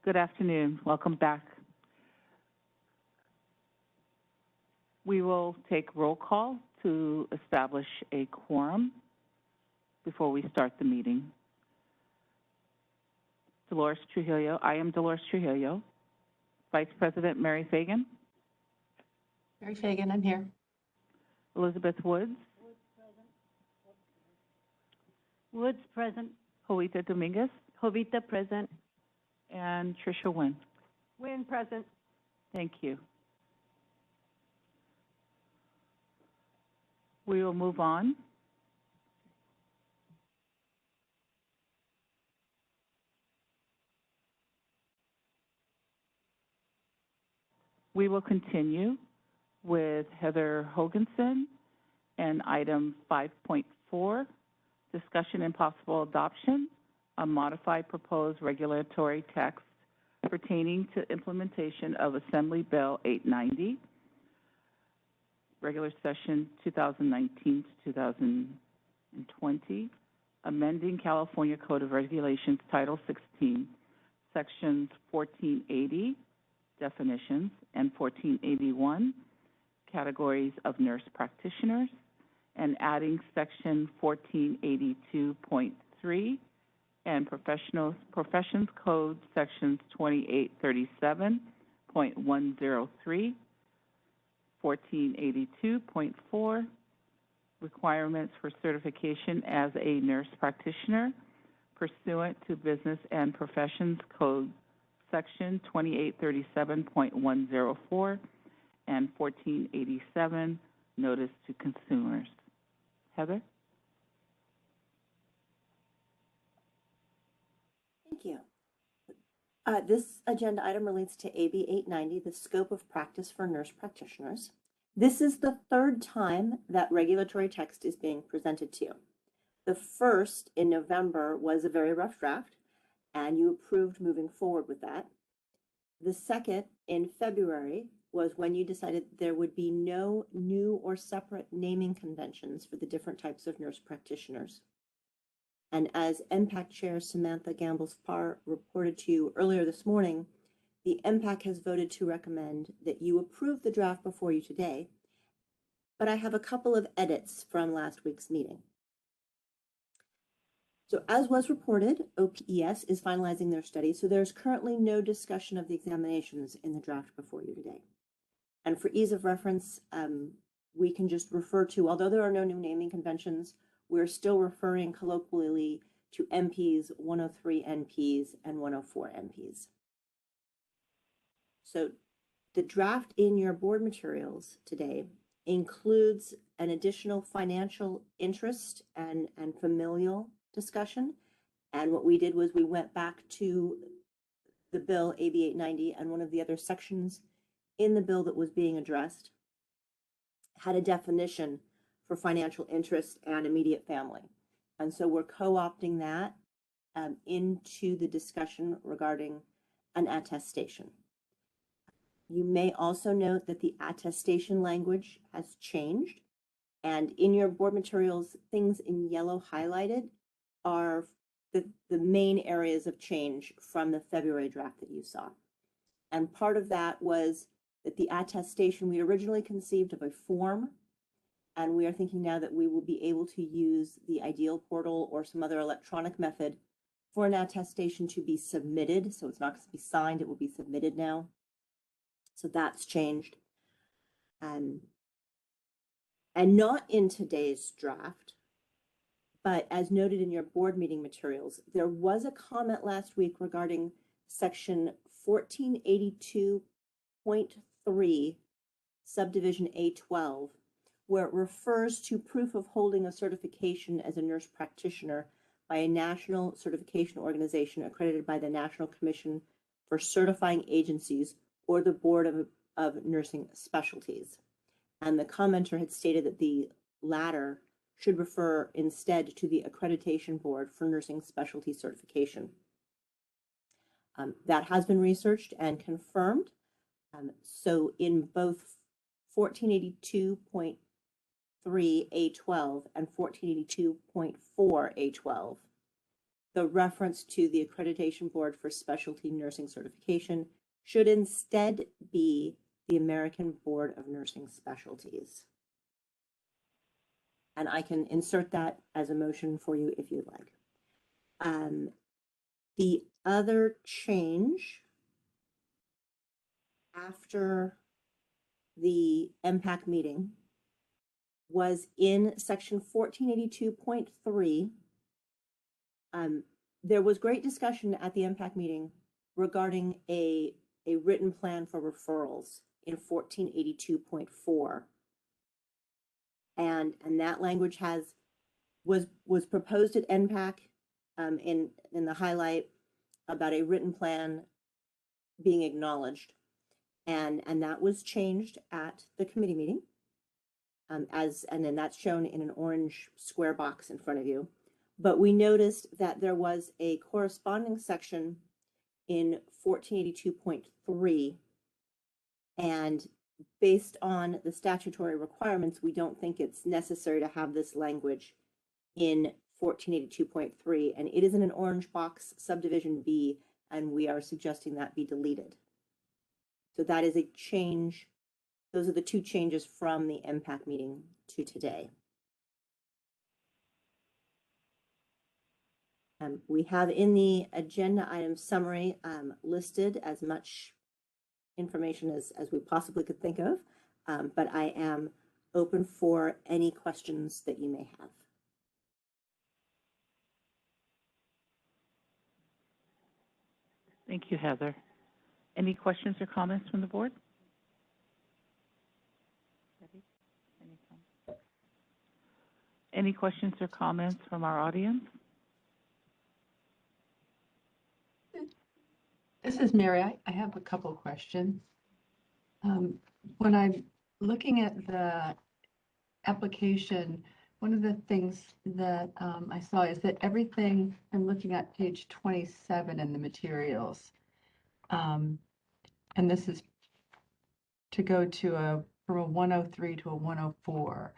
Good afternoon. Welcome back. We will take roll call to establish a quorum before we start the meeting. Dolores Trujillo. I am Dolores Trujillo. Vice President Mary Fagan. Mary Fagan, I'm here. Elizabeth Woods. Woods present. Jovita Dominguez. Jovita present. And Tricia Nguyen. Nguyen present. Thank you. We will move on. We will continue with Heather Hoganson and item 5.4, discussion and possible adoption, a modified proposed regulatory text pertaining to implementation of Assembly Bill 890, regular session 2019 to 2020, amending California Code of Regulations Title 16, sections 1480, definitions, and 1481, categories of nurse practitioners, and adding section 1482.3 and professions code sections 2837.103, 1482.4, requirements for certification as a nurse practitioner pursuant to Business and Professions Code section 2837.104 and 1487, notice to consumers. Heather? Thank you. This agenda item relates to AB 890, the scope of practice for nurse practitioners. This is the third time that regulatory text is being presented to you. The first in November was a very rough draft, and you approved moving forward with that. The second in February was when you decided there would be no new or separate naming conventions for the different types of nurse practitioners. And as MPAC Chair Samantha Gamble-Spar reported to you earlier this morning, the MPAC has voted to recommend that you approve the draft before you today, but I have a couple of edits from last week's meeting. So as was reported, OPES is finalizing their study, so there's currently no discussion of the examinations in the draft before you today. And for ease of reference, we can just refer to, although there are no new naming conventions, we're still referring colloquially to NPs, 103 NPs, and 104 NPs. So the draft in your board materials today includes an additional financial interest and familial discussion. And what we did was we went back to the bill AB 890, and one of the other sections in the bill that was being addressed had a definition for financial interest and immediate family. And so we're co-opting that into the discussion regarding an attestation. You may also note that the attestation language has changed, and in your board materials, things in yellow highlighted are the main areas of change from the February draft that you saw. And part of that was that the attestation, we originally conceived of a form, and we are thinking now that we will be able to use the Ideal portal or some other electronic method for an attestation to be submitted. So it's not going to be signed, it will be submitted now. So that's changed. And not in today's draft, but as noted in your board meeting materials, there was a comment last week regarding section 1482.3, subdivision A12, where it refers to proof of holding a certification as a nurse practitioner by a national certification organization accredited by the National Commission for Certifying Agencies or the Board of Nursing Specialties. And the commenter had stated that the latter should refer instead to the Accreditation Board for Nursing Specialty Certification. That has been researched and confirmed. So in both 1482.3 A12 and 1482.4 A12, the reference to the Accreditation Board for Specialty Nursing Certification should instead be the American Board of Nursing Specialties. And I can insert that as a motion for you if you'd like. The other change after the MPAC meeting was in section 1482.3. There was great discussion at the MPAC meeting regarding a written plan for referrals in 1482.4. And that language was proposed at NPAC in the highlight about a written plan being acknowledged. And that was changed at the committee meeting. And then that's shown in an orange square box in front of you. But we noticed that there was a corresponding section in 1482.3, and based on the statutory requirements, we don't think it's necessary to have this language in 1482.3, and it is in an orange box, subdivision B, and we are suggesting that be deleted. So that is a change. Those are the two changes from the MPAC meeting to today. We have in the agenda item summary listed as much information as we possibly could think of, but I am open for any questions that you may have. Thank you, Heather. Any questions or comments from the board? Any questions or comments from our audience? This is Mary. I have a couple questions. When I'm looking at the application, one of the things that I saw is that everything, I'm looking at page 27 in the materials. And this is to go to from a 103 to a 104,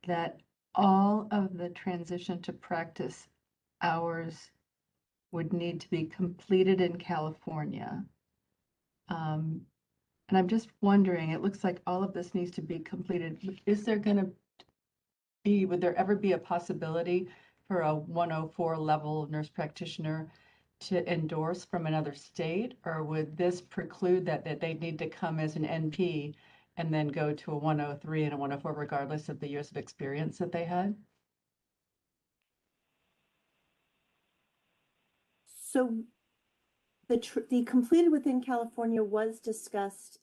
that all of the transition to practice hours would need to be completed in California. And I'm just wondering, it looks like all of this needs to be completed. Is there going to be, would there ever be a possibility for a 104 level nurse practitioner to endorse from another state? Or would this preclude that they need to come as an NP and then go to a 103 and a 104 regardless of the years of experience that they had? So the completed within California was discussed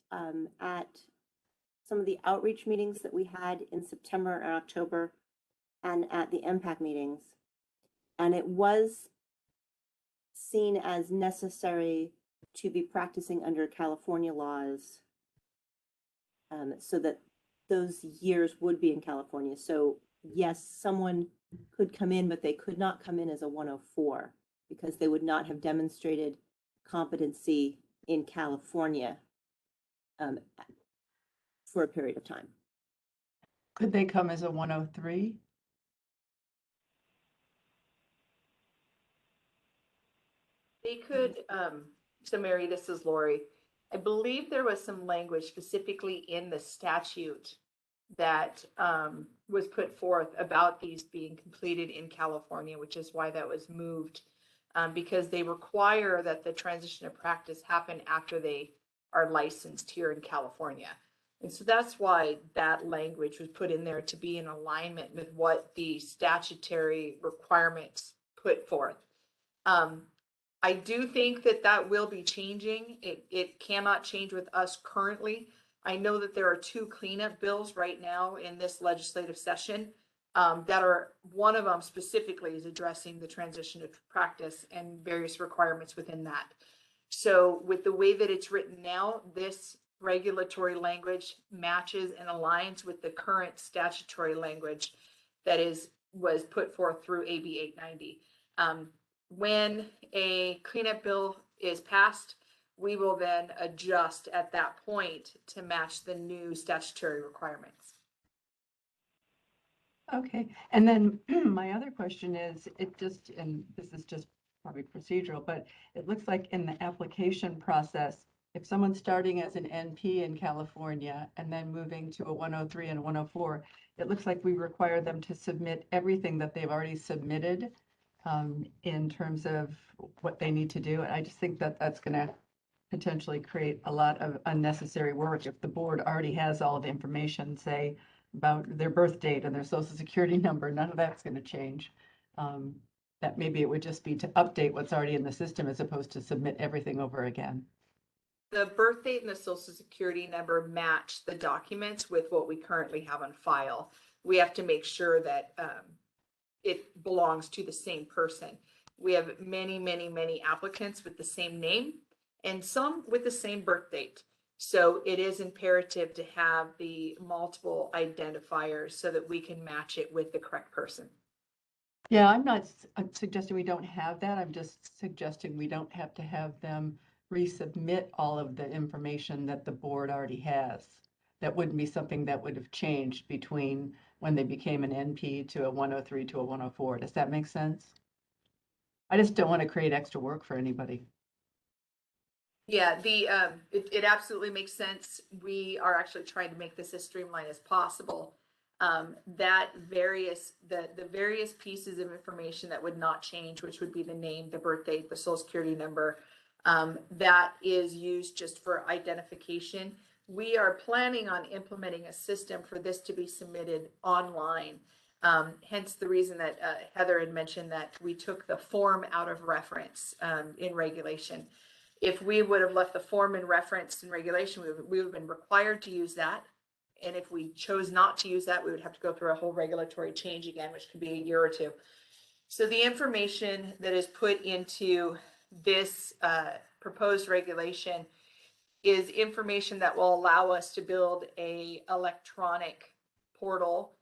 at some of the outreach meetings that we had in September and October and at the MPAC meetings. And it was seen as necessary to be practicing under California laws so that those years would be in California. So yes, someone could come in, but they could not come in as a 104 because they would not have demonstrated competency in California for a period of time. Could they come as a 103? They could, so Mary, this is Lori. I believe there was some language specifically in the statute that was put forth about these being completed in California, which is why that was moved, because they require that the transition of practice happen after they are licensed here in California. And so that's why that language was put in there, to be in alignment with what the statutory requirements put forth. I do think that will be changing. It cannot change with us currently. I know that there are two cleanup bills right now in this legislative session that are, one of them specifically is addressing the transition to practice and various requirements within that. So with the way that it's written now, this regulatory language matches and aligns with the current statutory language that was put forth through AB 890. When a cleanup bill is passed, we will then adjust at that point to match the new statutory requirements. Okay, and then my other question is, and this is just probably procedural, but it looks like in the application process, if someone's starting as an NP in California and then moving to a 103 and a 104, it looks like we require them to submit everything that they've already submitted in terms of what they need to do. And I just think that that's going to potentially create a lot of unnecessary work if the board already has all the information, say, about their birth date and their social security number. None of that's going to change. That maybe it would just be to update what's already in the system as opposed to submit everything over again. The birth date and the social security number match the documents with what we currently have on file. We have to make sure that it belongs to the same person. We have many applicants with the same name and some with the same birth date. So it is imperative to have the multiple identifiers so that we can match it with the correct person. Yeah, I'm not suggesting we don't have that. I'm just suggesting we don't have to have them resubmit all of the information that the board already has. That wouldn't be something that would have changed between when they became an NP to a 103 to a 104. Does that make sense? I just don't want to create extra work for anybody. Yeah, it absolutely makes sense. We are actually trying to make this as streamlined as possible. The various pieces of information that would not change, which would be the name, the birth date, the social security number, that is used just for identification. We are planning on implementing a system for this to be submitted online. Hence the reason that Heather had mentioned that we took the form out of reference in regulation. If we would have left the form in reference in regulation, we would have been required to use that. And if we chose not to use that, we would have to go through a whole regulatory change again, which could be a year or two. So the information that is put into this proposed regulation is information that will allow us to build a electronic portal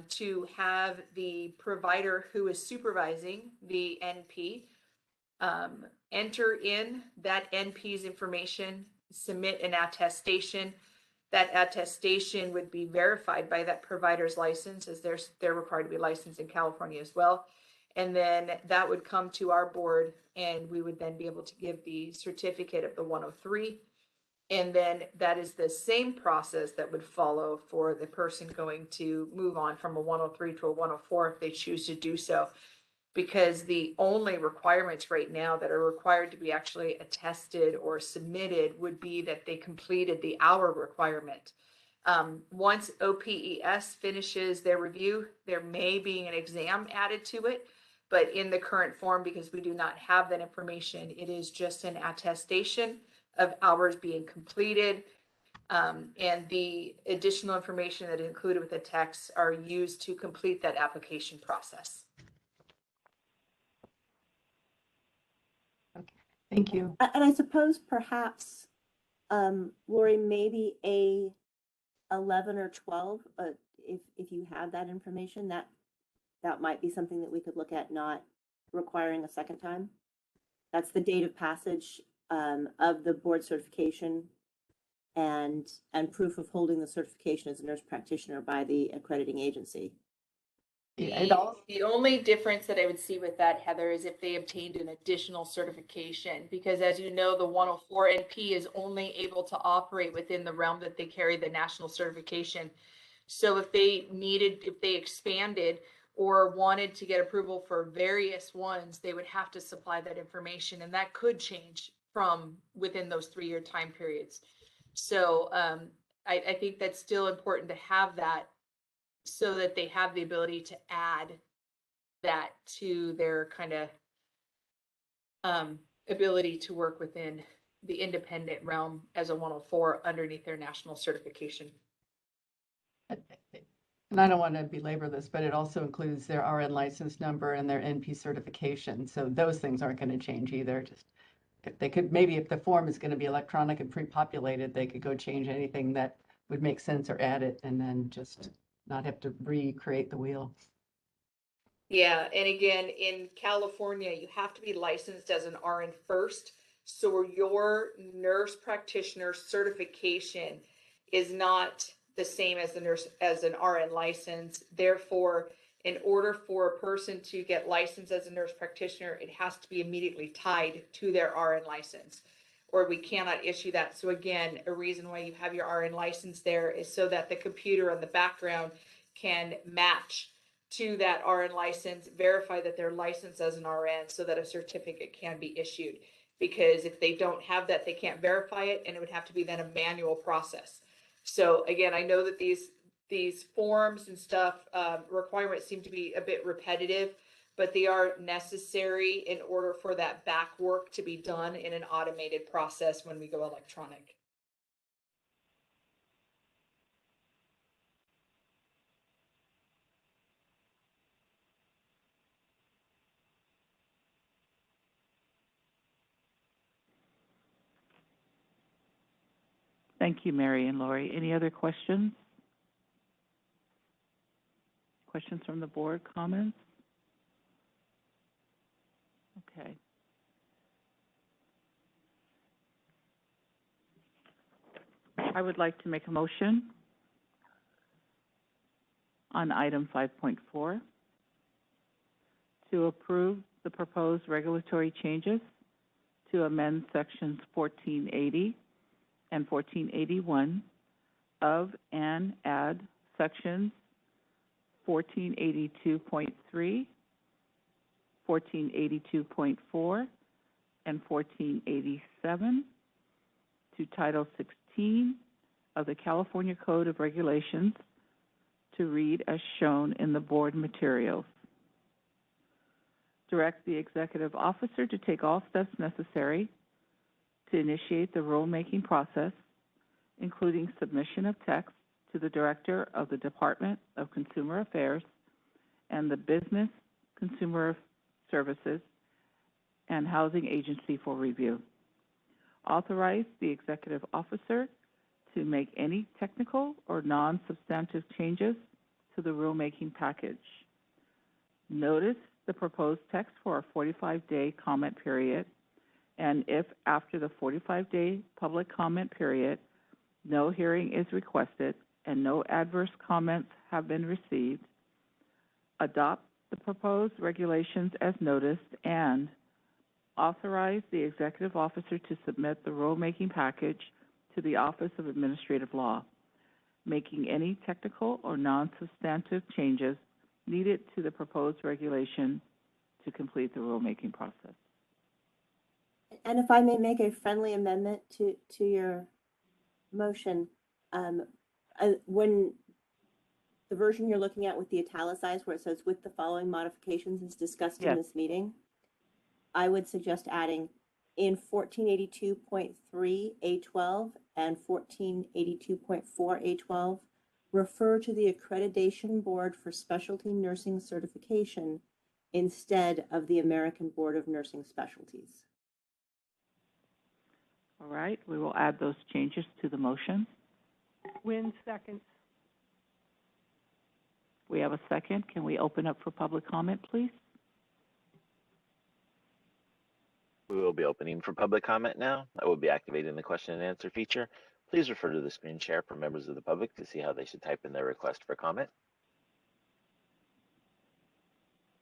to have the provider who is supervising the NP enter in that NP's information, submit an attestation. That attestation would be verified by that provider's license, as they're required to be licensed in California as well. And then that would come to our board, and we would then be able to give the certificate of the 103. And then that is the same process that would follow for the person going to move on from a 103 to a 104 if they choose to do so. Because the only requirements right now that are required to be actually attested or submitted would be that they completed the hour requirement. Once OPES finishes their review, there may be an exam added to it, but in the current form, because we do not have that information, it is just an attestation of hours being completed. And the additional information that is included with the text are used to complete that application process. Thank you. And I suppose perhaps, Lori, maybe a 11 or 12, if you have that information, that might be something that we could look at, not requiring a second time. That's the date of passage of the board certification and proof of holding the certification as a nurse practitioner by the accrediting agency. The only difference that I would see with that, Heather, is if they obtained an additional certification, because as you know, the 104 NP is only able to operate within the realm that they carry the national certification. So if they expanded or wanted to get approval for various ones, they would have to supply that information, and that could change from within those 3-year time periods. So I think that's still important to have that, so that they have the ability to add that to their kind of ability to work within the independent realm as a 104 underneath their national certification. And I don't want to belabor this, but it also includes their RN license number and their NP certification. So those things aren't going to change either. Just if they could, maybe if the form is going to be electronic and pre-populated, they could go change anything that would make sense or add it, and then just not have to recreate the wheel. Yeah, and again, in California, you have to be licensed as an RN first. So your nurse practitioner certification is not the same as the nurse as an RN license. Therefore, in order for a person to get licensed as a nurse practitioner, it has to be immediately tied to their RN license, or we cannot issue that. So again, a reason why you have your RN license there is so that the computer in the background can match to that RN license, verify that they're licensed as an RN so that a certificate can be issued. Because if they don't have that, they can't verify it, and it would have to be then a manual process. So again, I know that these forms and stuff, requirements seem to be a bit repetitive, but they are necessary in order for that back work to be done in an automated process when we go electronic. Thank you, Mary and Lori. Any other questions? Questions from the board, comments? Okay. I would like to make a motion on item 5.4 to approve the proposed regulatory changes to amend sections 1480 and 1481 of and add sections 1482.3, 1482.4, and 1487 to Title 16 of the California Code of Regulations to read as shown in the board materials. Direct the executive officer to take all steps necessary to initiate the rulemaking process, including submission of text to the Director of the Department of Consumer Affairs and the Business Consumer Services and Housing Agency for review. Authorize the executive officer to make any technical or non-substantive changes to the rulemaking package. Notice the proposed text for a 45-day comment period, and if after the 45-day public comment period, no hearing is requested and no adverse comments have been received, adopt the proposed regulations as noticed and authorize the executive officer to submit the rulemaking package to the Office of Administrative Law, making any technical or non-substantive changes needed to the proposed regulation to complete the rulemaking process. And if I may make a friendly amendment to your motion, when the version you're looking at with the italicized where it says with the following modifications is discussed in this meeting, I would suggest adding in 1482.3 A12 and 1482.4 A12, refer to the Accreditation Board for Specialty Nursing Certification instead of the American Board of Nursing Specialties. All right, we will add those changes to the motion. Wynn seconds. We have a second. Can we open up for public comment, please? We will be opening for public comment now. I will be activating the question and answer feature. Please refer to the screen share for members of the public to see how they should type in their request for comment.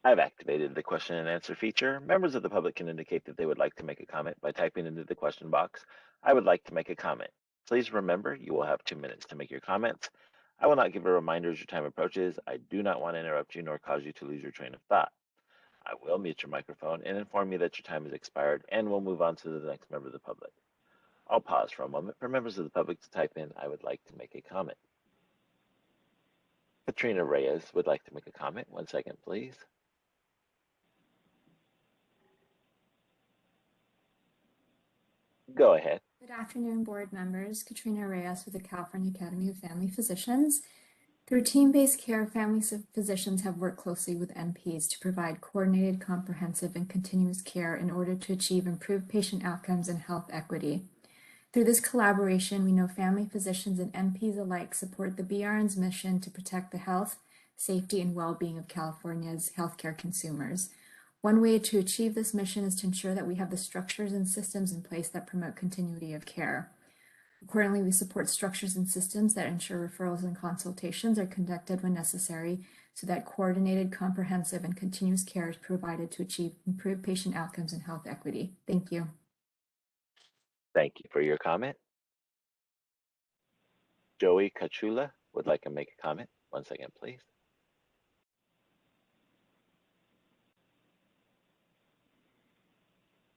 I've activated the question and answer feature. Members of the public can indicate that they would like to make a comment by typing into the question box, "I would like to make a comment." Please remember, you will have 2 minutes to make your comments. I will not give a reminder as your time approaches. I do not want to interrupt you nor cause you to lose your train of thought. I will mute your microphone and inform you that your time has expired, and we'll move on to the next member of the public. I'll pause for a moment for members of the public to type in, "I would like to make a comment." Katrina Reyes would like to make a comment. 1 second, please. Go ahead. Good afternoon, board members. Katrina Reyes with the California Academy of Family Physicians. Through team-based care, family physicians have worked closely with NPs to provide coordinated, comprehensive, and continuous care in order to achieve improved patient outcomes and health equity. Through this collaboration, we know family physicians and NPs alike support the BRN's mission to protect the health, safety, and well-being of California's healthcare consumers. One way to achieve this mission is to ensure that we have the structures and systems in place that promote continuity of care. Accordingly, we support structures and systems that ensure referrals and consultations are conducted when necessary so that coordinated, comprehensive, and continuous care is provided to achieve improved patient outcomes and health equity. Thank you. Thank you for your comment. Joey Kachula would like to make a comment. 1 second, please.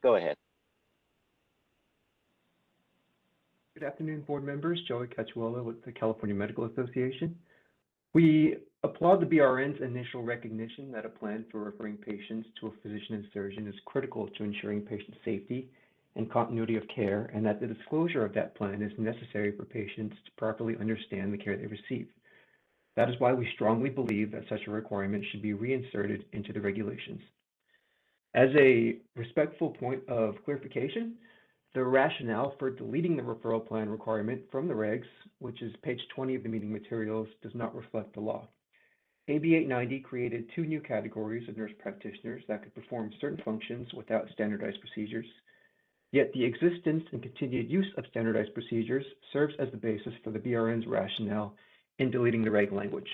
Go ahead. Good afternoon, board members. Joey Cachuola with the California Medical Association. We applaud the BRN's initial recognition that a plan for referring patients to a physician and surgeon is critical to ensuring patient safety and continuity of care, and that the disclosure of that plan is necessary for patients to properly understand the care they receive. That is why we strongly believe that such a requirement should be reinserted into the regulations. As a respectful point of clarification, the rationale for deleting the referral plan requirement from the regs, which is page 20 of the meeting materials, does not reflect the law. AB 890 created 2 new categories of nurse practitioners that could perform certain functions without standardized procedures. Yet the existence and continued use of standardized procedures serves as the basis for the BRN's rationale in deleting the reg language.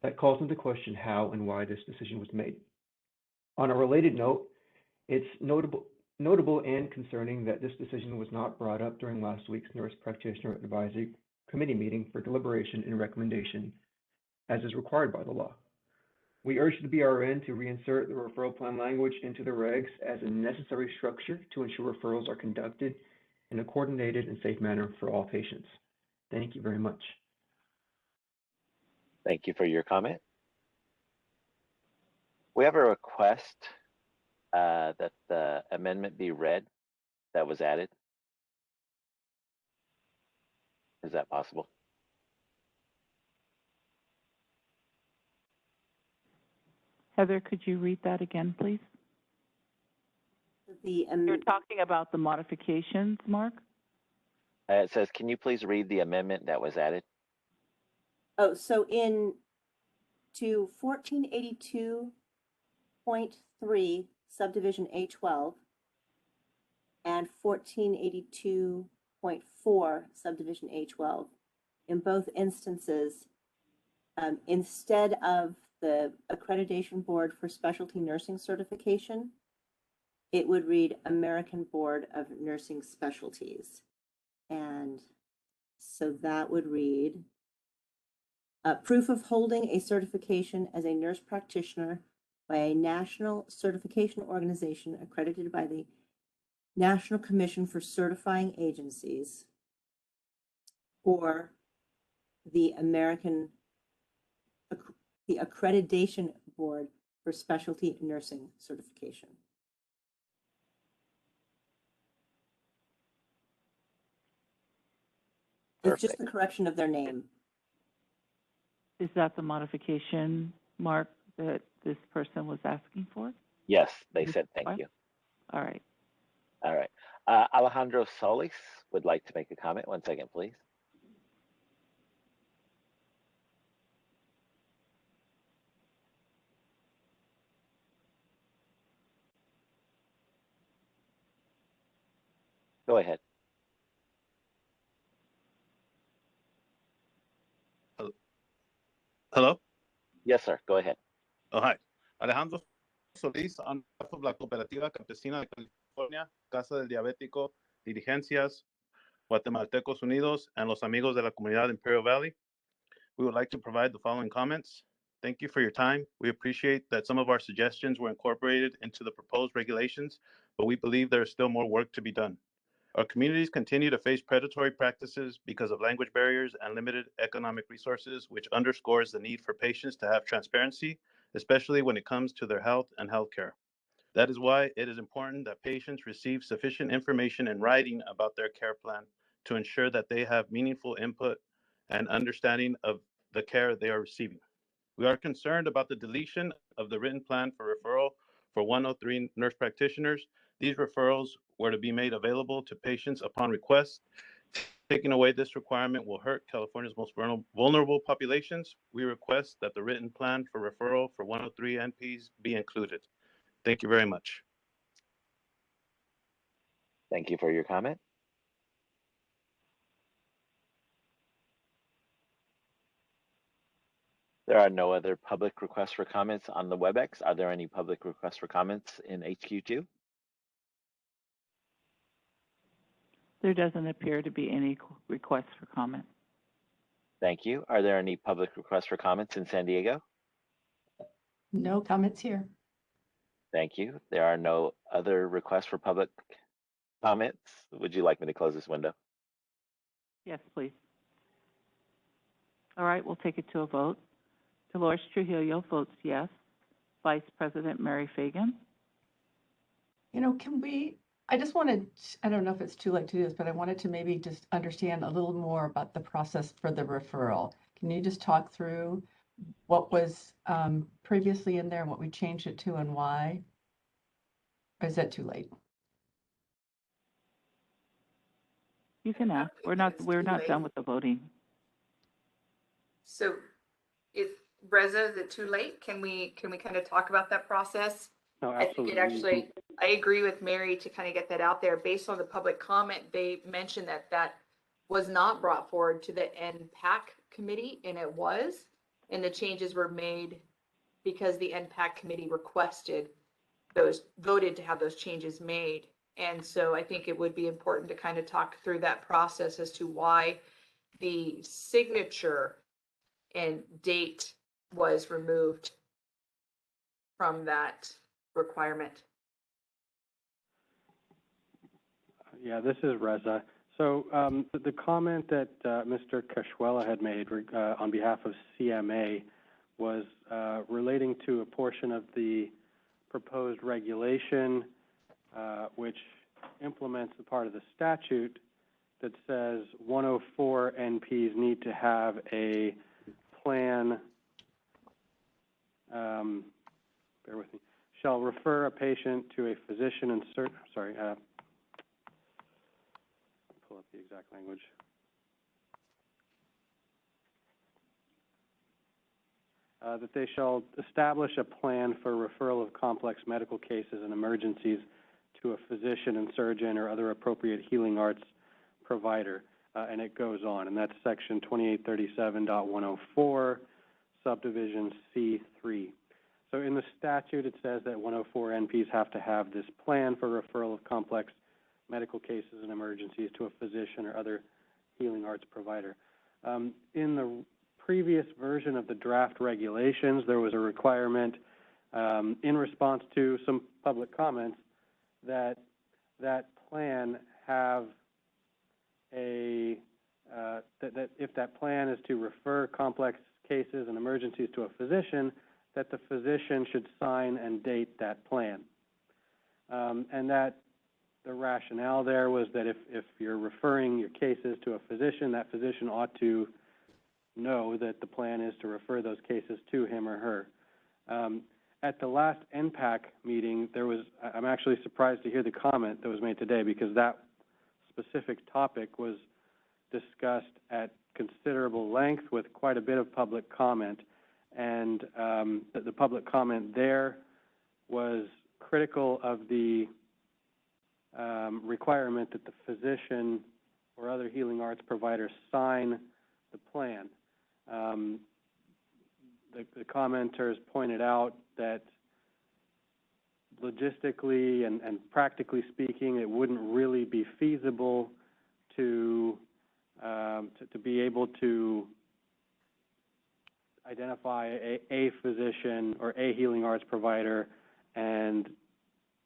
That calls into question how and why this decision was made. On a related note, it's notable and concerning that this decision was not brought up during last week's Nurse Practitioner Advisory Committee meeting for deliberation and recommendation, as is required by the law. We urge the BRN to reinsert the referral plan language into the regs as a necessary structure to ensure referrals are conducted in a coordinated and safe manner for all patients. Thank you very much. Thank you for your comment. We have a request that the amendment be read that was added. Is that possible? Heather, could you read that again, please? You're talking about the modifications, Mark? It says, can you please read the amendment that was added? Oh, so to 1482.3 subdivision A12 and 1482.4 subdivision A12, in both instances, instead of the Accreditation Board for Specialty Nursing Certification, it would read American Board of Nursing Specialties. And so that would read, proof of holding a certification as a nurse practitioner by a national certification organization accredited by the National Commission for Certifying Agencies, or the Accreditation Board for Specialty Nursing Certification. Perfect. It's just the correction of their name. Is that the modification, Mark, that this person was asking for? Yes, they said thank you. All right. All right. Alejandro Solis would like to make a comment. 1 second, please. Go ahead. Hello? Yes, sir. Go ahead. Oh, hi. Alejandro Solís, on behalf of la Cooperativa Campesina de California, Casa del Diabético, Dirigencias, Guatemaltecos Unidos, and Los Amigos de la Comunidad Imperial Valley. We would like to provide the following comments. Thank you for your time. We appreciate that some of our suggestions were incorporated into the proposed regulations, but we believe there is still more work to be done. Our communities continue to face predatory practices because of language barriers and limited economic resources, which underscores the need for patients to have transparency, especially when it comes to their health and healthcare. That is why it is important that patients receive sufficient information in writing about their care plan to ensure that they have meaningful input and understanding of the care they are receiving. We are concerned about the deletion of the written plan for referral for 103 nurse practitioners. These referrals were to be made available to patients upon request. Taking away this requirement will hurt California's most vulnerable populations. We request that the written plan for referral for 103 NPs be included. Thank you very much. Thank you for your comment. There are no other public requests for comments on the WebEx. Are there any public requests for comments in HQ2? There doesn't appear to be any requests for comment. Thank you. Are there any public requests for comments in San Diego? No comments here. Thank you. There are no other requests for public comments. Would you like me to close this window? Yes, please. All right, we'll take it to a vote. Dolores Trujillo votes yes. Vice President Mary Fagan. You know, I just wanted, I don't know if it's too late to do this, but I wanted to maybe just understand a little more about the process for the referral. Can you just talk through what was previously in there and what we changed it to and why? Or is that too late? You can ask. We're not done with the voting. So Reza, is it too late? Can we kind of talk about that process? No, I think absolutely. I agree with Mary to kind of get that out there. Based on the public comment, they mentioned that was not brought forward to the NPAC committee, and it was, and the changes were made because the NPAC committee voted to have those changes made. And so I think it would be important to kind of talk through that process as to why the signature and date was removed from that requirement. Yeah, this is Reza. So the comment that Mr. Kashwela had made on behalf of CMA was relating to a portion of the proposed regulation which implements the part of the statute that says 104 NPs need to have a plan, bear with me, shall refer a patient to a physician and pull up the exact language. That they shall establish a plan for referral of complex medical cases and emergencies to a physician and surgeon or other appropriate healing arts provider. And it goes on, and that's section 2837.104, subdivision C3. So in the statute, it says that 104 NPs have to have this plan for referral of complex medical cases and emergencies to a physician or other healing arts provider. In the previous version of the draft regulations, there was a requirement in response to some public comments that that plan have that if that plan is to refer complex cases and emergencies to a physician, that the physician should sign and date that plan. And that the rationale there was that if you're referring your cases to a physician, that physician ought to know that the plan is to refer those cases to him or her. At the last NPAC meeting, I'm actually surprised to hear the comment that was made today, because that specific topic was discussed at considerable length with quite a bit of public comment. And the public comment there was critical of the requirement that the physician or other healing arts provider sign the plan. The commenters pointed out that logistically and practically speaking, it wouldn't really be feasible to be able to identify a physician or a healing arts provider and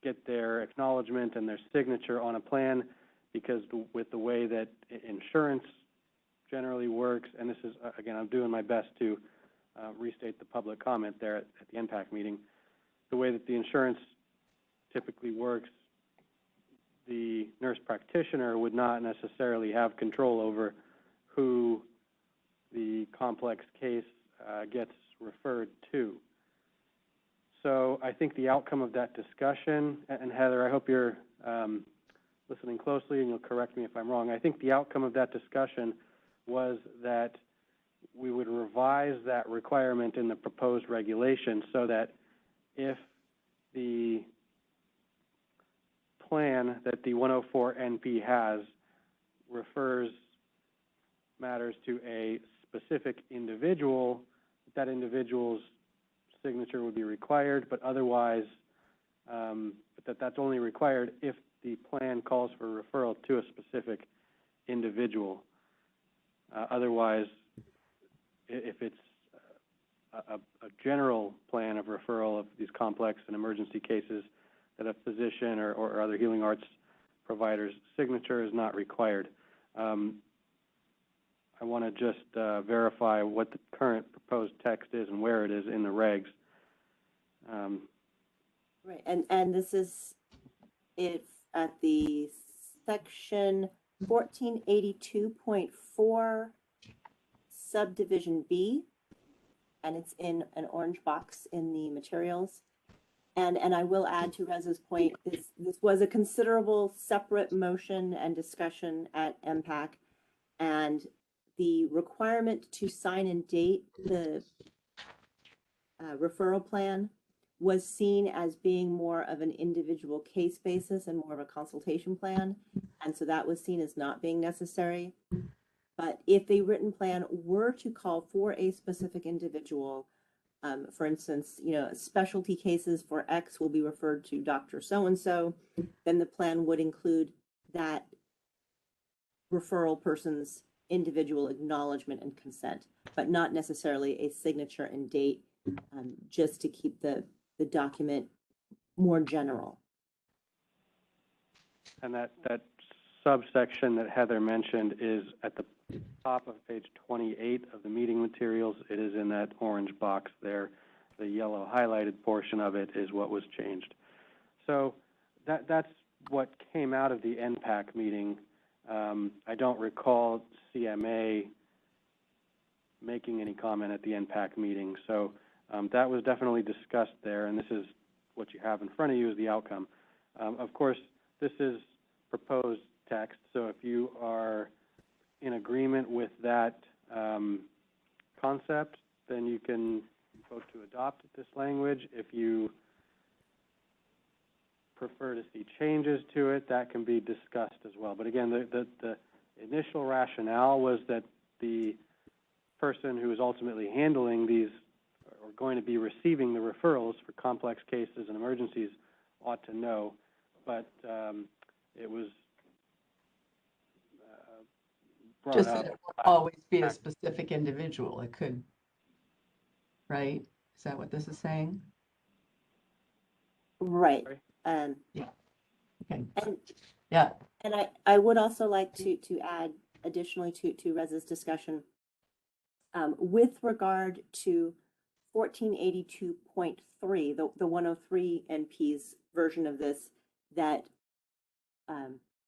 get their acknowledgement and their signature on a plan, because with the way that insurance generally works, and this is, again, I'm doing my best to restate the public comment there at the NPAC meeting, the way that the insurance typically works, the nurse practitioner would not necessarily have control over who the complex case gets referred to. So I think the outcome of that discussion, and Heather, I hope you're listening closely and you'll correct me if I'm wrong, I think the outcome of that discussion was that we would revise that requirement in the proposed regulation so that if the plan that the 104 NP has refers matters to a specific individual, that individual's signature would be required, but otherwise, but that's only required if the plan calls for referral to a specific individual. Otherwise, if it's a general plan of referral of these complex and emergency cases, that a physician or other healing arts provider's signature is not required. I want to just verify what the current proposed text is and where it is in the regs. Right, and this is at the section 1482.4 subdivision B, and it's in an orange box in the materials. And I will add to Rez's point, this was a considerable separate motion and discussion at MPAC, and the requirement to sign and date the referral plan was seen as being more of an individual case basis and more of a consultation plan. And so that was seen as not being necessary. But if a written plan were to call for a specific individual, for instance, specialty cases for X will be referred to Dr. So-and-so, then the plan would include that referral person's individual acknowledgement and consent, but not necessarily a signature and date, just to keep the document more general. And that subsection that Heather mentioned is at the top of page 28 of the meeting materials. It is in that orange box there. The yellow highlighted portion of it is what was changed. So that's what came out of the NPAC meeting. I don't recall CMA making any comment at the NPAC meeting. So that was definitely discussed there, and this is what you have in front of you is the outcome. Of course, this is proposed text, so if you are in agreement with that concept, then you can vote to adopt this language. If you prefer to see changes to it, that can be discussed as well. But again, the initial rationale was that the person who is ultimately handling these or going to be receiving the referrals for complex cases and emergencies ought to know, but it was brought Just up. that it won't always be a specific individual. It could, right? Is that what this is saying? Right. Yeah. Okay. And Yeah. And I would also like to add additionally to Rez's discussion with regard to 1482.3, the 103 NP's version of this that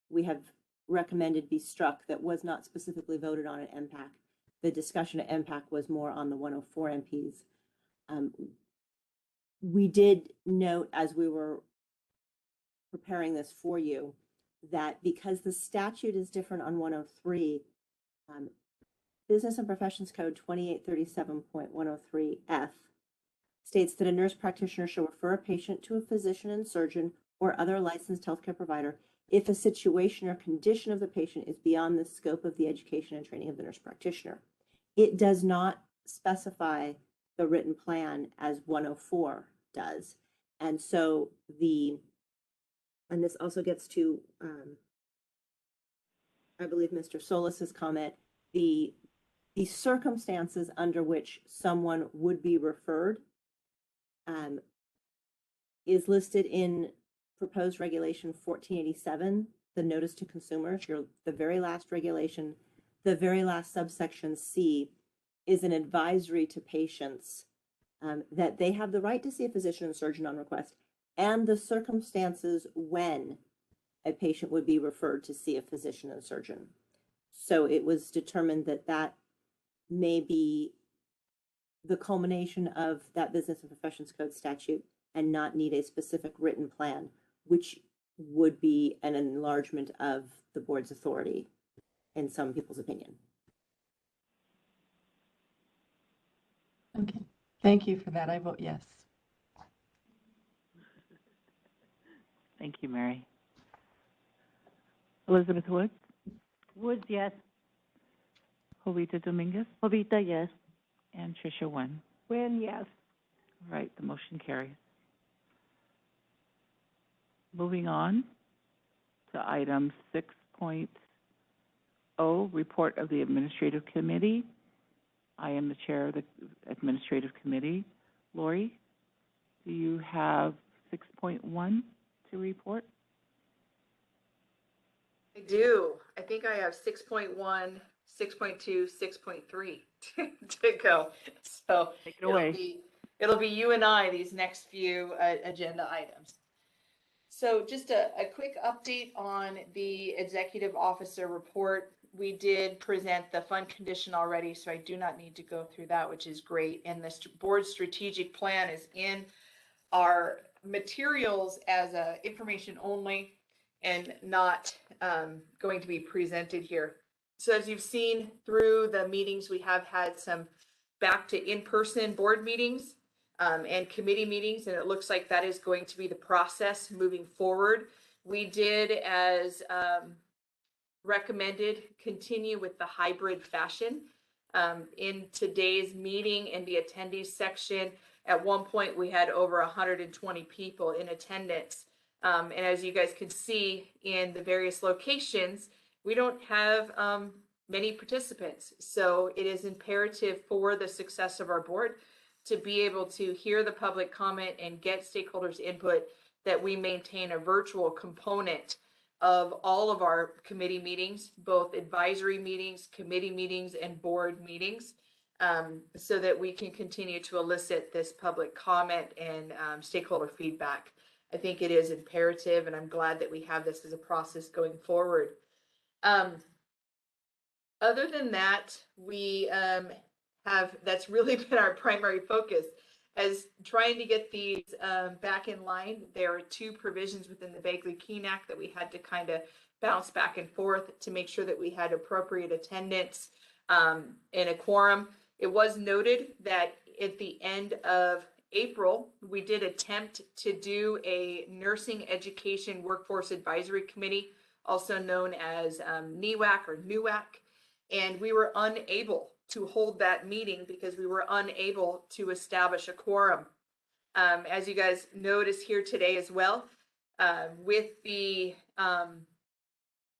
we have recommended be struck that was not specifically voted on at MPAC. The discussion at MPAC was more on the 104 NP's. We did note as we were preparing this for you that because the statute is different on 103, Business and Professions Code 2837.103F states that a nurse practitioner shall refer a patient to a physician and surgeon or other licensed healthcare provider if a situation or condition of the patient is beyond the scope of the education and training of the nurse practitioner. It does not specify the written plan as 104 does. And so and this also gets to, I believe, Mr. Solis's comment, the circumstances under which someone would be referred is listed in proposed regulation 1487, the notice to consumers, the very last regulation, the very last subsection C is an advisory to patients that they have the right to see a physician and surgeon on request and the circumstances when a patient would be referred to see a physician and surgeon. So it was determined that that may be the culmination of that Business and Professions Code statute and not need a specific written plan, which would be an enlargement of the board's authority in some people's opinion. Okay. Thank you for that. I vote yes. Thank you, Mary. Elizabeth Woods? Woods, yes. Jovita Dominguez? Jovita, yes. And Tricia Wen. Quinn, yes. All right, the motion carries. Moving on to item 6.0, report of the Administrative Committee. I am the chair of the Administrative Committee. Lori, do you have 6.1 to report? I do. I think I have 6.1, 6.2, 6.3 to go. So Take it away. it'll be you and I these next few agenda items. So just a quick update on the executive officer report. We did present the fund condition already, so I do not need to go through that, which is great. And the board strategic plan is in our materials as information only and not going to be presented here. So as you've seen through the meetings, we have had some back to in-person board meetings and committee meetings, and it looks like that is going to be the process moving forward. We did, as recommended, continue with the hybrid fashion. In today's meeting, in the attendees section, at one point we had over 120 people in attendance. And as you guys can see in the various locations, we don't have many participants. So it is imperative for the success of our board to be able to hear the public comment and get stakeholders' input, that we maintain a virtual component of all of our committee meetings, both advisory meetings, committee meetings, and board meetings, so that we can continue to elicit this public comment and stakeholder feedback. I think it is imperative, and I'm glad that we have this as a process going forward. Other than that, we that's really been our primary focus, as trying to get these back in line. There are two provisions within the Bagley-Keene Act that we had to kind of bounce back and forth to make sure that we had appropriate attendance and a quorum. It was noted that at the end of April, we did attempt to do a Nursing Education Workforce Advisory Committee, also known as NEWAC or NUAC, and we were unable to hold that meeting because we were unable to establish a quorum. As you guys notice here today as well, with the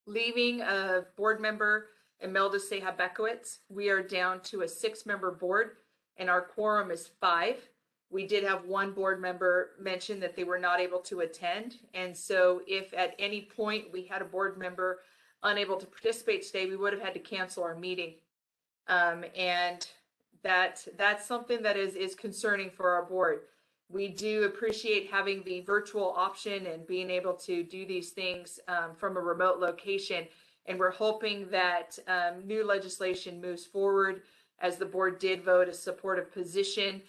leaving of board member Imelda Seja-Bekowitz, we are down to a 6-member board, and our quorum is 5. We did have one board member mention that they were not able to attend, and so if at any point we had a board member unable to participate today, we would have had to cancel our meeting. And that's something that is concerning for our board. We do appreciate having the virtual option and being able to do these things from a remote location. And we're hoping that new legislation moves forward, as the board did vote a supportive position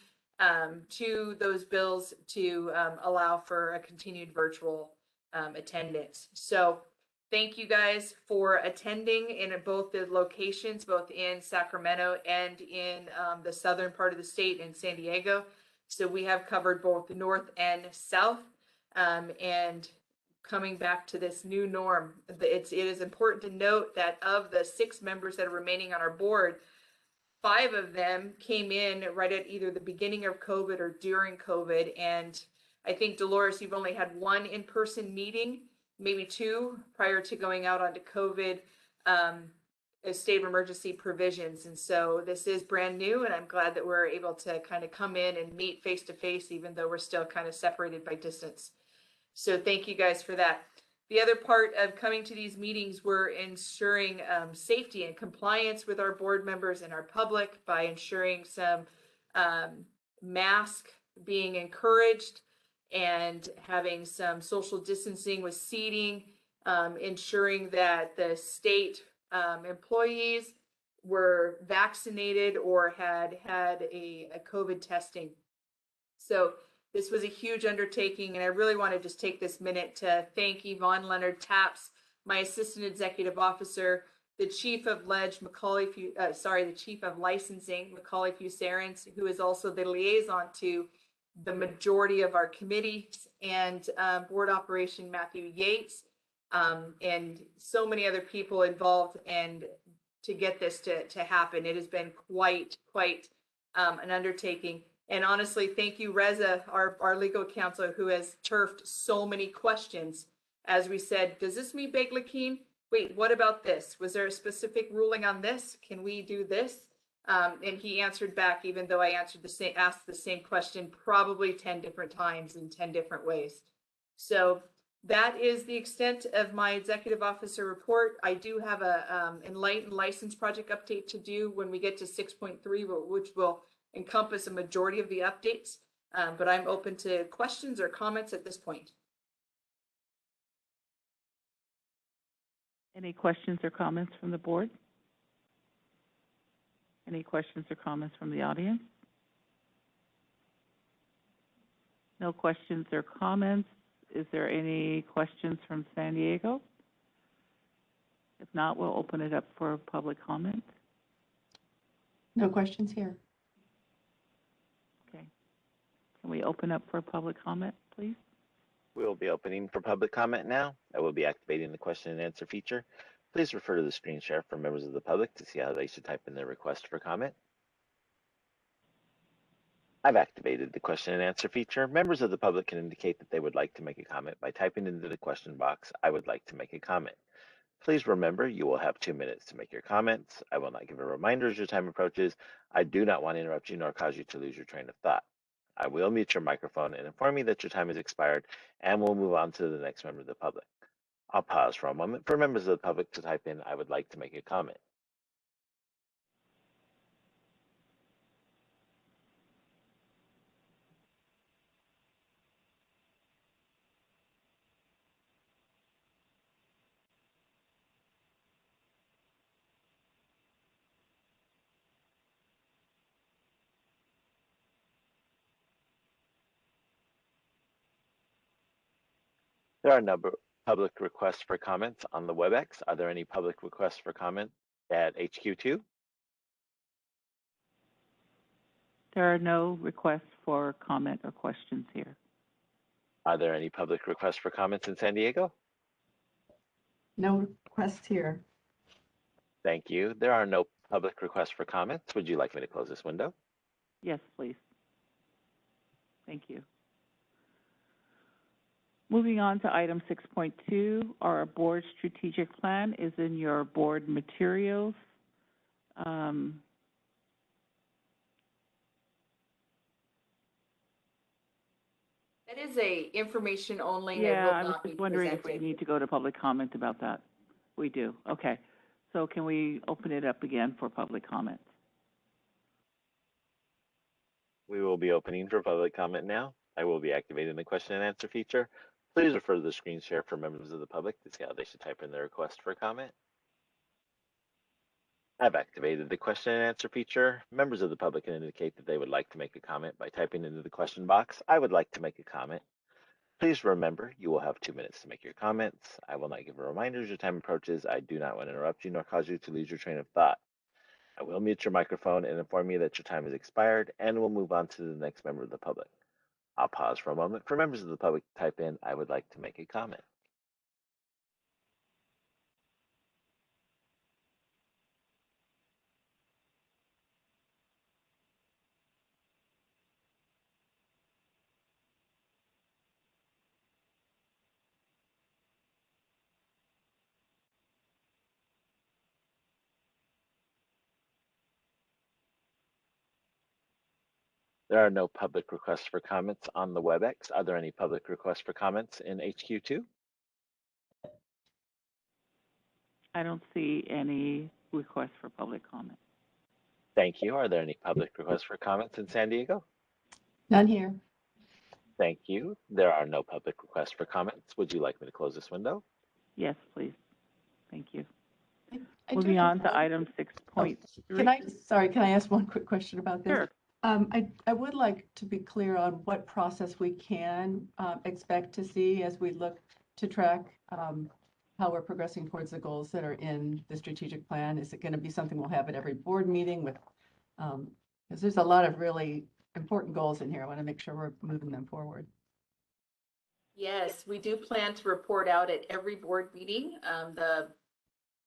to those bills to allow for a continued virtual attendance. So thank you guys for attending in both the locations, both in Sacramento and in the southern part of the state in San Diego. So we have covered both the north and south, and coming back to this new norm. It is important to note that of the 6 members that are remaining on our board, 5 of them came in right at either the beginning of COVID or during COVID. And I think, Dolores, you've only had 1 in-person meeting, maybe 2 prior to going out onto COVID state of emergency provisions. And so this is brand new, and I'm glad that we're able to kind of come in and meet face to face, even though we're still kind of separated by distance. So thank you guys for that. The other part of coming to these meetings, we're ensuring safety and compliance with our board members and our public by ensuring some mask being encouraged and having some social distancing with seating, ensuring that the state employees were vaccinated or had a COVID testing. So this was a huge undertaking, and I really want to just take this minute to thank Yvonne Leonard-Taps, my assistant executive officer, the chief of the chief of licensing, Macaulay Fusarens, who is also the liaison to the majority of our committees, and board operation Matthew Yates, and so many other people involved, and to get this to happen. It has been quite an undertaking. And honestly, thank you, Reza, our legal counsel, who has turfed so many questions. As we said, does this mean Beg Lakin? Wait, what about this? Was there a specific ruling on this? Can we do this? And he answered back, even though I asked the same question probably 10 different times in 10 different ways. So that is the extent of my executive officer report. I do have a Enlightened license project update to do when we get to 6.3, which will encompass a majority of the updates. But I'm open to questions or comments at this point. Any questions or comments from the board? Any questions or comments from the audience? No questions or comments. Is there any questions from San Diego? If not, we'll open it up for public comment. No questions here. Okay. Can we open up for public comment, please? We will be opening for public comment now. I will be activating the question and answer feature. Please refer to the screen share for members of the public to see how they should type in their request for comment. I've activated the question and answer feature. Members of the public can indicate that they would like to make a comment by typing into the question box, "I would like to make a comment." Please remember, you will have 2 minutes to make your comments. I will not give a reminder as your time approaches. I do not want to interrupt you nor cause you to lose your train of thought. I will mute your microphone and inform you that your time has expired, and we'll move on to the next member of the public. I'll pause for a moment for members of the public to type in, "I would like to make a comment." There are no public requests for comments on the WebEx. Are there any public requests for comment at HQ2? There are no requests for comment or questions here. Are there any public requests for comments in San Diego? No requests here. Thank you. There are no public requests for comments. Would you like me to close this window? Yes, please. Thank you. Moving on to item 6.2, our board strategic plan is in your board materials. That is a information only. And it Yeah, will I was not be just wondering if we presented. need to go to public comment about that. We do, okay. So can we open it up again for public comment? We will be opening for public comment now. I will be activating the question and answer feature. Please refer to the screen share for members of the public to see how they should type in their request for comment. I've activated the question and answer feature. Members of the public can indicate that they would like to make a comment by typing into the question box, "I would like to make a comment." Please remember, you will have 2 minutes to make your comments. I will not give a reminder as your time approaches. I do not want to interrupt you nor cause you to lose your train of thought. I will mute your microphone and inform you that your time has expired, and we'll move on to the next member of the public. I'll pause for a moment for members of the public to type in, "I would like to make a comment." There are no public requests for comments on the WebEx. Are there any public requests for comments in HQ2? I don't see any requests for public comment. Thank you. Are there any public requests for comments in San Diego? None here. Thank you. There are no public requests for comments. Would you like me to close this window? Yes, please. Thank you. I do Moving have on to one- item 6.3. Can I ask one quick question about this? Sure. I would like to be clear on what process we can expect to see as we look to track how we're progressing towards the goals that are in the strategic plan. Is it going to be something we'll have at every board meeting with, because there's a lot of really important goals in here. I want to make sure we're moving them forward. Yes, we do plan to report out at every board meeting,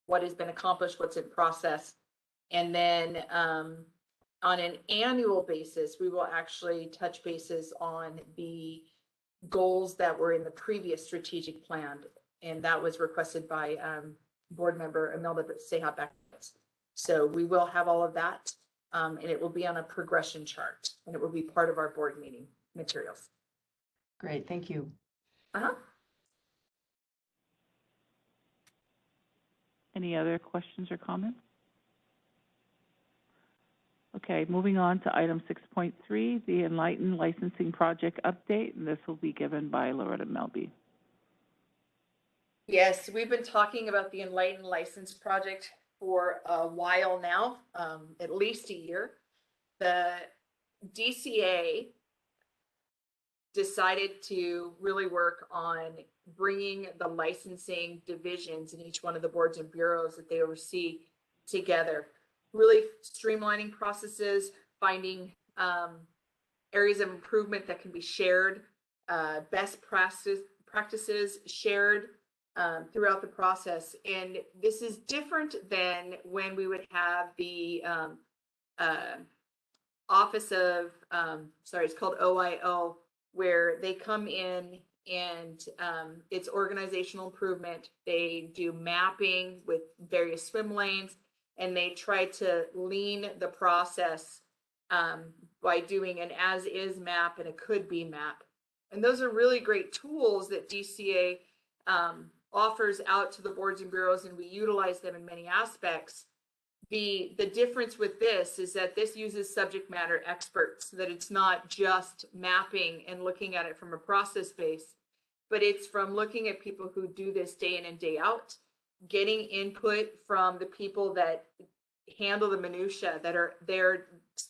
what has been accomplished, what's in process. And then on an annual basis, we will actually touch bases on the goals that were in the previous strategic plan. And that was requested by board member Imelda Seha-Beckett. So we will have all of that, and it will be on a progression chart, and it will be part of our board meeting materials. Great, thank you. Any other questions or comments? Okay, moving on to item 6.3, the Enlightened licensing project update, and this will be given by Loretta Melby. Yes, we've been talking about the Enlightened license project for a while now, at least a year. The DCA decided to really work on bringing the licensing divisions in each one of the boards and bureaus that they oversee together, really streamlining processes, finding areas of improvement that can be shared, best practices shared throughout the process. And this is different than when we would have the Office of, it's called OIO, where they come in and it's organizational improvement. They do mapping with various swim lanes, and they try to lean the process by doing an as-is map and a could-be map. And those are really great tools that DCA offers out to the boards and bureaus, and we utilize them in many aspects. The difference with this is that this uses subject matter experts, that it's not just mapping and looking at it from a process base, but it's from looking at people who do this day in and day out, getting input from the people that handle the minutia, that are there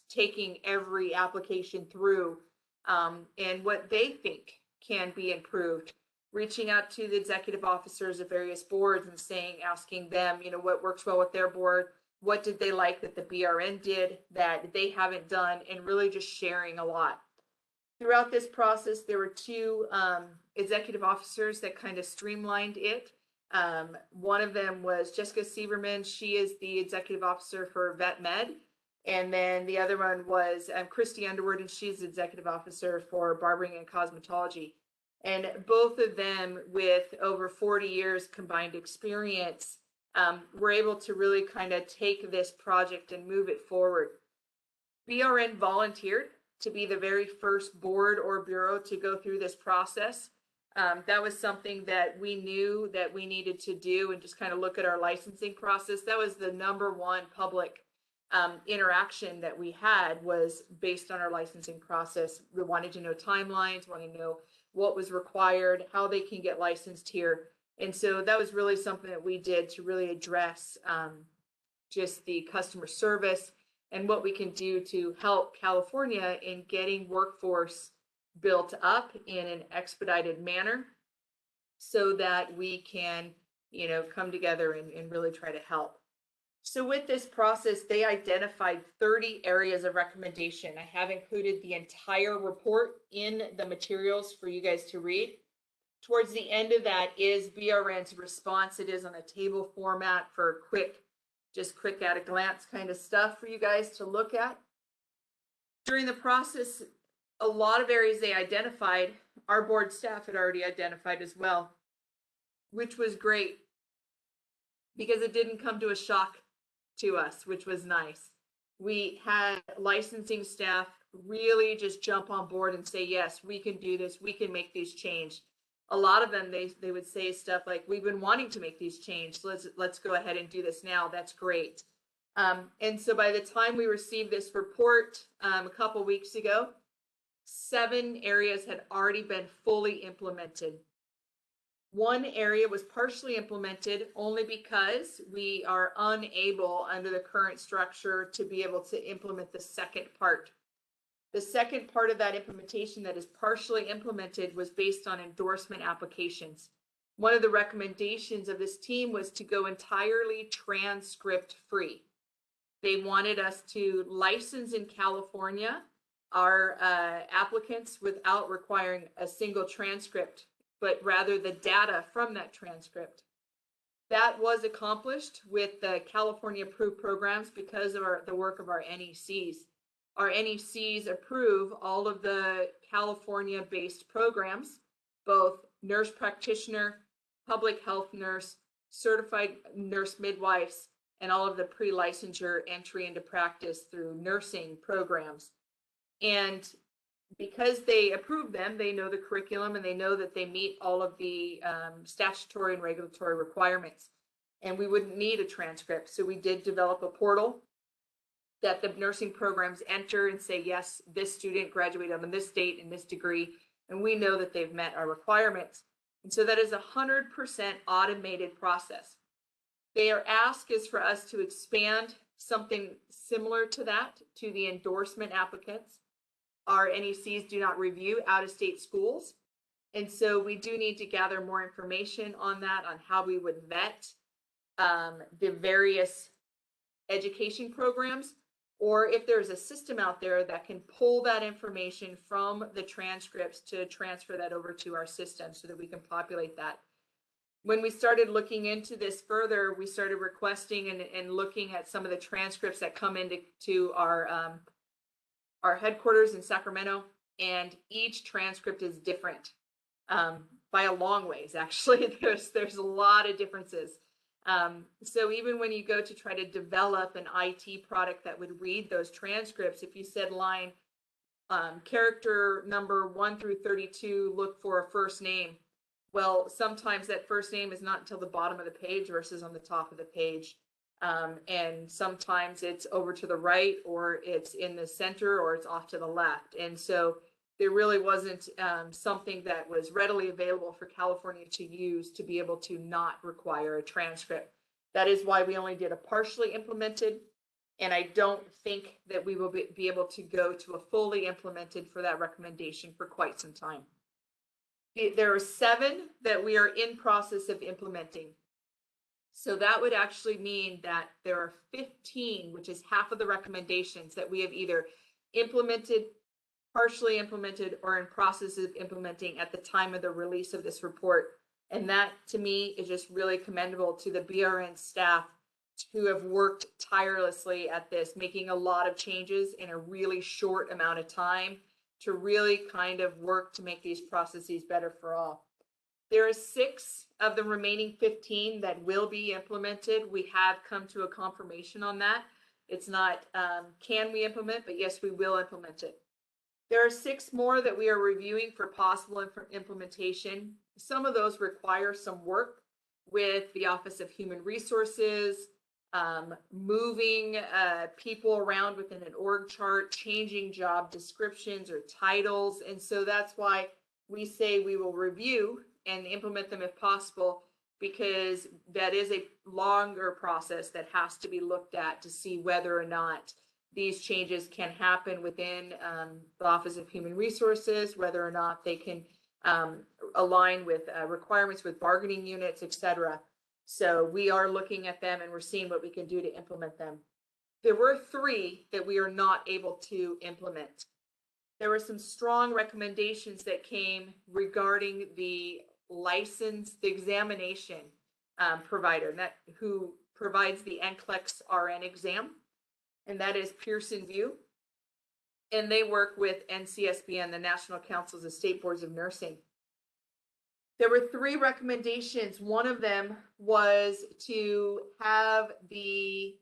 taking every application through and what they think can be improved, reaching out to the executive officers of various boards and asking them, what works well with their board, what did they like that the BRN did that they haven't done, and really just sharing a lot. Throughout this process, there were two executive officers that kind of streamlined it. One of them was Jessica Sieverman. She is the executive officer for Vet Med. And then the other one was Christy Underwood, and she's the executive officer for Barbering and Cosmetology. And both of them, with over 40 years combined experience, were able to really kind of take this project and move it forward. BRN volunteered to be the very first board or bureau to go through this process. That was something that we knew that we needed to do, and just kind of look at our licensing process. That was the number one public interaction that we had, was based on our licensing process. We wanted to know timelines, wanted to know what was required, how they can get licensed here. And so that was really something that we did to really address just the customer service and what we can do to help California in getting workforce built up in an expedited manner, so that we can, come together and really try to help. So with this process, they identified 30 areas of recommendation. I have included the entire report in the materials for you guys to read. Towards the end of that is BRN's response. It is on a table format for quick at a glance kind of stuff for you guys to look at. During the process, a lot of areas they identified, our board staff had already identified as well, which was great because it didn't come to a shock to us, which was nice. We had licensing staff really just jump on board and say, yes, we can do this. We can make these change. A lot of them, they would say stuff like, we've been wanting to make these changes. Let's go ahead and do this now. That's great. And so by the time we received this report a couple weeks ago, 7 areas had already been fully implemented. One area was partially implemented only because we are unable under the current structure to be able to implement the second part. The second part of that implementation that is partially implemented was based on endorsement applications. One of the recommendations of this team was to go entirely transcript free. They wanted us to license in California our applicants without requiring a single transcript, but rather the data from that transcript. That was accomplished with the California approved programs because of the work of our NECs. our NECs approve all of the California-based programs, both nurse practitioner, public health nurse, certified nurse midwives, and all of the pre-licensure entry into practice through nursing programs. And because they approve them, they know the curriculum and they know that they meet all of the statutory and regulatory requirements. And we wouldn't need a transcript. So we did develop a portal that the nursing programs enter and say, yes, this student graduated on this date and this degree, and we know that they've met our requirements. And so that is 100% automated process. Their ask is for us to expand something similar to that to the endorsement applicants. Our NECs do not review out-of-state schools, and so we do need to gather more information on that, on how we would vet the various education programs, or if there's a system out there that can pull that information from the transcripts to transfer that over to our system so that we can populate that. When we started looking into this further, we started requesting and looking at some of the transcripts that come into our headquarters in Sacramento, and each transcript is different by a long ways. Actually, there's a lot of differences. So even when you go to try to develop an IT product that would read those transcripts, if you said line character number 1 through 32, look for a first name. Well, sometimes that first name is not until the bottom of the page versus on the top of the page. And sometimes it's over to the right, or it's in the center, or it's off to the left. And so there really wasn't something that was readily available for California to use to be able to not require a transcript. That is why we only did a partially implemented, and I don't think that we will be able to go to a fully implemented for that recommendation for quite some time. There are 7 that we are in process of implementing. So that would actually mean that there are 15, which is half of the recommendations that we have either implemented, partially implemented, or in process of implementing at the time of the release of this report. And that, to me, is just really commendable to the BRN staff who have worked tirelessly at this, making a lot of changes in a really short amount of time to really kind of work to make these processes better for all. There are 6 of the remaining 15 that will be implemented. We have come to a confirmation on that. It's not can we implement, but yes, we will implement it. There are 6 more that we are reviewing for possible implementation. Some of those require some work with the Office of Human Resources, moving people around within an org chart, changing job descriptions or titles. And so that's why we say we will review and implement them if possible, because that is a longer process that has to be looked at to see whether or not these changes can happen within the Office of Human Resources, whether or not they can align with requirements with bargaining units, et cetera. So we are looking at them and we're seeing what we can do to implement them. There were 3 that we are not able to implement. There were some strong recommendations that came regarding the license, the examination provider who provides the NCLEX RN exam, and that is Pearson VUE. And they work with NCSBN, the National Councils of State Boards of Nursing. There were 3 recommendations. One of them was to have the,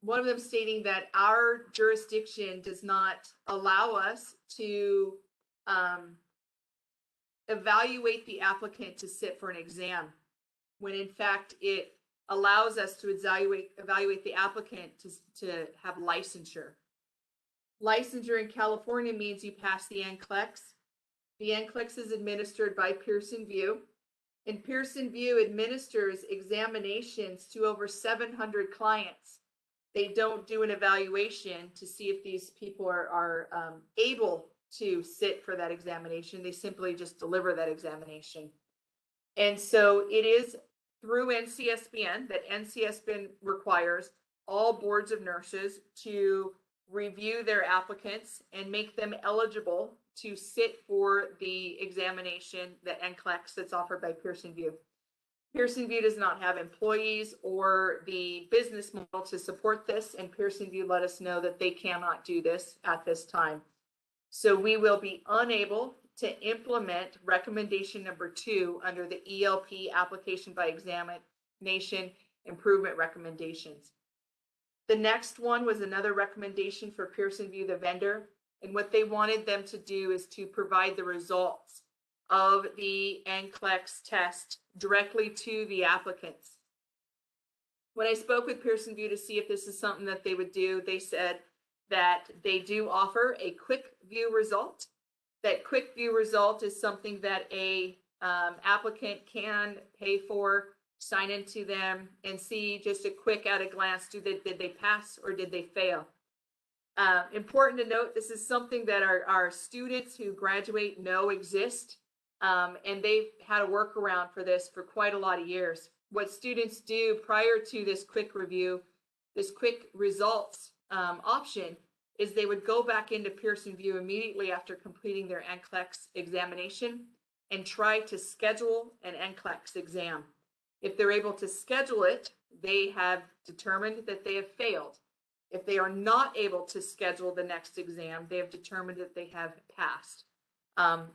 one of them stating that our jurisdiction does not allow us to evaluate the applicant to sit for an exam, when in fact it allows us to evaluate the applicant to have licensure. Licensure in California means you pass the NCLEX. The NCLEX is administered by Pearson VUE, and Pearson VUE administers examinations to over 700 clients. They don't do an evaluation to see if these people are able to sit for that examination. They simply just deliver that examination. And so it is through NCSBN that NCSBN requires all boards of nurses to review their applicants and make them eligible to sit for the examination, the NCLEX that's offered by Pearson VUE. Pearson VUE does not have employees or the business model to support this, and Pearson VUE let us know that they cannot do this at this time. So we will be unable to implement recommendation number 2 under the ELP application by examination improvement recommendations. The next one was another recommendation for Pearson VUE, the vendor, and what they wanted them to do is to provide the results of the NCLEX test directly to the applicants. When I spoke with Pearson VUE to see if this is something that they would do, they said that they do offer a quick view result. That quick view result is something that a applicant can pay for, sign into them, and see just a quick at a glance, did they pass or did they fail? Important to note, this is something that our students who graduate know exist, and they've had a workaround for this for quite a lot of years. What students do prior to this quick review, this quick results option, is they would go back into Pearson VUE immediately after completing their NCLEX examination and try to schedule an NCLEX exam. If they're able to schedule it, they have determined that they have failed. If they are not able to schedule the next exam, they have determined that they have passed.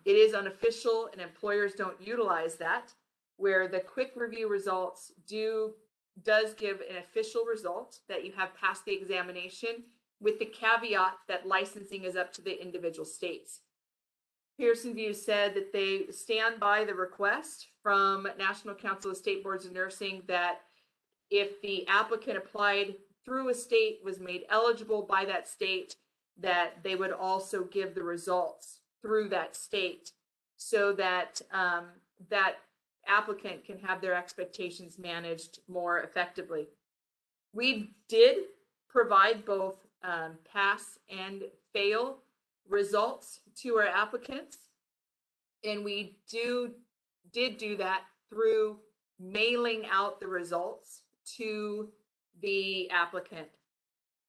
It is unofficial and employers don't utilize that, where the quick review results does give an official result that you have passed the examination, with the caveat that licensing is up to the individual states. Pearson VUE said that they stand by the request from National Council of State Boards of Nursing that if the applicant applied through a state, was made eligible by that state, that they would also give the results through that state, so that that applicant can have their expectations managed more effectively. We did provide both pass and fail results to our applicants, and we did do that through mailing out the results to the applicant.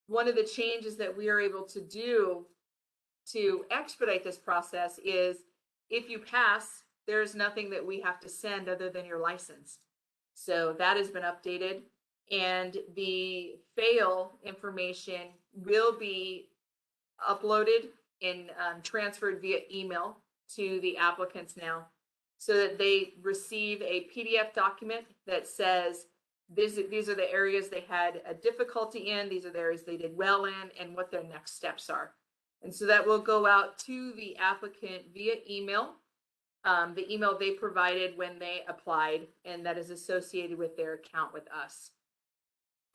One of the changes that we are able to do to expedite this process is, if you pass, there's nothing that we have to send other than your license. So that has been updated, and the fail information will be uploaded and transferred via email to the applicants now, so that they receive a PDF document that says these are the areas they had a difficulty in, these are the areas they did well in, and what their next steps are. And so that will go out to the applicant via email, the email they provided when they applied, and that is associated with their account with us.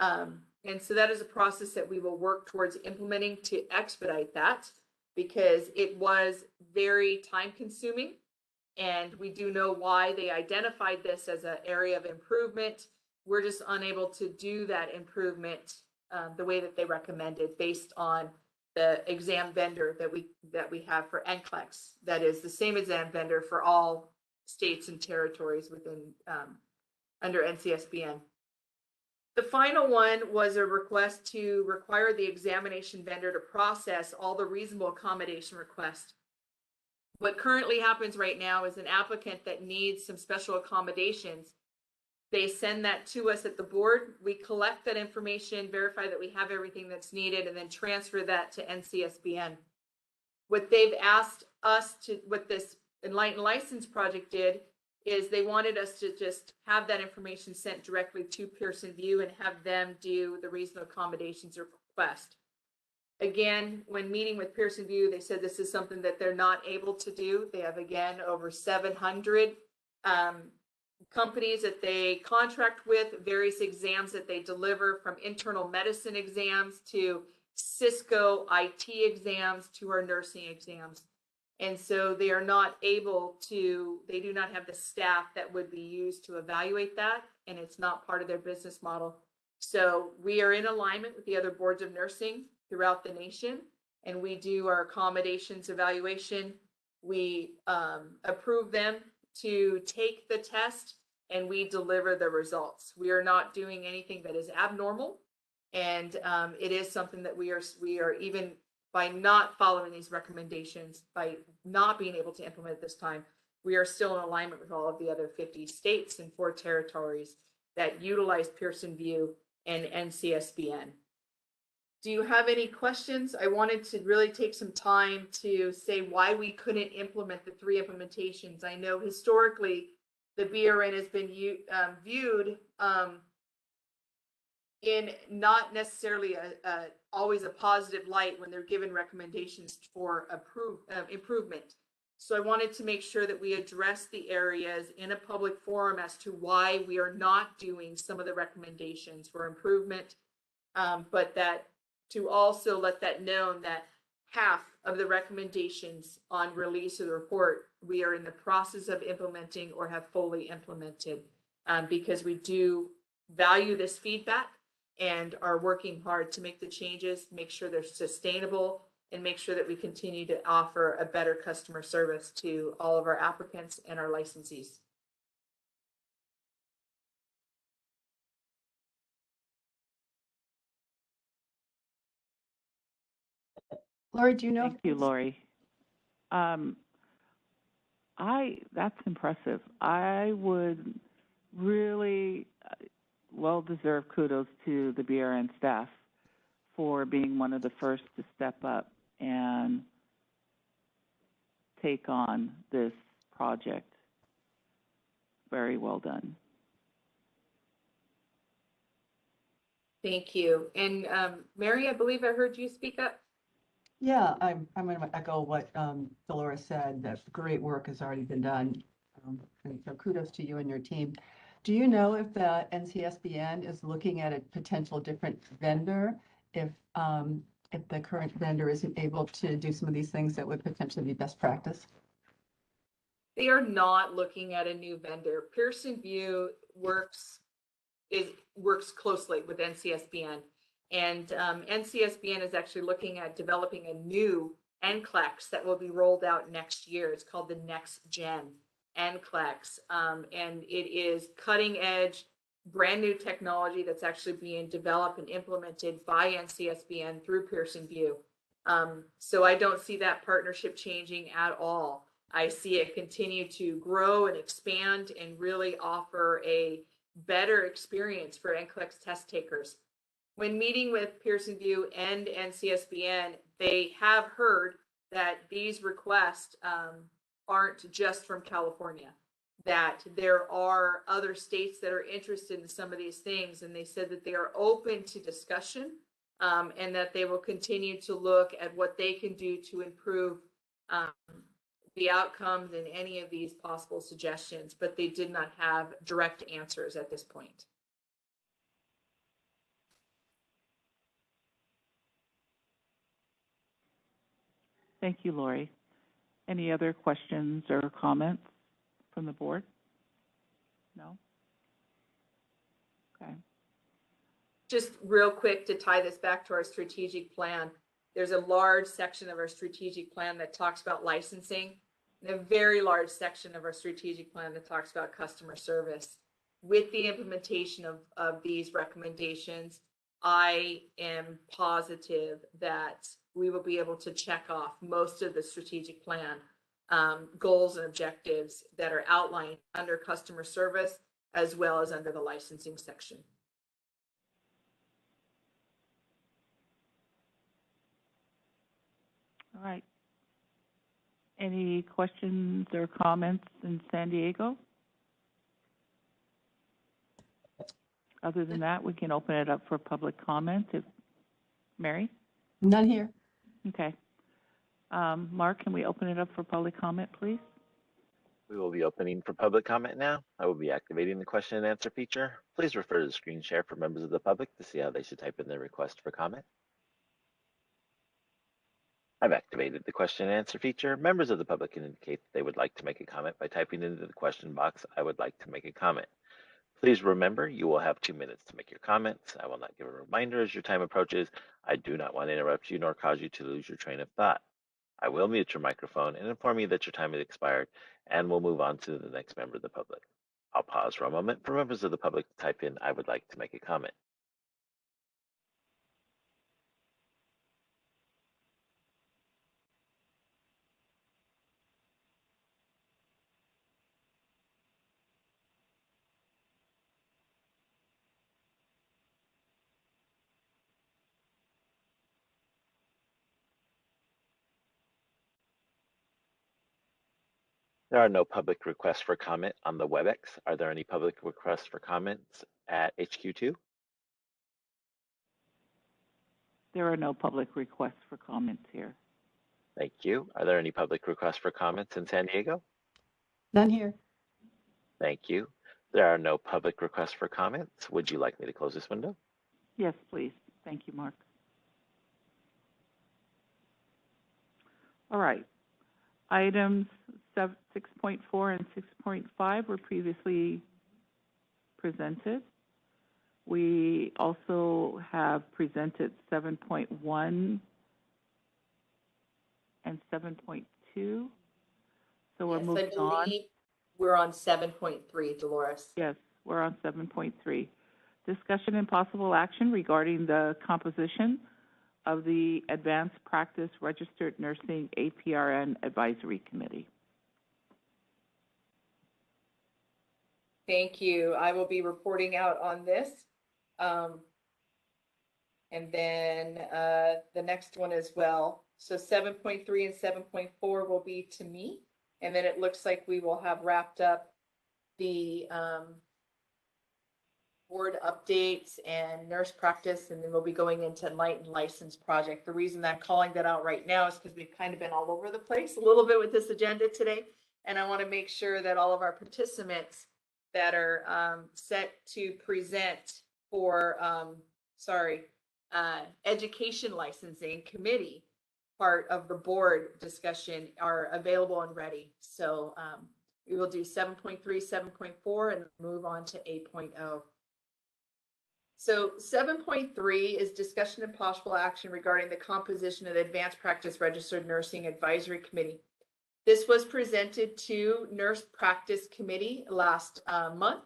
And so that is a process that we will work towards implementing to expedite that, because it was very time consuming, and we do know why they identified this as an area of improvement. We're just unable to do that improvement the way that they recommended, based on the exam vendor that we have for NCLEX. That is the same exam vendor for all states and territories within under NCSBN. The final one was a request to require the examination vendor to process all the reasonable accommodation requests. What currently happens right now is an applicant that needs some special accommodations, they send that to us at the board. We collect that information, verify that we have everything that's needed, and then transfer that to NCSBN. What they've asked us to, what this Enlightened License project did, is they wanted us to just have that information sent directly to Pearson VUE and have them do the reasonable accommodations request. Again, when meeting with Pearson VUE, they said this is something that they're not able to do. They have, again, over 700 companies that they contract with, various exams that they deliver, from internal medicine exams to Cisco IT exams to our nursing exams. And so they are not able to, they do not have the staff that would be used to evaluate that, and it's not part of their business model. So we are in alignment with the other boards of nursing throughout the nation, and we do our accommodations evaluation. We approve them to take the test, and we deliver the results. We are not doing anything that is abnormal, and it is something that we are even by not following these recommendations, by not being able to implement this time, we are still in alignment with all of the other 50 states and 4 territories that utilize Pearson VUE and NCSBN. Do you have any questions? I wanted to really take some time to say why we couldn't implement the 3 implementations. I know historically the BRN has been viewed in not necessarily always a positive light when they're given recommendations for improvement. So I wanted to make sure that we address the areas in a public forum as to why we are not doing some of the recommendations for improvement, but that to also let that known that half of the recommendations on release of the report, we are in the process of implementing or have fully implemented, because we do value this feedback and are working hard to make the changes, make sure they're sustainable, and make sure that we continue to offer a better customer service to all of our applicants and our licensees. Lori, do you know? Thank you, Lori. That's impressive. I would really well-deserved kudos to the BRN staff for being one of the first to step up and take on this project. Very well done. Thank you. And Mary, I believe I heard you speak up. Yeah, I'm going to echo what Dolores said, that great work has already been done. And so kudos to you and your team. Do you know if the NCSBN is looking at a potential different vendor if the current vendor isn't able to do some of these things that would potentially be best practice? They are not looking at a new vendor. Pearson VUE works closely with NCSBN, and NCSBN is actually looking at developing a new NCLEX that will be rolled out next year. It's called the Next Gen NCLEX, and it is cutting edge, brand new technology that's actually being developed and implemented by NCSBN through Pearson VUE. So I don't see that partnership changing at all. I see it continue to grow and expand and really offer a better experience for NCLEX test takers. When meeting with Pearson VUE and NCSBN, they have heard that these requests aren't just from California, that there are other states that are interested in some of these things, and they said that they are open to discussion, and that they will continue to look at what they can do to improve the outcomes in any of these possible suggestions, but they did not have direct answers at this point. Thank you, Lori. Any other questions or comments from the board? No? Okay. Just real quick to tie this back to our strategic plan, there's a large section of our strategic plan that talks about licensing, and a very large section of our strategic plan that talks about customer service. With the implementation of these recommendations, I am positive that we will be able to check off most of the strategic plan goals and objectives that are outlined under customer service as well as under the licensing section. All right. Any questions or comments in San Diego? Other than that, we can open it up for public comment. Mary? None here. Okay. Mark, can we open it up for public comment, please? We will be opening for public comment now. I will be activating the question and answer feature. Please refer to the screen share for members of the public to see how they should type in their request for comment. I've activated the question and answer feature. Members of the public can indicate that they would like to make a comment by typing into the question box, "I would like to make a comment." Please remember, you will have 2 minutes to make your comments. I will not give a reminder as your time approaches. I do not want to interrupt you nor cause you to lose your train of thought. I will mute your microphone and inform you that your time has expired, and we'll move on to the next member of the public. I'll pause for a moment for members of the public to type in, "I would like to make a comment." There are no public requests for comment on the WebEx. Are there any public requests for comments at HQ2? There are no public requests for comments here. Thank you. Are there any public requests for comments in San Diego? None here. Thank you. There are no public requests for comments. Would you like me to close this window? Yes, please. Thank you, Mark. All right. Items 6.4 and 6.5 were previously presented. We also have presented 7.1 and 7.2. So we're Yes, moving I on. believe we're on 7.3, Dolores. Yes, we're on 7.3. Discussion and possible action regarding the composition of the Advanced Practice Registered Nursing APRN Advisory Committee. Thank you. I will be reporting out on this. And then the next one as well. So 7.3 and 7.4 will be to me. And then it looks like we will have wrapped up the board updates and nurse practice, and then we'll be going into Enlightened license project. The reason I'm calling that out right now is because we've kind of been all over the place a little bit with this agenda today. And I want to make sure that all of our participants that are set to present for, education licensing committee part of the board discussion are available and ready. So we will do 7.3, 7.4, and move on to 8.0. So 7.3 is discussion and possible action regarding the composition of the Advanced Practice Registered Nursing Advisory Committee. This was presented to Nurse Practice Committee last month,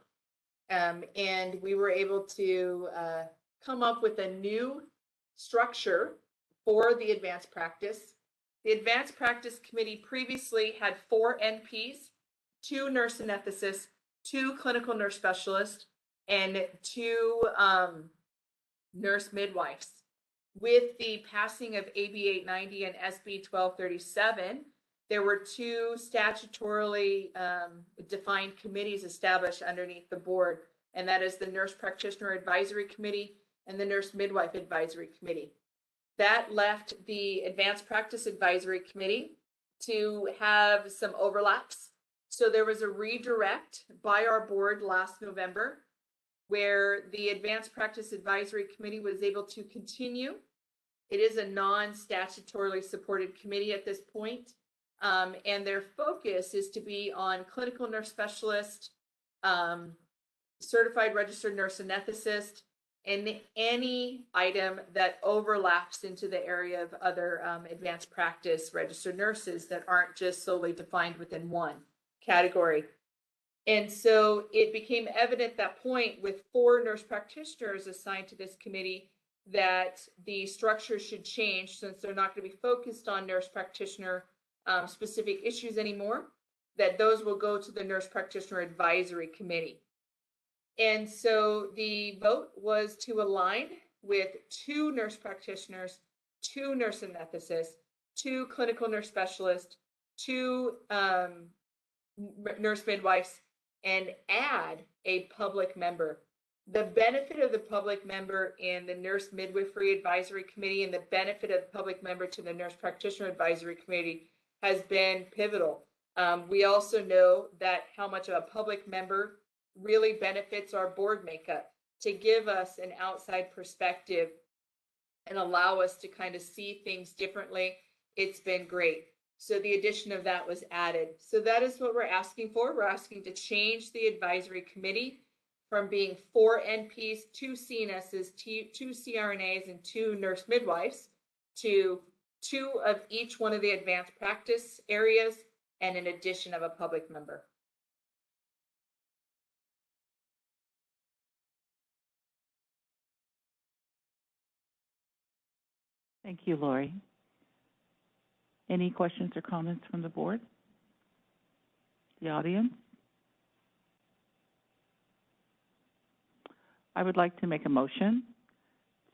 and we were able to come up with a new structure for the Advanced Practice. The Advanced Practice Committee previously had 4 NPs, 2 nurse anesthetists, 2 clinical nurse specialists, and 2 nurse midwives. With the passing of AB 890 and SB 1237, there were 2 statutorily defined committees established underneath the board, and that is the Nurse Practitioner Advisory Committee and the Nurse Midwife Advisory Committee. That left the Advanced Practice Advisory Committee to have some overlaps. So there was a redirect by our board last November where the Advanced Practice Advisory Committee was able to continue. It is a non-statutorily supported committee at this point. And their focus is to be on clinical nurse specialist, certified registered nurse anesthetist, and any item that overlaps into the area of other advanced practice registered nurses that aren't just solely defined within one category. And so it became evident at that point with 4 nurse practitioners assigned to this committee that the structure should change since they're not going to be focused on nurse practitioner specific issues anymore, that those will go to the Nurse Practitioner Advisory Committee. And so the vote was to align with 2 nurse practitioners, 2 nurse anesthetists, 2 clinical nurse specialists, 2 nurse midwives, and add a public member. The benefit of the public member in the Nurse Midwifery Advisory Committee and the benefit of the public member to the Nurse Practitioner Advisory Committee has been pivotal. We also know that how much of a public member really benefits our board makeup to give us an outside perspective and allow us to kind of see things differently. It's been great. So the addition of that was added. So that is what we're asking for. We're asking to change the advisory committee from being 4 NPs, 2 CNSs, 2 CRNAs, and 2 nurse midwives to 2 of each one of the advanced practice areas and an addition of a public member. Thank you, Lori. Any questions or comments from the board? The audience? I would like to make a motion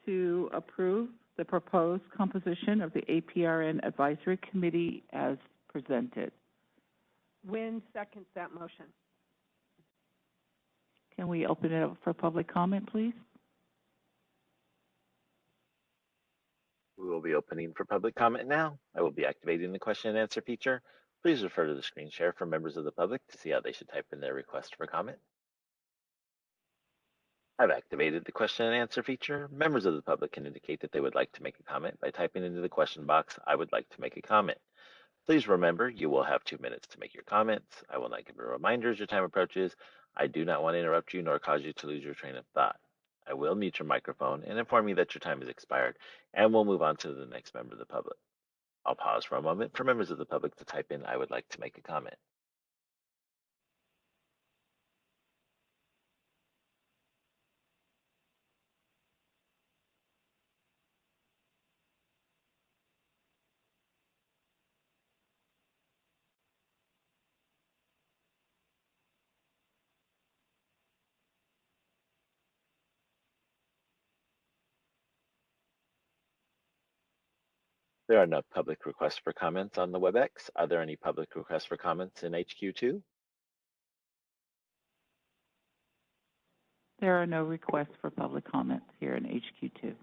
to approve the proposed composition of the APRN Advisory Committee as presented. Wynn seconds that motion. Can we open it up for public comment, please? We will be opening for public comment now. I will be activating the question and answer feature. Please refer to the screen share for members of the public to see how they should type in their request for comment. I've activated the question and answer feature. Members of the public can indicate that they would like to make a comment by typing into the question box, "I would like to make a comment." Please remember, you will have 2 minutes to make your comments. I will not give you a reminder as your time approaches. I do not want to interrupt you nor cause you to lose your train of thought. I will mute your microphone and inform you that your time has expired, and we'll move on to the next member of the public. I'll pause for a moment for members of the public to type in, "I would like to make a comment." There are no public requests for comments on the WebEx. Are there any public requests for comments in HQ2? There are no requests for public comments here in HQ2.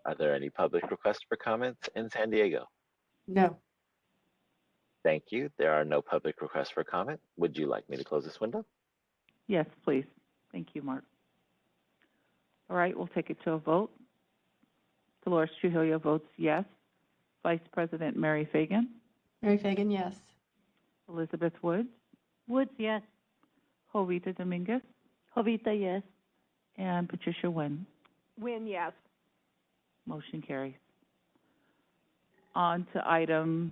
Are there any public requests for comments in San Diego? No. Thank you. There are no public requests for comment. Would you like me to close this window? Yes, please. Thank you, Mark. All right, we'll take it to a vote. Dolores Trujillo votes yes. Vice President Mary Fagan. Mary Fagan, yes. Elizabeth Woods. Woods, yes. Jovita Dominguez. Jovita, yes. And Patricia Wynn. Wynn, yes. Motion carries. On to item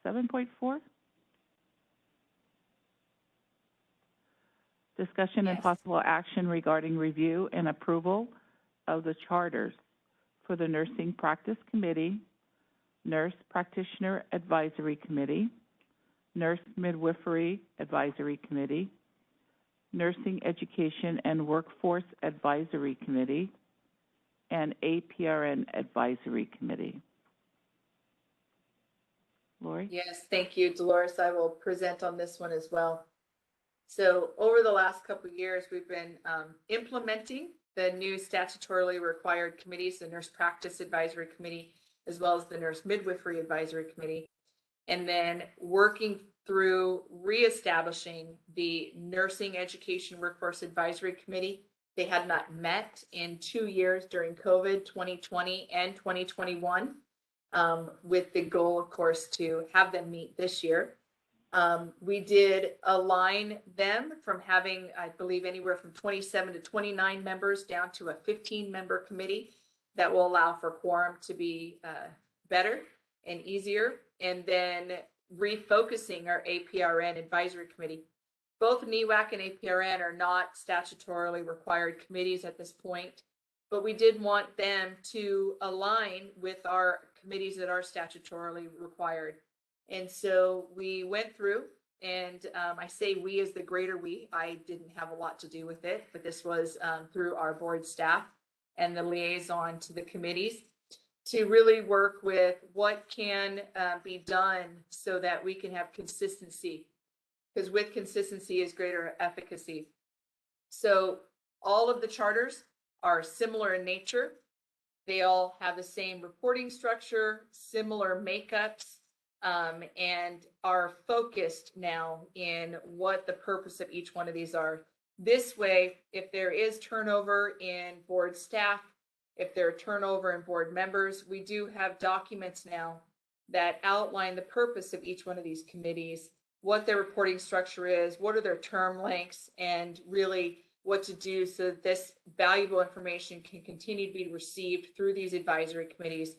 7.4. Discussion and Yes. possible action regarding review and approval of the charters for the Nursing Practice Committee, Nurse Practitioner Advisory Committee, Nurse Midwifery Advisory Committee, Nursing Education and Workforce Advisory Committee, and Aprn Advisory Committee. Lori? Yes, thank you, Dolores. I will present on this one as well. So over the last couple of years, we've been implementing the new statutorily required committees, the Nurse Practice Advisory Committee, as well as the Nurse Midwifery Advisory Committee, and then working through reestablishing the Nursing Education Workforce Advisory Committee. They had not met in 2 years during COVID, 2020 and 2021, with the goal, of course, to have them meet this year. We did align them from having, I believe, anywhere from 27 to 29 members down to a 15-member committee that will allow for quorum to be better and easier. And then refocusing our Aprn Advisory Committee. Both NEWAC and Aprn are not statutorily required committees at this point, but we did want them to align with our committees that are statutorily required. And so we went through, and I say we as the greater we. I didn't have a lot to do with it, but this was through our board staff and the liaison to the committees to really work with what can be done so that we can have consistency, because with consistency is greater efficacy. So all of the charters are similar in nature. They all have the same reporting structure, similar makeups, and are focused now in what the purpose of each one of these are. This way, if there is turnover in board staff, if there are turnover in board members, we do have documents now that outline the purpose of each one of these committees, what their reporting structure is, what are their term lengths, and really what to do so that this valuable information can continue to be received through these advisory committees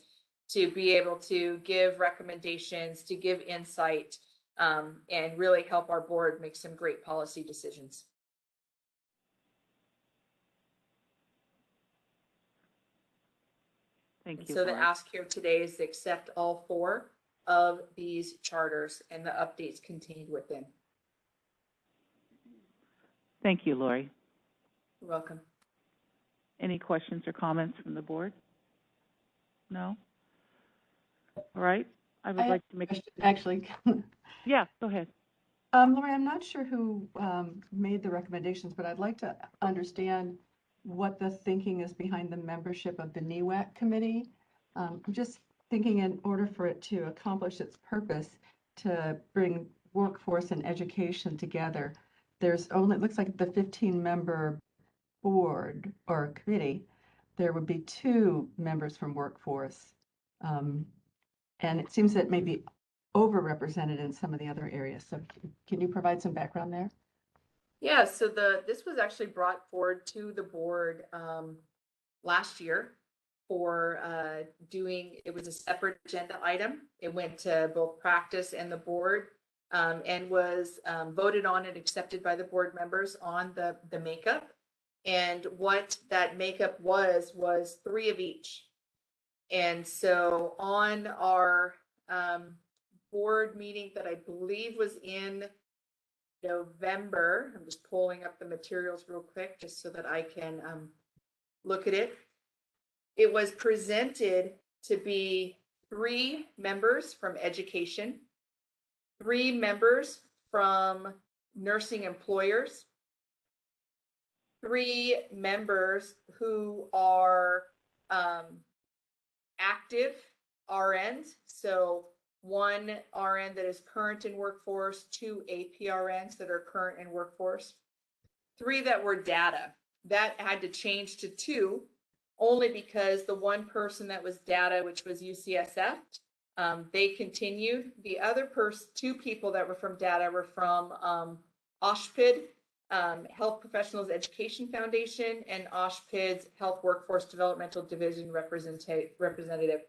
to be able to give recommendations, to give insight, and really help our board make some great policy decisions. Thank you, So the Lori. ask here today is to accept all 4 of these charters and the updates contained within. Thank you, Lori. You're welcome. Any questions or comments from the board? No? All right. I would like to make, Actually, yeah, go ahead. Lori, I'm not sure who made the recommendations, but I'd like to understand what the thinking is behind the membership of the NEWAC committee. I'm just thinking in order for it to accomplish its purpose to bring workforce and education together, there's only, it looks like the 15-member board or committee, there would be 2 members from workforce. And it seems that maybe overrepresented in some of the other areas. So can you provide some background there? Yeah, so this was actually brought forward to the board last year for it was a separate agenda item. It went to both practice and the board and was voted on and accepted by the board members on the makeup. And what that makeup was 3 of each. And so on our board meeting that I believe was in November, I'm just pulling up the materials real quick just so that I can look at it. It was presented to be 3 members from education, 3 members from nursing employers, 3 members who are active RNs. So 1 RN that is current in workforce, 2 APRNs that are current in workforce, 3 that were data. That had to change to 2 only because the 1 person that was data, which was UCSF, they continued. The other 2 people that were from data were from OSHPD, Health Professionals Education Foundation, and OSHPD's Health Workforce Developmental Division representative.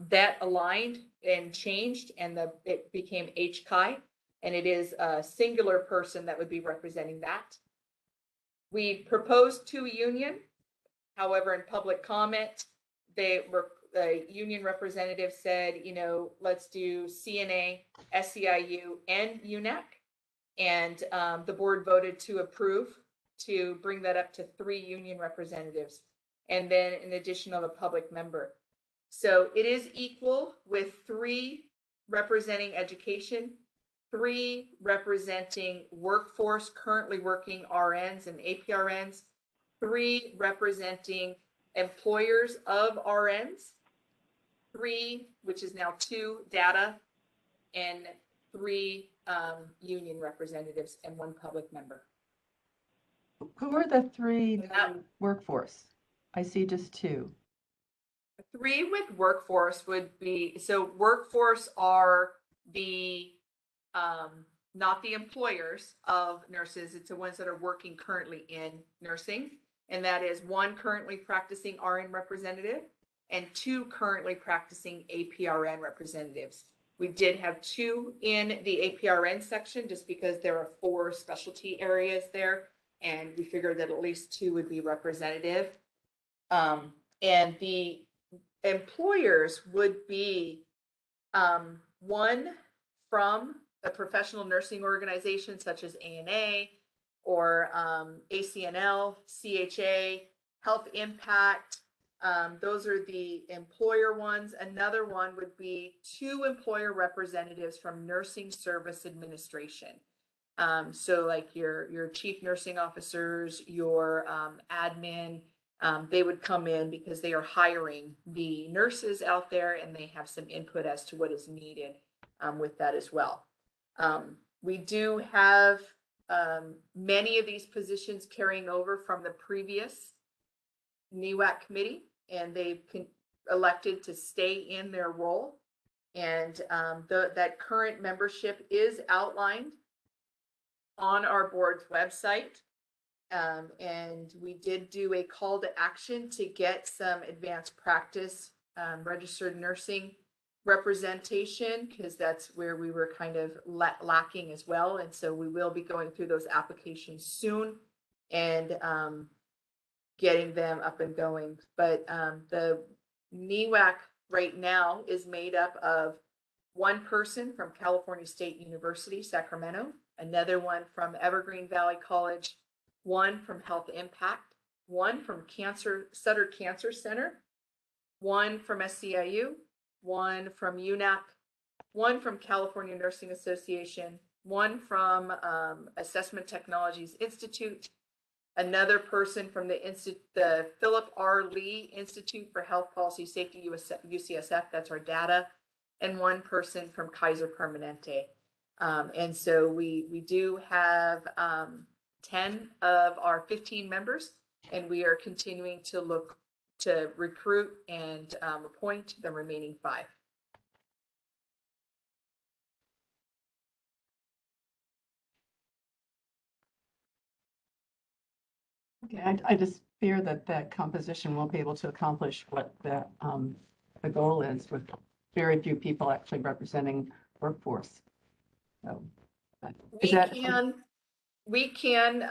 That aligned and changed, and it became HCI, and it is a singular person that would be representing that. We proposed to a union. However, in public comment, the union representative said, let's do CNA, SEIU, and UNAC. And the board voted to approve to bring that up to 3 union representatives, and then an additional a public member. So it is equal with 3 representing education, 3 representing workforce, currently working RNs and APRNs, 3 representing employers of RNs, 3, which is now 2 data, and 3 union representatives and 1 public member. Who are the 3 workforce? I see just 2. 3 with workforce would be, so workforce are the not the employers of nurses, it's the ones that are working currently in nursing, and that is 1 currently practicing RN representative and 2 currently practicing APRN representatives. We did have 2 in the APRN section just because there are 4 specialty areas there, and we figured that at least 2 would be representative. And the employers would be 1 from a professional nursing organization such as ANA or ACNL, CHA, Health Impact. Those are the employer ones. Another one would be 2 employer representatives from Nursing Service Administration. So like your chief nursing officers, your admin, they would come in because they are hiring the nurses out there, and they have some input as to what is needed with that as well. We do have many of these positions carrying over from the previous NEWAC committee, and they've elected to stay in their role. And that current membership is outlined on our board's website. And we did do a call to action to get some advanced practice registered nursing representation, because that's where we were kind of lacking as well. And so we will be going through those applications soon and getting them up and going. But the NEWAC right now is made up of 1 person from California State University, Sacramento, another one from Evergreen Valley College, 1 from Health Impact, 1 from Sutter Cancer Center, 1 from SCIU, 1 from UNAC, one from California Nursing Association, one from Assessment Technologies Institute, another person from the Philip R. Lee Institute for Health Policy Safety, UCSF, that's our data, and one person from Kaiser Permanente. And so we do have 10 of our 15 members, and we are continuing to look to recruit and appoint the remaining 5. Okay, I just fear that that composition won't be able to accomplish what the goal is, with very few people actually representing workforce. So, is that We can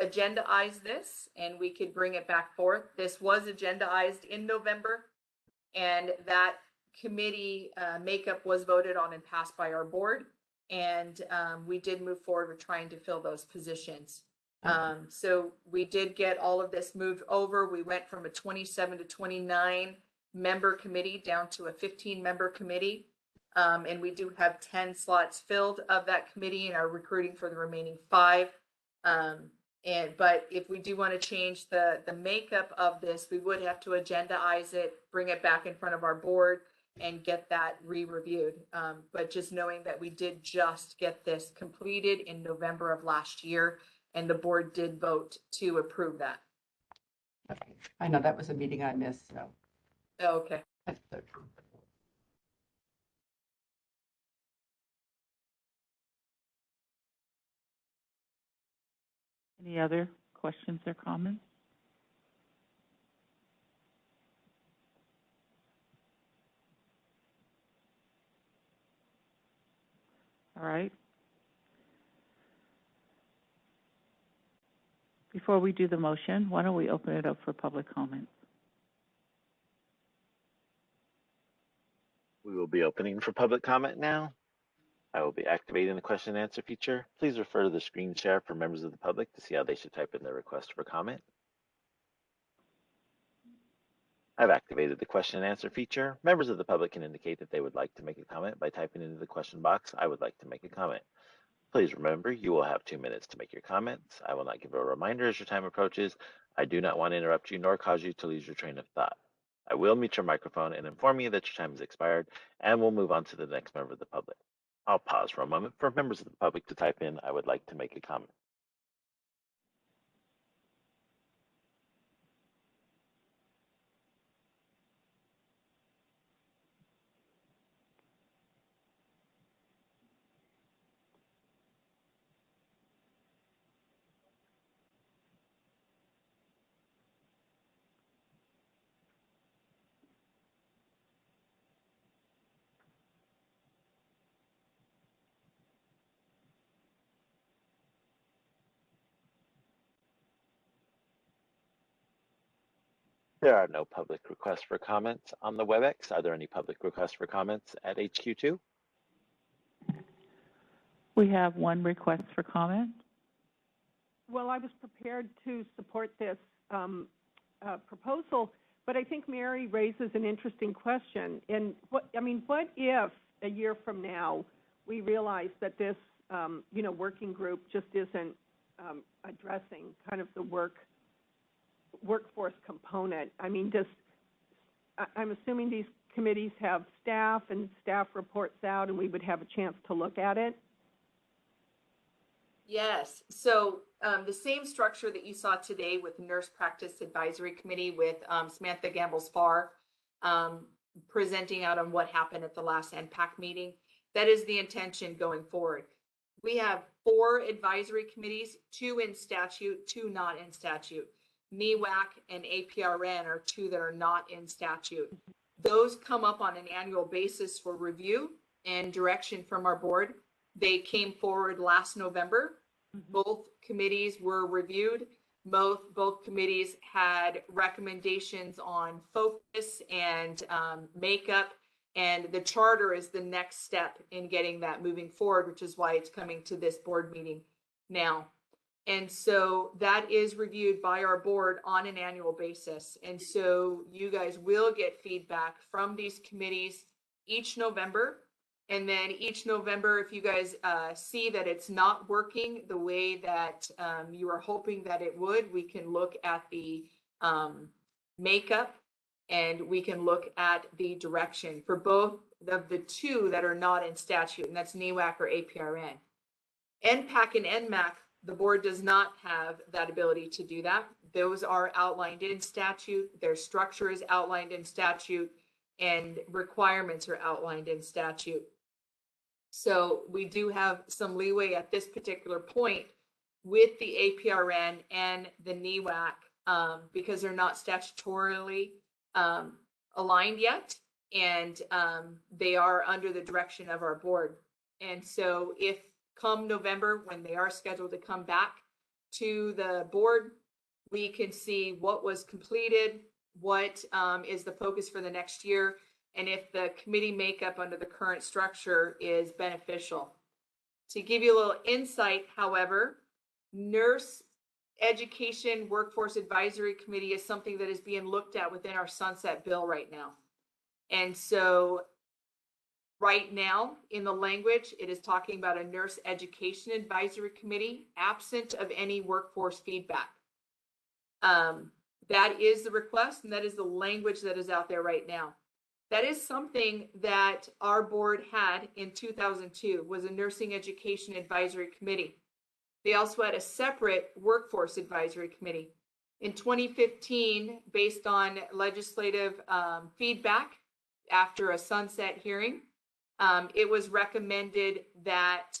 agendaize this, and we could bring it back forth. This was agendaized in November, and that committee makeup was voted on and passed by our board. And we did move forward with trying to fill those positions. So we did get all of this moved over. We went from a 27 to 29 member committee down to a 15-member committee. And we do have 10 slots filled of that committee and are recruiting for the remaining 5. But if we do want to change the makeup of this, we would have to agendaize it, bring it back in front of our board, and get that re-reviewed. But just knowing that we did just get this completed in November of last year, and the board did vote to approve that. okay? I know that was a meeting I missed, so. Oh, okay. Any other questions or comments? All right. Before we do the motion, why don't we open it up for public comments? We will be opening for public comment now. I will be activating the question and answer feature. Please refer to the screen share for members of the public to see how they should type in their request for comment. I've activated the question and answer feature. Members of the public can indicate that they would like to make a comment by typing into the question box, "I would like to make a comment." Please remember, you will have 2 minutes to make your comments. I will not give a reminder as your time approaches. I do not want to interrupt you nor cause you to lose your train of thought. I will mute your microphone and inform you that your time has expired, and we'll move on to the next member of the public. I'll pause for a moment for members of the public to type in, "I would like to make a comment." There are no public requests for comments on the WebEx. Are there any public requests for comments at HQ2? We have one request for comment. Well, I was prepared to support this proposal, but I think Mary raises an interesting question. And what if a year from now we realize that this, working group just isn't addressing kind of the workforce component? I mean, I'm assuming these committees have staff, and staff reports out, and we would have a chance to look at it. Yes. So the same structure that you saw today with the Nurse Practice Advisory Committee with Samantha Gambles-Farr presenting out on what happened at the last NPAC meeting, that is the intention going forward. We have 4 advisory committees, 2 in statute, 2 not in statute. NEWAC and Aprn are 2 that are not in statute. Those come up on an annual basis for review and direction from our board. They came forward last November. Both committees were reviewed. Both committees had recommendations on focus and makeup, and the charter is the next step in getting that moving forward, which is why it's coming to this board meeting now. And so that is reviewed by our board on an annual basis. And so you guys will get feedback from these committees each November. And then each November, if you guys see that it's not working the way that you are hoping that it would, we can look at the makeup and we can look at the direction for both of the two that are not in statute, and that's NEWAC or APRN. NPAC and NMAC, the board does not have that ability to do that. Those are outlined in statute. Their structure is outlined in statute, and requirements are outlined in statute. So we do have some leeway at this particular point with the APRN and the NEWAC because they're not statutorily aligned yet, and they are under the direction of our board. And so if come November, when they are scheduled to come back to the board, we can see what was completed, what is the focus for the next year, and if the committee makeup under the current structure is beneficial. To give you a little insight, however, Nurse Education Workforce Advisory Committee is something that is being looked at within our sunset bill right now. And so right now in the language, it is talking about a Nurse Education Advisory Committee absent of any workforce feedback. That is the request, and that is the language that is out there right now. That is something that our board had in 2002, was a Nursing Education Advisory Committee. They also had a separate Workforce Advisory Committee. In 2015, based on legislative feedback after a sunset hearing, it was recommended that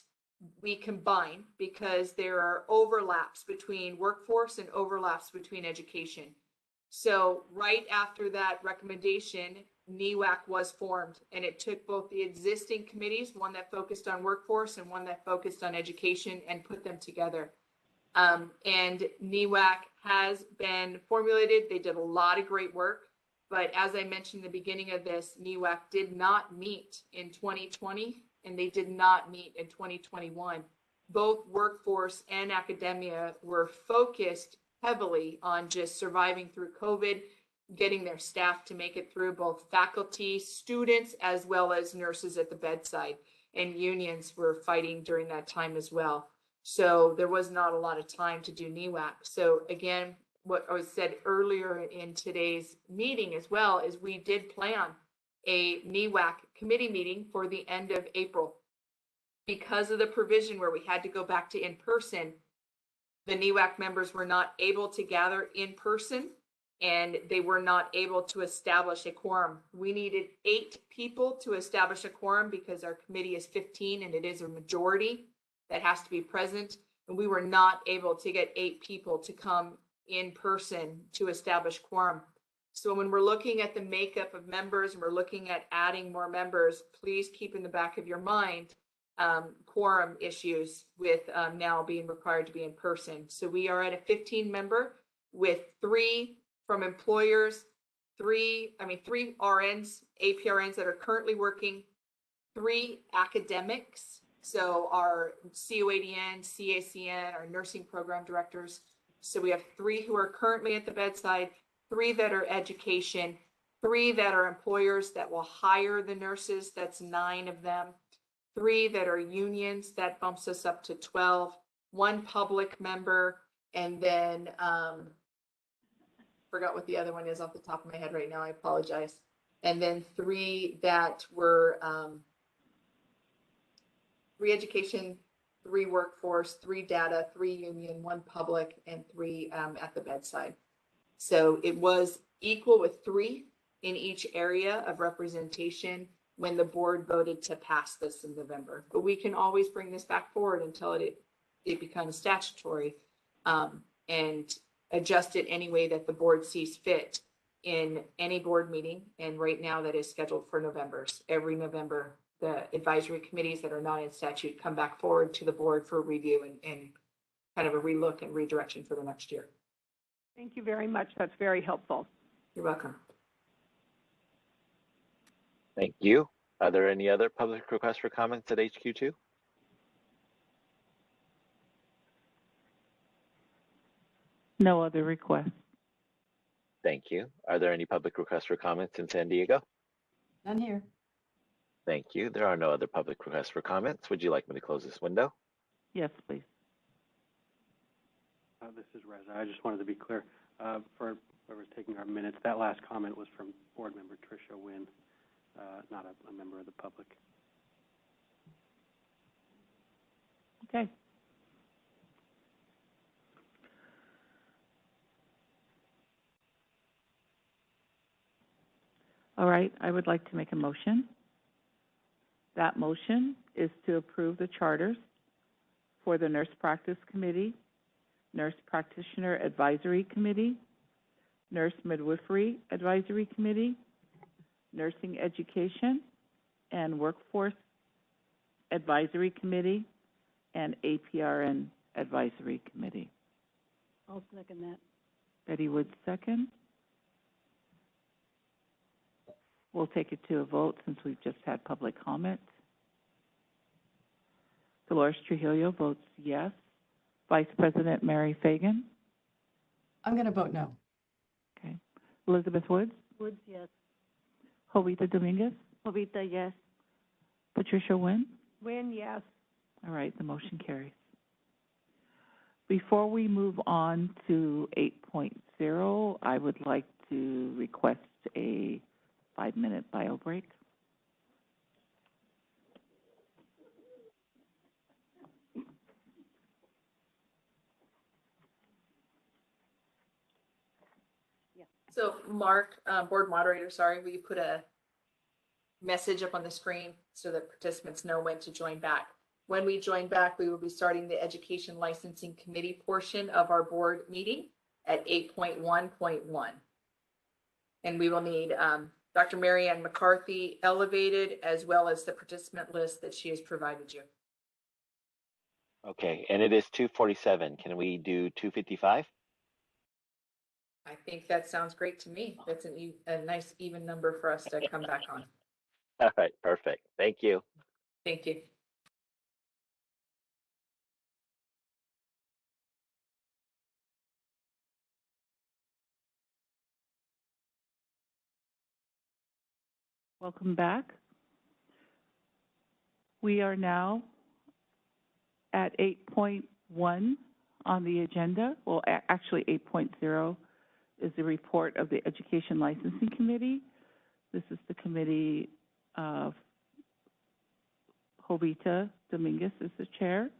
we combine because there are overlaps between workforce and overlaps between education. So right after that recommendation, NEWAC was formed, and it took both the existing committees, one that focused on workforce and one that focused on education, and put them together. And NEWAC has been formulated. They did a lot of great work, but as I mentioned in the beginning of this, NEWAC did not meet in 2020, and they did not meet in 2021. Both workforce and academia were focused heavily on just surviving through COVID, getting their staff to make it through, both faculty, students, as well as nurses at the bedside. And unions were fighting during that time as well. So there was not a lot of time to do NEWAC. So again, what I said earlier in today's meeting as well is we did plan a NEWAC committee meeting for the end of April. Because of the provision where we had to go back to in-person, the NEWAC members were not able to gather in person, and they were not able to establish a quorum. We needed 8 people to establish a quorum because our committee is 15 and it is a majority that has to be present. And we were not able to get 8 people to come in person to establish quorum. So when we're looking at the makeup of members and we're looking at adding more members, please keep in the back of your mind quorum issues with now being required to be in person. So we are at a 15 member with 3 from employers, 3 RNs, APRNs that are currently working, 3 academics. So our COADN, CACN, our nursing program directors. So we have 3 who are currently at the bedside, 3 that are education, 3 that are employers that will hire the nurses. That's 9 of them. 3 that are unions. That bumps us up to 12. 1 public member, and then forgot what the other one is off the top of my head right now. I apologize. And then 3 that were 3 education, 3 workforce, 3 data, 3 union, 1 public, and 3 at the bedside. So it was equal with 3 in each area of representation when the board voted to pass this in November. But we can always bring this back forward until it becomes statutory and adjust it any way that the board sees fit in any board meeting. And right now that is scheduled for November's. Every November, the advisory committees that are not in statute come back forward to the board for review and kind of a relook and redirection for the next year. Thank you very much. That's very helpful. You're welcome. Thank you. Are there any other public requests for comments at HQ2? No other requests. Thank you. Are there any public requests for comments in San Diego? None here. Thank you. There are no other public requests for comments. Would you like me to close this window? Yes, please. This is Reza. I just wanted to be clear, for whoever's taking our minutes, that last comment was from Board Member Tricia Wynn, not a member of the public. Okay. All right, I would like to make a motion. That motion is to approve the charters for the Nurse Practice Committee, Nurse Practitioner Advisory Committee, Nurse Midwifery Advisory Committee, Nursing Education and Workforce Advisory Committee, and Aprn Advisory Committee. I'll second that. Betty Wood, second. We'll take it to a vote since we've just had public comment. Dolores Trujillo votes yes. Vice President Mary Fagan. I'm going to vote no. Okay. Elizabeth Woods. Woods, yes. Jovita Dominguez. Jovita, yes. Patricia Wynn. Wynn, yes. All right, the motion carries. Before we move on to 8.0, I would like to request a 5-minute bio break. So Mark, board moderator, sorry, will you put a message up on the screen so that participants know when to join back? When we join back, we will be starting the Education Licensing Committee portion of our board meeting at 8.1.1. And we will need Dr. Mary Ann McCarthy elevated, as well as the participant list that she has provided you. Okay, and it is 2:47. Can we do 2:55? I think that sounds great to me. That's a nice even number for us to come back on. All right, perfect. Thank you. Thank you. Welcome back. We are now at 8.1 on the agenda. Well, actually 8.0 is the report of the Education Licensing Committee. This is the committee of Jovita Dominguez is the chair.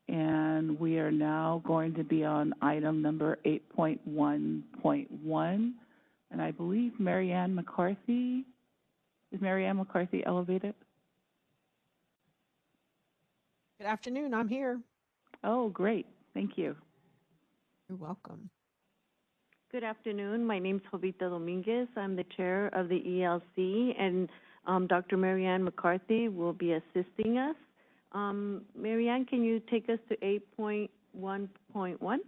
And we are now going to be on item number 8.1.1. And I believe Mary Ann McCarthy, is Mary Ann McCarthy elevated? Good afternoon, I'm here. Oh, great. Thank you. You're welcome. Good afternoon. My name's Jovita Dominguez. I'm the chair of the ELC, and Dr. Marianne McCarthy will be assisting us. Marianne, can you take us to 8.1.1?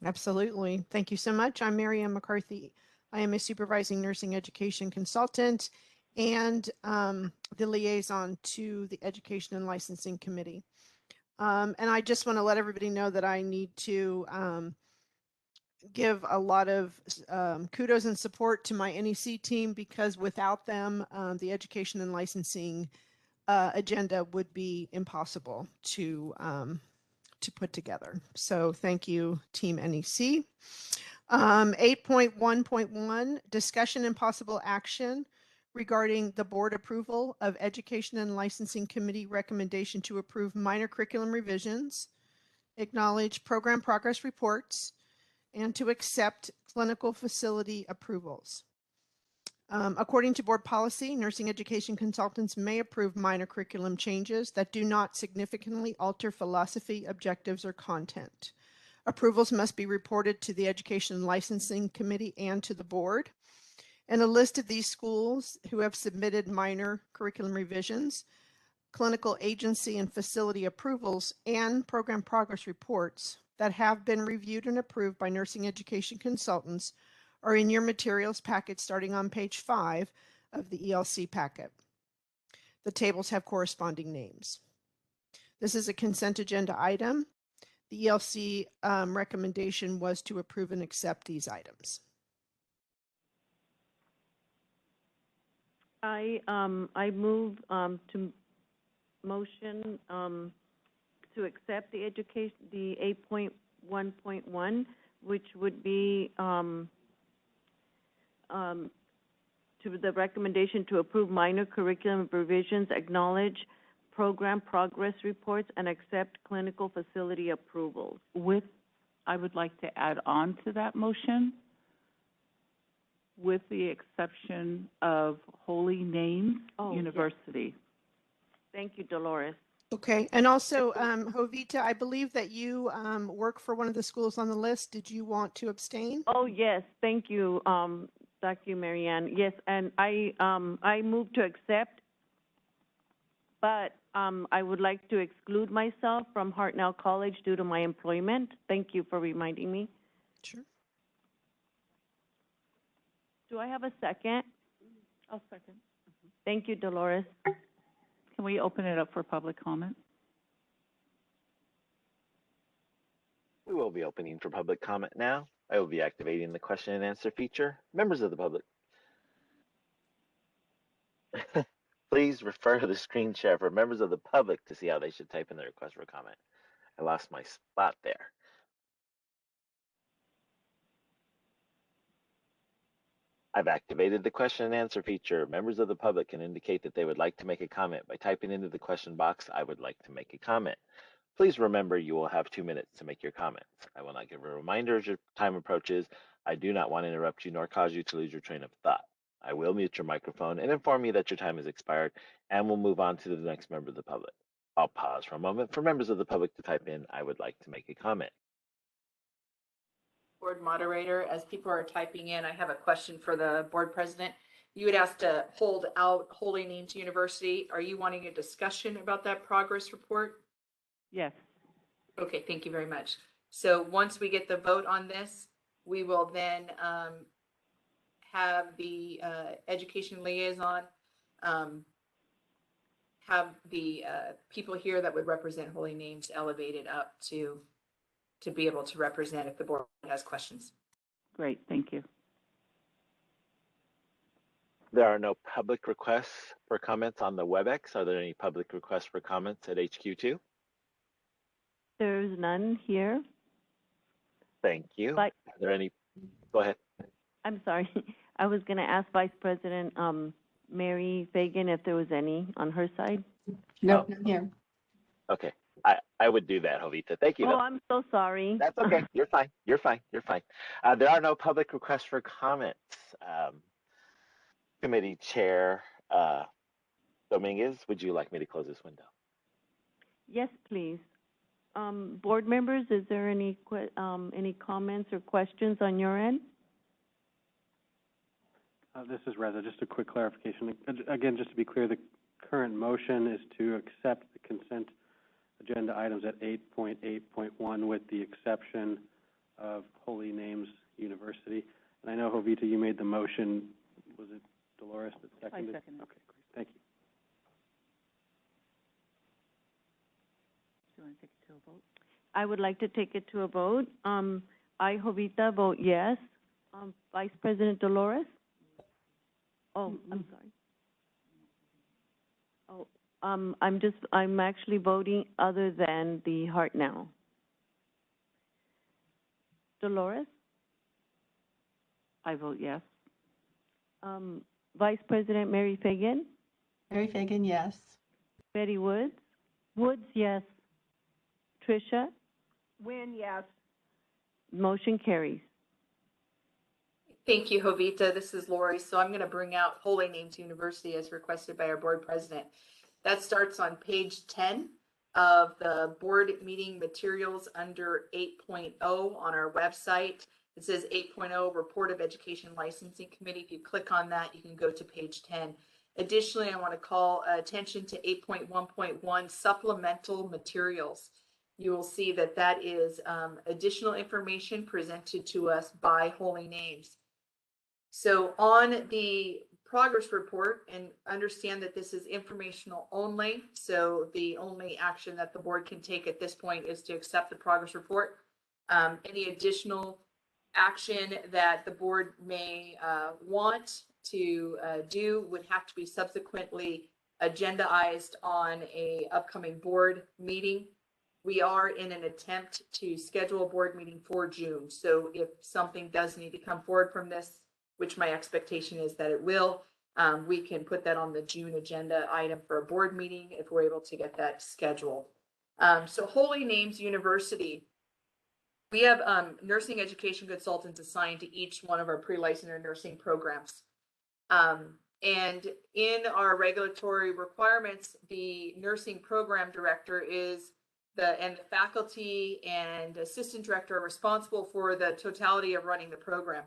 Absolutely. Thank you so much. I'm Mary Ann McCarthy. I am a supervising nursing education consultant and the liaison to the Education and Licensing Committee. And I just want to let everybody know that I need to give a lot of kudos and support to my NEC team, because without them, the education and licensing agenda would be impossible to put together. So thank you, Team NEC. 8.1.1, discussion and possible action regarding the board approval of Education and Licensing Committee recommendation to approve minor curriculum revisions, acknowledge program progress reports, and to accept clinical facility approvals. According to board policy, nursing education consultants may approve minor curriculum changes that do not significantly alter philosophy, objectives, or content. Approvals must be reported to the Education and Licensing Committee and to the board. And a list of these schools who have submitted minor curriculum revisions, clinical agency and facility approvals, and program progress reports that have been reviewed and approved by nursing education consultants are in your materials packet starting on page 5 of the ELC packet. The tables have corresponding names. This is a consent agenda item. The ELC recommendation was to approve and accept these items. I move to motion to accept the education, the 8.1.1, which would be to the recommendation to approve minor curriculum revisions, acknowledge program progress reports, and accept clinical facility approvals. With, I would like to add on to that motion, with the exception of Holy Names Yes. University. Thank you, Dolores. Okay, and also, Jovita, I believe that you work for one of the schools on the list. Did you want to abstain? Oh, yes, thank you, Dr. Marianne. Yes, and I move to accept, but I would like to exclude myself from Hartnell College due to my employment. Thank you for reminding me. Sure. Do I have a second? I'll second. Thank you, Dolores. Can we open it up for public comment? We will be opening for public comment now. I will be activating the question and answer feature. Members of the public, please refer to the screen share for members of the public to see how they should type in their request for comment. I lost my spot there. I've activated the question and answer feature. Members of the public can indicate that they would like to make a comment by typing into the question box, "I would like to make a comment." Please remember you will have 2 minutes to make your comments. I will not give a reminder as your time approaches. I do not want to interrupt you nor cause you to lose your train of thought. I will mute your microphone and inform you that your time has expired, and we'll move on to the next member of the public. I'll pause for a moment for members of the public to type in, "I would like to make a comment." Board moderator, as people are typing in, I have a question for the board president. You had asked to hold out Holy Names University. Are you wanting a discussion about that progress report? Yes. Okay, thank you very much. So once we get the vote on this, we will then have the education liaison have the people here that would represent Holy Names elevated up to be able to represent if the board has questions. Great, thank you. There are no public requests for comments on the WebEx. Are there any public requests for comments at HQ2? There's none here. Thank you. But Are there any? Go ahead. I'm sorry. I was going to ask Vice President Mary Fagan if there was any on her side. No, not here. Okay. I would do that, Jovita. Thank you. Oh, I'm so sorry. That's okay. You're fine. You're fine. You're fine. There are no public requests for comments. Committee Chair Dominguez, would you like me to close this window? Yes, please. Board members, is there any comments or questions on your end? This is Reza. Just a quick clarification. Again, just to be clear, the current motion is to accept the consent agenda items at 8.8.1 with the exception of Holy Names University. And I know, Jovita, you made the motion. Was it Dolores that seconded? I seconded. Okay, great. Thank you. Do you want to take it to a vote? I would like to take it to a vote. I, Jovita, vote yes. Vice President Dolores? Oh, I'm sorry. Oh, I'm actually voting other than the Hartnell. Dolores? I vote yes. Vice President Mary Fagan? Mary Fagan, yes. Betty Woods? Woods, yes. Tricia? Wynn, yes. Motion carries. Thank you, Jovita. This is Lori. So I'm going to bring out Holy Names University as requested by our board president. That starts on page 10 of the board meeting materials under 8.0 on our website. It says 8.0 Report of Education Licensing Committee. If you click on that, you can go to page 10. Additionally, I want to call attention to 8.1.1 Supplemental Materials. You will see that that is additional information presented to us by Holy Names. So on the progress report, and understand that this is informational only, so the only action that the board can take at this point is to accept the progress report. Any additional action that the board may want to do would have to be subsequently agendaized on a upcoming board meeting. We are in an attempt to schedule a board meeting for June. So if something does need to come forward from this, which my expectation is that it will, we can put that on the June agenda item for a board meeting if we're able to get that scheduled. So Holy Names University, we have nursing education consultants assigned to each one of our pre-licensure nursing programs. And in our regulatory requirements, the nursing program director is and the faculty and assistant director are responsible for the totality of running the program.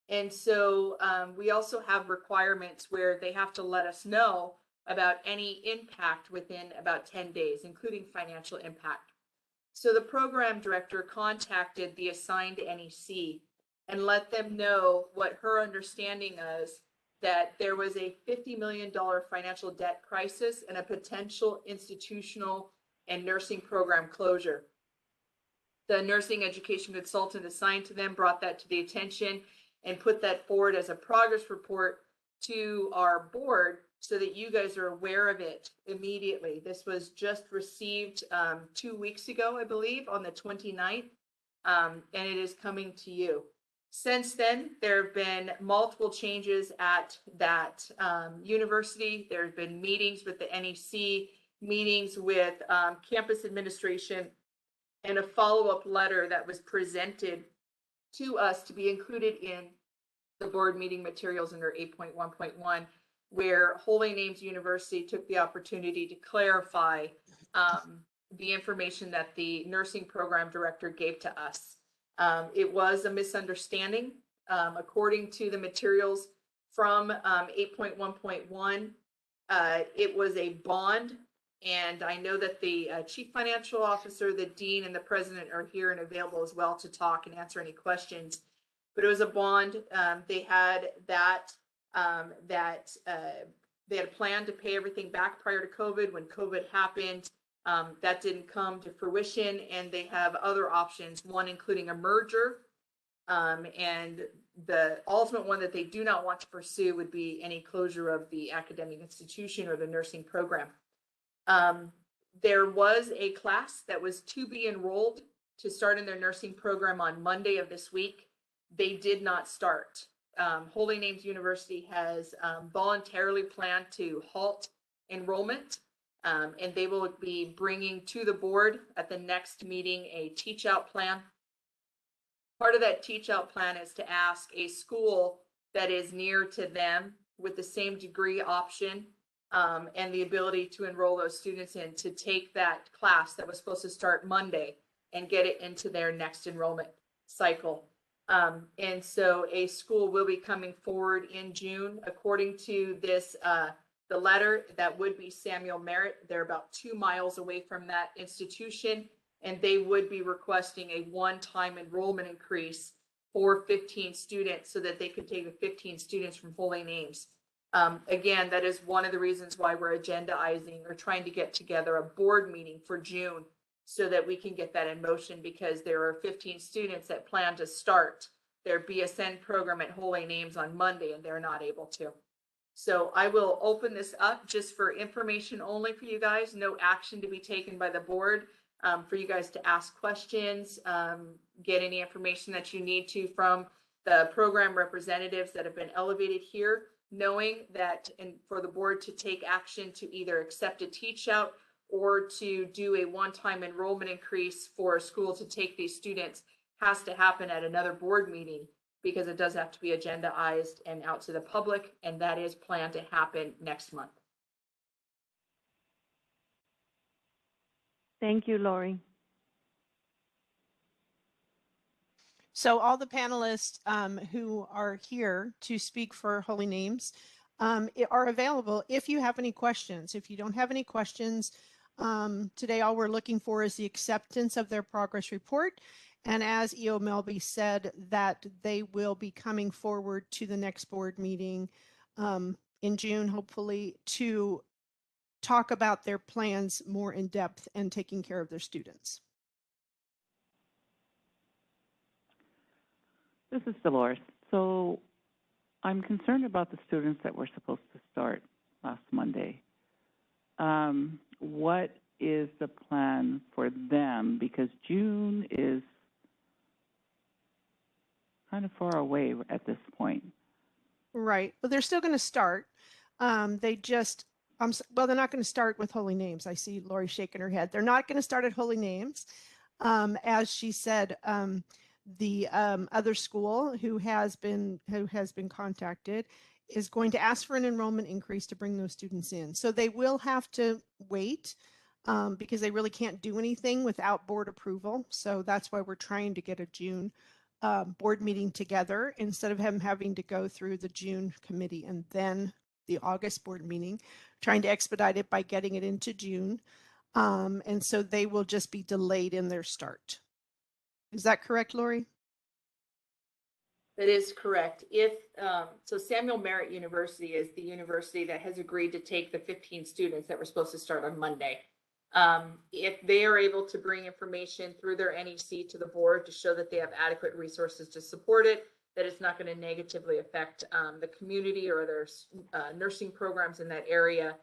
And so we also have requirements where they have to let us know about any impact within about 10 days, including financial impact. So the program director contacted the assigned NEC and let them know what her understanding is, that there was a $50 million financial debt crisis and a potential institutional and nursing program closure. The nursing education consultant assigned to them brought that to the attention and put that forward as a progress report to our board so that you guys are aware of it immediately. This was just received 2 weeks ago, I believe, on the 29th, and it is coming to you. Since then, there have been multiple changes at that university. There have been meetings with the NEC, meetings with campus administration, and a follow-up letter that was presented to us to be included in the board meeting materials under 8.1.1, where Holy Names University took the opportunity to clarify the information that the nursing program director gave to us. It was a misunderstanding. According to the materials from 8.1.1, it was a bond. And I know that the chief financial officer, the dean, and the president are here and available as well to talk and answer any questions. But it was a bond. They had they had planned to pay everything back prior to COVID. When COVID happened, that didn't come to fruition, and they have other options, one including a merger, and the ultimate one that they do not want to pursue would be any closure of the academic institution or the nursing program. There was a class that was to be enrolled to start in their nursing program on Monday of this week. They did not start. Holy Names University has voluntarily planned to halt enrollment, and they will be bringing to the board at the next meeting a teach out plan. Part of that teach out plan is to ask a school that is near to them with the same degree option and the ability to enroll those students in to take that class that was supposed to start Monday and get it into their next enrollment cycle. And so a school will be coming forward in June. According to this, the letter, that would be Samuel Merritt. They're about 2 miles away from that institution, and they would be requesting a one-time enrollment increase for 15 students so that they could take the 15 students from Holy Names. Again, that is one of the reasons why we're agendaizing or trying to get together a board meeting for June so that we can get that in motion, because there are 15 students that plan to start their BSN program at Holy Names on Monday, and they're not able to. So I will open this up just for information only for you guys, no action to be taken by the board, for you guys to ask questions, get any information that you need to from the program representatives that have been elevated here, knowing that for the board to take action to either accept a teach out or to do a one-time enrollment increase for a school to take these students has to happen at another board meeting, because it does have to be agendaized and out to the public, and that is planned to happen next month. Thank you, Lori. So all the panelists who are here to speak for Holy Names are available if you have any questions. If you don't have any questions, today all we're looking for is the acceptance of their progress report. And as E.O. Melby said, that they will be coming forward to the next board meeting in June, hopefully, to talk about their plans more in depth and taking care of their students. This is Dolores. So I'm concerned about the students that were supposed to start last Monday. What is the plan for them? Because June is kind of far away at this point. Right. Well, they're still going to start. They just, well, they're not going to start with Holy Names. I see Lori shaking her head. They're not going to start at Holy Names. As she said, the other school who has been contacted is going to ask for an enrollment increase to bring those students in. So they will have to wait because they really can't do anything without board approval. So that's why we're trying to get a June board meeting together instead of them having to go through the June committee and then the August board meeting, trying to expedite it by getting it into June. And so they will just be delayed in their start. Is that correct, Lori? That is correct. If so, Samuel Merritt University is the university that has agreed to take the 15 students that were supposed to start on Monday. If they are able to bring information through their NEC to the board to show that they have adequate resources to support it, that it's not going to negatively affect the community or their nursing programs in that area,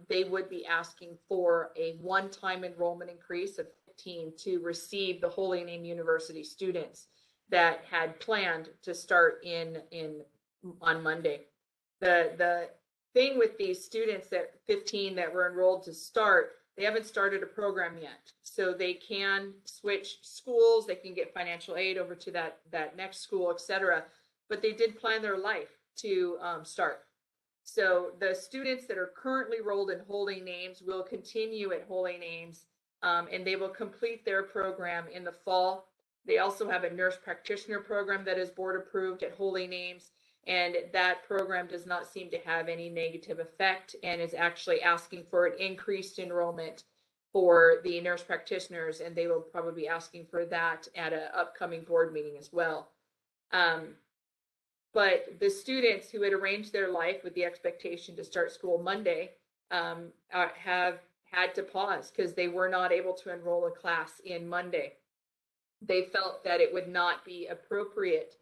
they would be asking for a one-time enrollment increase of 15 to receive the Holy Name University students that had planned to start on Monday. The thing with these students, that 15 that were enrolled to start, they haven't started a program yet. So they can switch schools, they can get financial aid over to that next school, etc. But they did plan their life to start. So the students that are currently enrolled in Holy Names will continue at Holy Names, and they will complete their program in the fall. They also have a nurse practitioner program that is board approved at Holy Names, and that program does not seem to have any negative effect and is actually asking for an increased enrollment for the nurse practitioners, and they will probably be asking for that at an upcoming board meeting as well. But the students who had arranged their life with the expectation to start school Monday have had to pause because they were not able to enroll a class in Monday. They felt that it would not be appropriate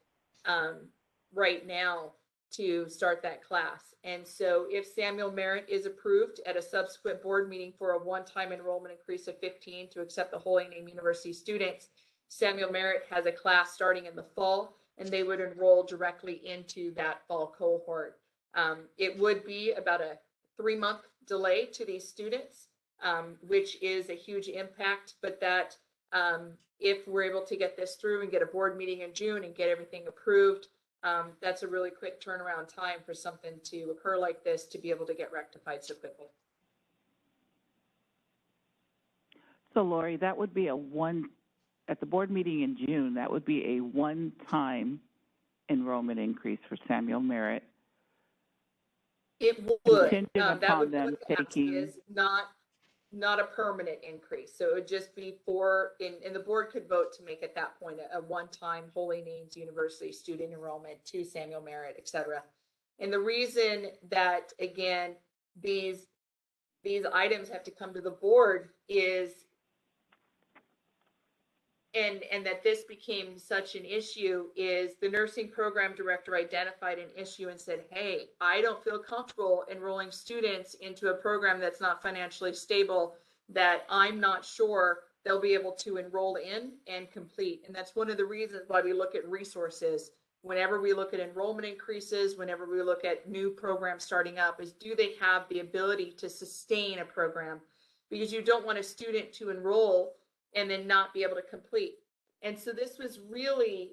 right now to start that class. And so if Samuel Merritt is approved at a subsequent board meeting for a one-time enrollment increase of 15 to accept the Holy Name University students, Samuel Merritt has a class starting in the fall, and they would enroll directly into that fall cohort. It would be about a 3-month delay to these students, which is a huge impact, but that if we're able to get this through and get a board meeting in June and get everything approved, that's a really quick turnaround time for something to occur like this to be able to get rectified so quickly. So Lori, that would be at the board meeting in June, that would be a one-time enrollment increase for Samuel Merritt. It would. Contingent That upon would them taking. Is not a permanent increase. So it would just be and the board could vote to make at that point a one-time Holy Names University student enrollment to Samuel Merritt, et cetera. And the reason that, again, these items have to come to the board is, and that this became such an issue, is the nursing program director identified an issue and said, hey, I don't feel comfortable enrolling students into a program that's not financially stable, that I'm not sure they'll be able to enroll in and complete. And that's one of the reasons why we look at resources. Whenever we look at enrollment increases, whenever we look at new programs starting up, is do they have the ability to sustain a program? Because you don't want a student to enroll and then not be able to complete. And so this was really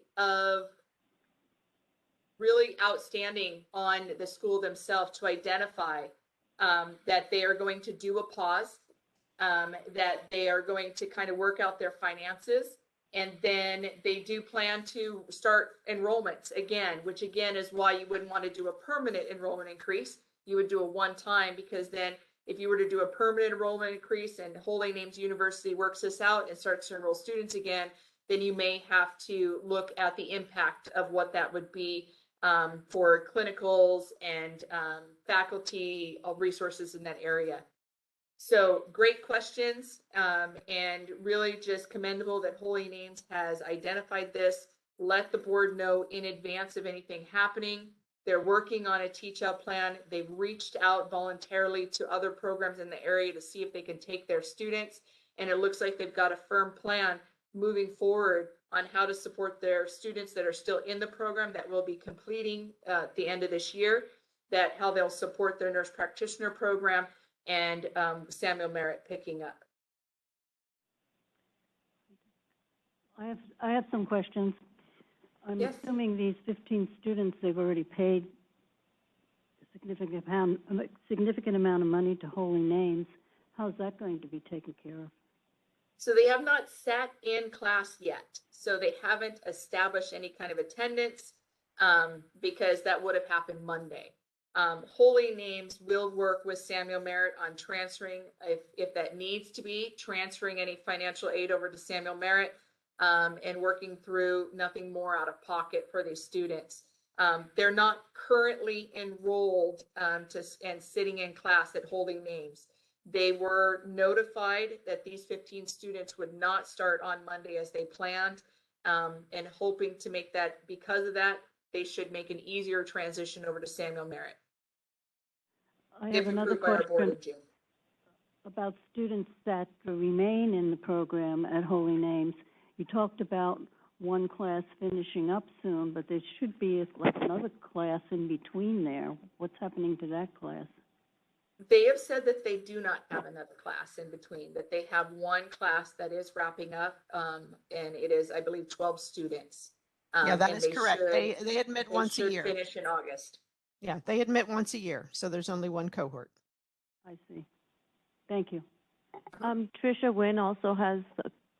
outstanding on the school themselves to identify that they are going to do a pause, that they are going to kind of work out their finances, and then they do plan to start enrollments again, which again is why you wouldn't want to do a permanent enrollment increase. You would do a one-time, because then if you were to do a permanent enrollment increase and Holy Names University works this out and starts to enroll students again, then you may have to look at the impact of what that would be for clinicals and faculty resources in that area. So great questions, and really just commendable that Holy Names has identified this, let the board know in advance of anything happening. They're working on a teach-out plan. They've reached out voluntarily to other programs in the area to see if they can take their students. And it looks like they've got a firm plan moving forward on how to support their students that are still in the program that will be completing at the end of this year, that how they'll support their nurse practitioner program and Samuel Merritt picking up. I have some questions. I'm Yes. assuming these 15 students, they've already paid a significant amount of money to Holy Names. How's that going to be taken care of? So they have not sat in class yet. So they haven't established any kind of attendance because that would have happened Monday. Holy Names will work with Samuel Merritt on transferring, if that needs to be, transferring any financial aid over to Samuel Merritt and working through nothing more out of pocket for these students. They're not currently enrolled and sitting in class at Holy Names. They were notified that these 15 students would not start on Monday as they planned, and hoping to make that, because of that, they should make an easier transition over to Samuel Merritt. I have another question about students that remain in the program at Holy Names. You talked about one class finishing up soon, but there should be like another class in between there. What's happening to that class? They have said that they do not have another class in between, that they have one class that is wrapping up, and it is, I believe, 12 students. Yeah, that is correct. They admit once a year. Finish in August. Yeah, they admit once a year, so there's only one cohort. I see. Thank you. Tricia Nguyen also has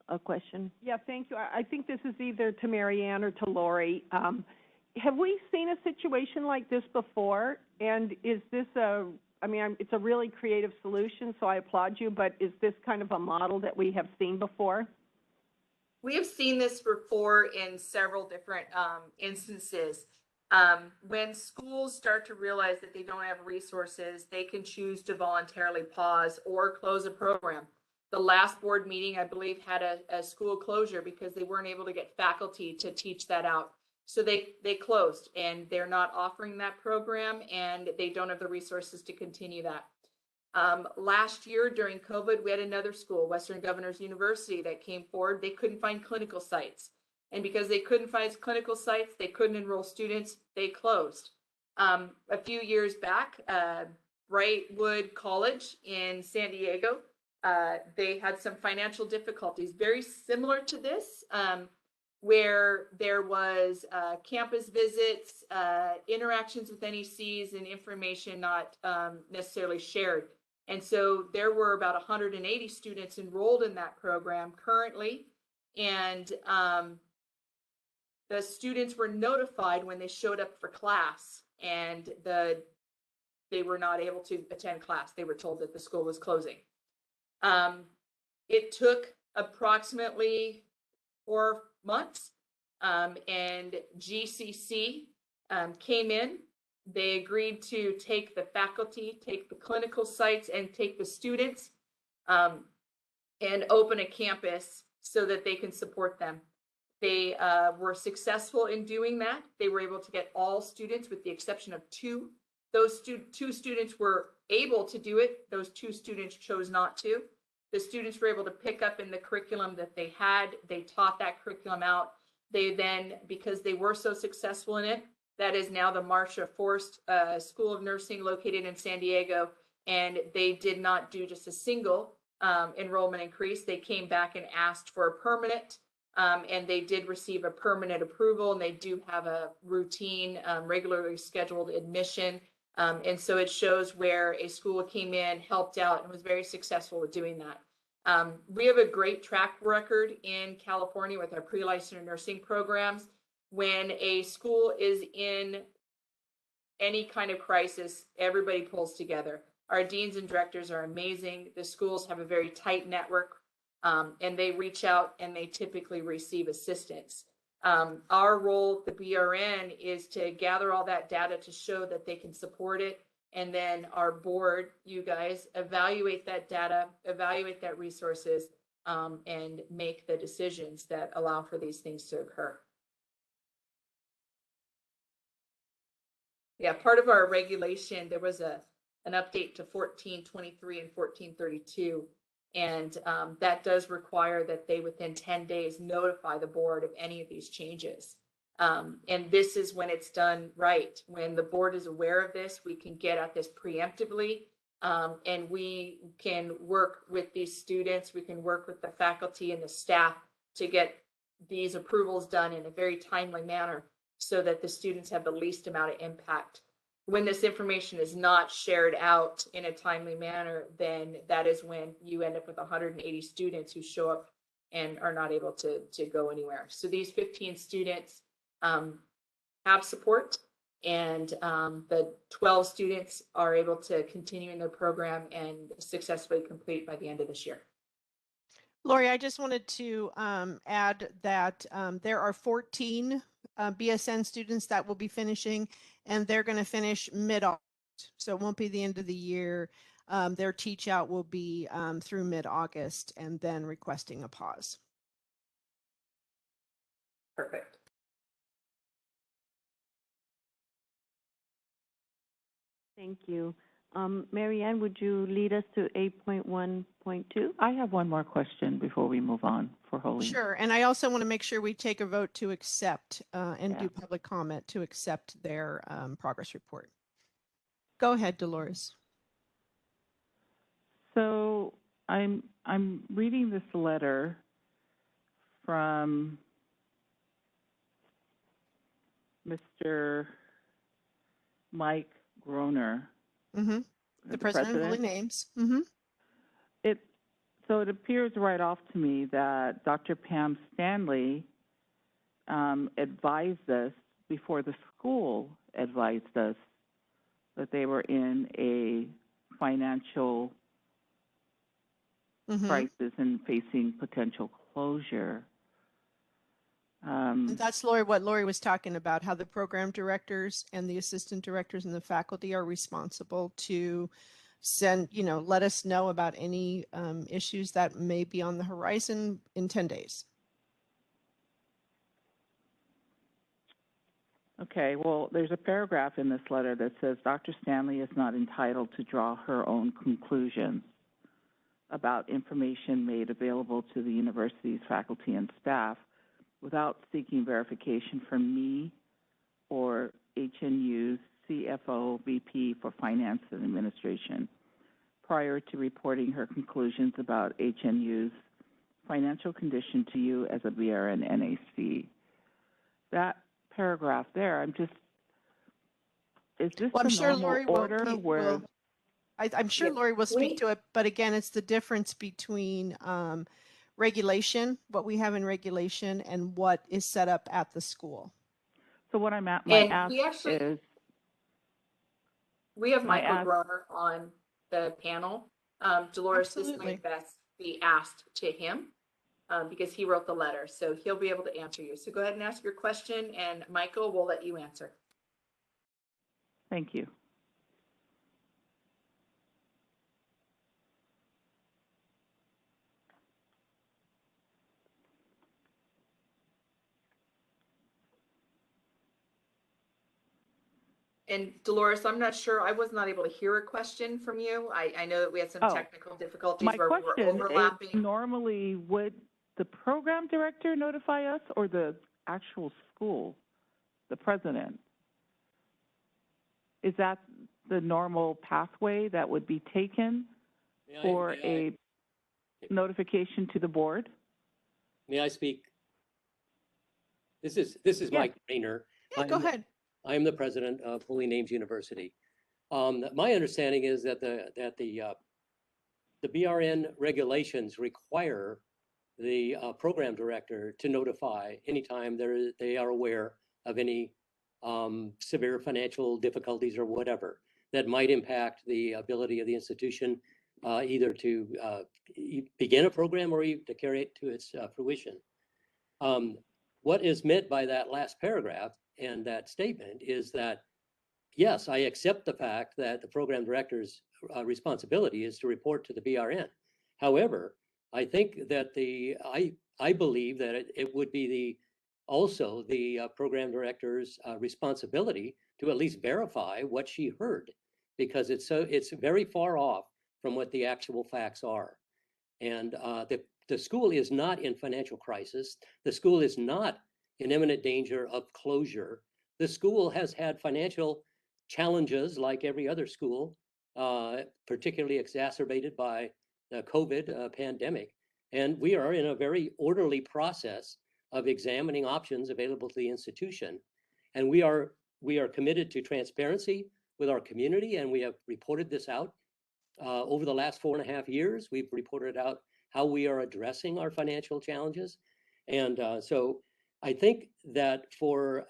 a question. Yeah, thank you. I think this is either to Mary Ann or to Lori. Have we seen a situation like this before? And is this it's a really creative solution, so I applaud you, but is this kind of a model that we have seen before? We have seen this before in several different instances. When schools start to realize that they don't have resources, they can choose to voluntarily pause or close a program. The last board meeting, I believe, had a school closure because they weren't able to get faculty to teach that out. So they closed, and they're not offering that program, and they don't have the resources to continue that. Last year during COVID, we had another school, Western Governors University, that came forward. They couldn't find clinical sites. And because they couldn't find clinical sites, they couldn't enroll students, they closed. A few years back, Brightwood College in San Diego, they had some financial difficulties, very similar to this, where there was campus visits, interactions with NECs, and information not necessarily shared. And so there were about 180 students enrolled in that program currently. And the students were notified when they showed up for class, and they were not able to attend class. They were told that the school was closing. It took approximately 4 months, and GCC came in. They agreed to take the faculty, take the clinical sites, and take the students, and open a campus so that they can support them. They were successful in doing that. They were able to get all students with the exception of 2. Those 2 students were able to do it. Those 2 students chose not to. The students were able to pick up in the curriculum that they had. They taught that curriculum out. They then, because they were so successful in it, that is now the Marsha Forst School of Nursing located in San Diego. And they did not do just a single enrollment increase. They came back and asked for a permanent, and they did receive a permanent approval, and they do have a routine, regularly scheduled admission. And so it shows where a school came in, helped out, and was very successful with doing that. We have a great track record in California with our pre-licensure nursing programs. When a school is in any kind of crisis, everybody pulls together. Our deans and directors are amazing. The schools have a very tight network, and they reach out and they typically receive assistance. Our role at the BRN is to gather all that data to show that they can support it. And then our board, you guys, evaluate that data, evaluate that resources, and make the decisions that allow for these things to occur. Yeah, part of our regulation, there was an update to 1423 and 1432. And that does require that they within 10 days notify the board of any of these changes. And this is when it's done right. When the board is aware of this, we can get at this preemptively, and we can work with these students. We can work with the faculty and the staff to get these approvals done in a very timely manner so that the students have the least amount of impact. When this information is not shared out in a timely manner, then that is when you end up with 180 students who show up and are not able to go anywhere. So these 15 students have support, and the 12 students are able to continue in their program and successfully complete by the end of this year. Lori, I just wanted to add that there are 14 BSN students that will be finishing, and they're going to finish mid-August. So it won't be the end of the year. Their teach out will be through mid-August, and then requesting a pause. Perfect. Thank you. Mary Ann, would you lead us to 8.1.2? I have one more question before we move on for Holy. Sure, and I also want to make sure we take a vote to accept and do public comment to accept their progress report. Go ahead, Dolores. So I'm reading this letter from Mr. Mike Groner. Mm-hmm. The president of Holy Names. Mm-hmm. So it appears right off to me that Dr. Pam Stanley advised us before the school advised us that they were in a financial crisis and facing potential closure. And that's what Lori was talking about, how the program directors and the assistant directors and the faculty are responsible to let us know about any issues that may be on the horizon in 10 days. Okay, well, there's a paragraph in this letter that says Dr. Stanley is not entitled to draw her own conclusions about information made available to the university's faculty and staff without seeking verification from me or HNU's CFO VP for Finance and Administration prior to reporting her conclusions about HNU's financial condition to you as a BRN NAC. That paragraph there, is this the normal order? I'm sure Lori will speak to it, but again, it's the difference between regulation, what we have in regulation, and what is set up at the school. So what I'm at, We have Michael Groner on the panel. Dolores, this might best be asked to him because he wrote the letter, so he'll be able to answer you. So go ahead and ask your question, and Michael will let you answer. Thank you. And Dolores, I'm not sure, I was not able to hear a question from you. I know that we had some technical difficulties where we were overlapping. Is normally, would the program director notify us or the actual school, the president? Is that the normal pathway that would be taken for a notification to the board? May I speak? This is Mike Rainer. Yeah, go ahead. I am the president of Holy Names University. My understanding is that the BRN regulations require the program director to notify anytime they are aware of any severe financial difficulties or whatever that might impact the ability of the institution either to begin a program or to carry it to its fruition. What is meant by that last paragraph and that statement is that, yes, I accept the fact that the program director's responsibility is to report to the BRN. However, I think that I believe that it would be also the program director's responsibility to at least verify what she heard, because it's very far off from what the actual facts are. And the school is not in financial crisis. The school is not in imminent danger of closure. The school has had financial challenges like every other school, particularly exacerbated by the COVID pandemic. And we are in a very orderly process of examining options available to the institution. And we are committed to transparency with our community, and we have reported this out over the last 4.5 years. We've reported out how we are addressing our financial challenges. And so I think that for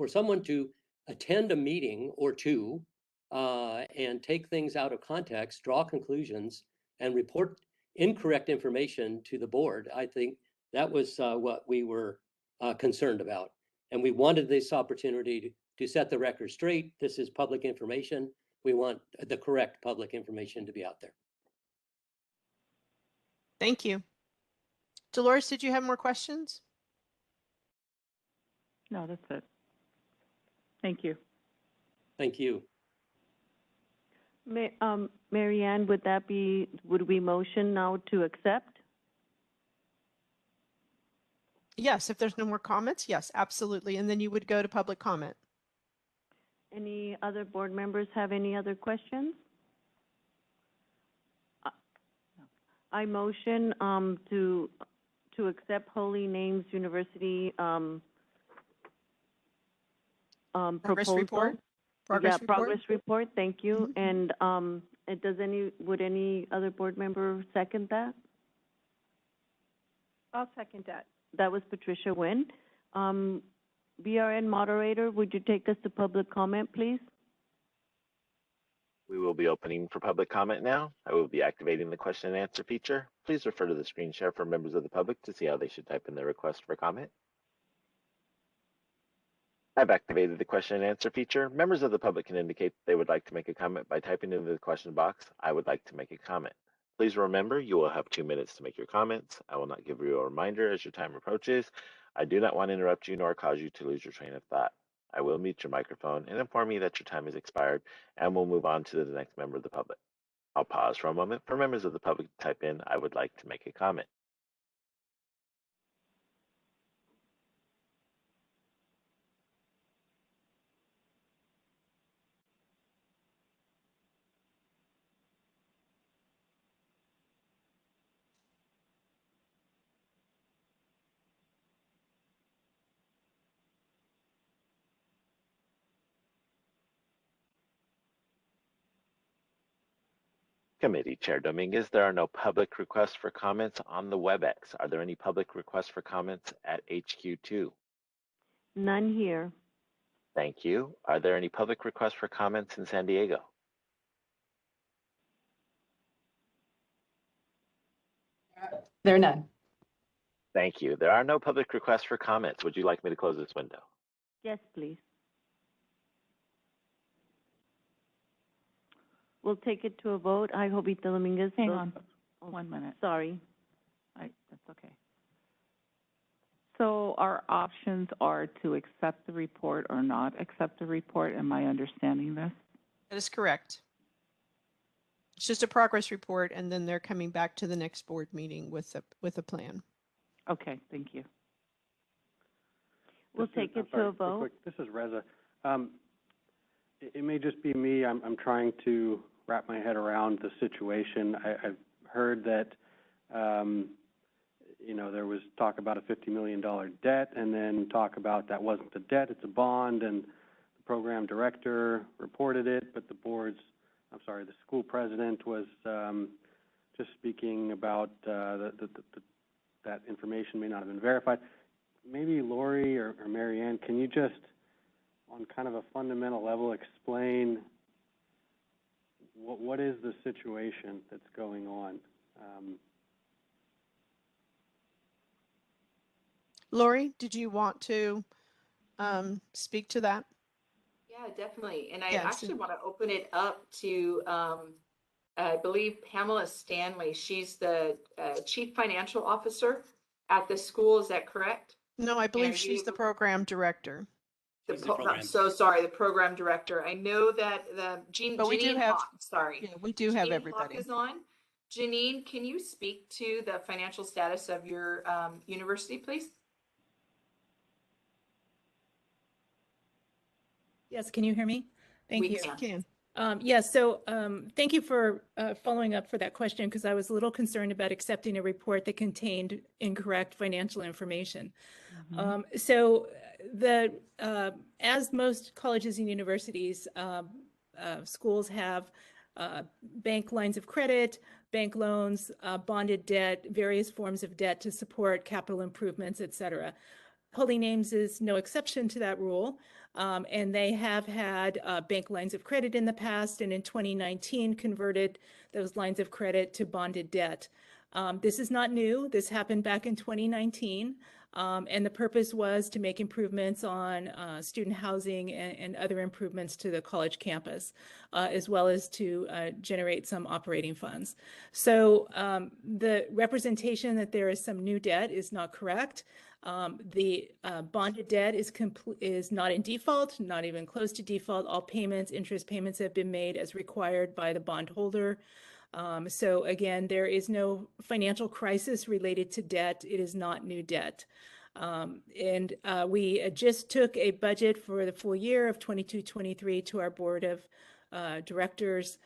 someone to attend a meeting or two and take things out of context, draw conclusions, and report incorrect information to the board, I think that was what we were concerned about. And we wanted this opportunity to set the record straight. This is public information. We want the correct public information to be out there. Thank you. Dolores, did you have more questions? No, that's it. Thank you. Thank you. Mary Ann, would we motion now to accept? Yes, if there's no more comments, yes, absolutely. And then you would go to public comment. Any other board members have any other questions? I motion to accept Holy Names University Progress proposal. report? Progress report, thank you. And would any other board member second that? I'll second that. That was Patricia Nguyen. BRN moderator, would you take us to public comment, please? We will be opening for public comment now. I will be activating the question and answer feature. Please refer to the screen share for members of the public to see how they should type in their request for comment. I've activated the question and answer feature. Members of the public can indicate they would like to make a comment by typing into the question box, "I would like to make a comment." Please remember, you will have 2 minutes to make your comments. I will not give you a reminder as your time approaches. I do not want to interrupt you nor cause you to lose your train of thought. I will mute your microphone and inform you that your time has expired, and we'll move on to the next member of the public. I'll pause for a moment for members of the public to type in, "I would like to make a comment." Committee Chair Dominguez, there are no public requests for comments on the WebEx. Are there any public requests for comments at HQ2? None here. Thank you. Are there any public requests for comments in San Diego? There are none. Thank you. There are no public requests for comments. Would you like me to close this window? Yes, please. We'll take it to a vote. I, Jovita Dominguez. Hang on 1 minute. Sorry. That's okay. So our options are to accept the report or not accept the report. Am I understanding this? That is correct. It's just a progress report, and then they're coming back to the next board meeting with a plan. Okay, thank you. We'll take it to a vote. Quick, this is Reza. It may just be me. I'm trying to wrap my head around the situation. I've heard that, there was talk about a $50 million debt, and then talk about that wasn't the debt, it's a bond, and the program director reported it, but the school president was just speaking about that information may not have been verified. Maybe Lori or Mary Ann, can you just, on kind of a fundamental level, explain what is the situation that's going on? Lori, did you want to speak to that? Yeah, definitely. And I Yes. actually want to open it up to, I believe, Pamela Stanley. She's the Chief Financial Officer at the school. Is that correct? No, I believe she's the program director. She's the program. I'm so sorry, the program director. I know that But we do Janine have- Hawk, sorry. Yeah, we do have Janine everybody. Hawk is on. Janine, can you speak to the financial status of your university, please? Yes, can you hear me? Thank We you. can. Yes, so thank you for following up for that question, because I was a little concerned about accepting a report that contained incorrect financial information. So as most colleges and universities, schools have bank lines of credit, bank loans, bonded debt, various forms of debt to support capital improvements, et cetera. Holy Names is no exception to that rule. And they have had bank lines of credit in the past, and in 2019 converted those lines of credit to bonded debt. This is not new. This happened back in 2019. And the purpose was to make improvements on student housing and other improvements to the college campus, as well as to generate some operating funds. So the representation that there is some new debt is not correct. The bonded debt is not in default, not even close to default. All payments, interest payments have been made as required by the bondholder. So again, there is no financial crisis related to debt. It is not new debt. And we just took a budget for the full year of 22-23 to our board of directors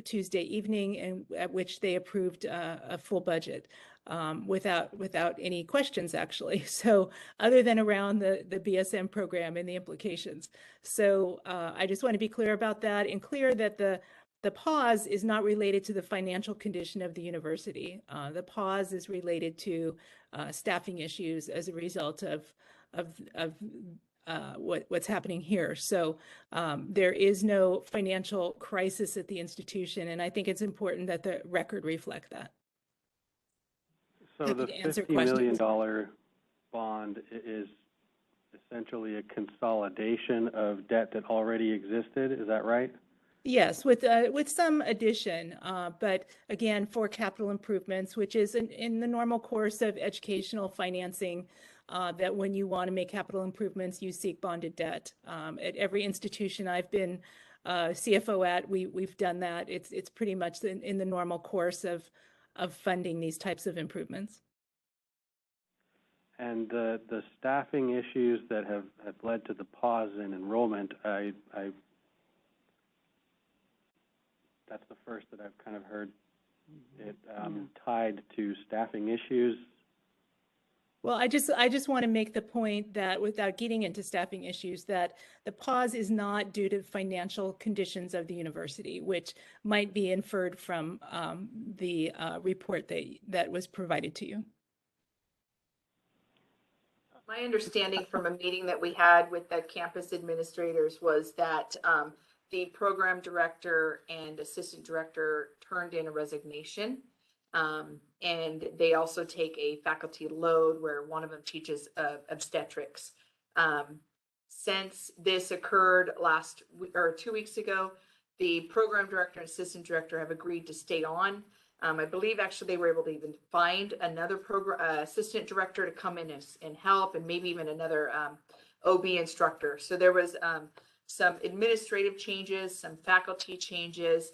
Tuesday evening, and at which they approved a full budget without any questions, actually. So other than around the BSM program and the implications. So I just want to be clear about that, and clear that the pause is not related to the financial condition of the university. The pause is related to staffing issues as a result of what's happening here. So there is no financial crisis at the institution, and I think it's important that the record reflect that. So the $50 million bond is essentially a consolidation of debt that already existed. Is that right? Yes, with some addition, but again, for capital improvements, which is in the normal course of educational financing, that when you want to make capital improvements, you seek bonded debt. At every institution I've been CFO at, we've done that. It's pretty much in the normal course of funding these types of improvements. And the staffing issues that have led to the pause in enrollment, that's the first that I've kind of heard it tied to staffing issues. Well, I just want to make the point that, without getting into staffing issues, that the pause is not due to financial conditions of the university, which might be inferred from the report that was provided to you. My understanding from a meeting that we had with the campus administrators was that the program director and assistant director turned in a resignation. And they also take a faculty load where one of them teaches obstetrics. Since this occurred 2 weeks ago, the program director and assistant director have agreed to stay on. I believe actually they were able to even find another program assistant director to come in and help, and maybe even another OB instructor. So there was some administrative changes, some faculty changes.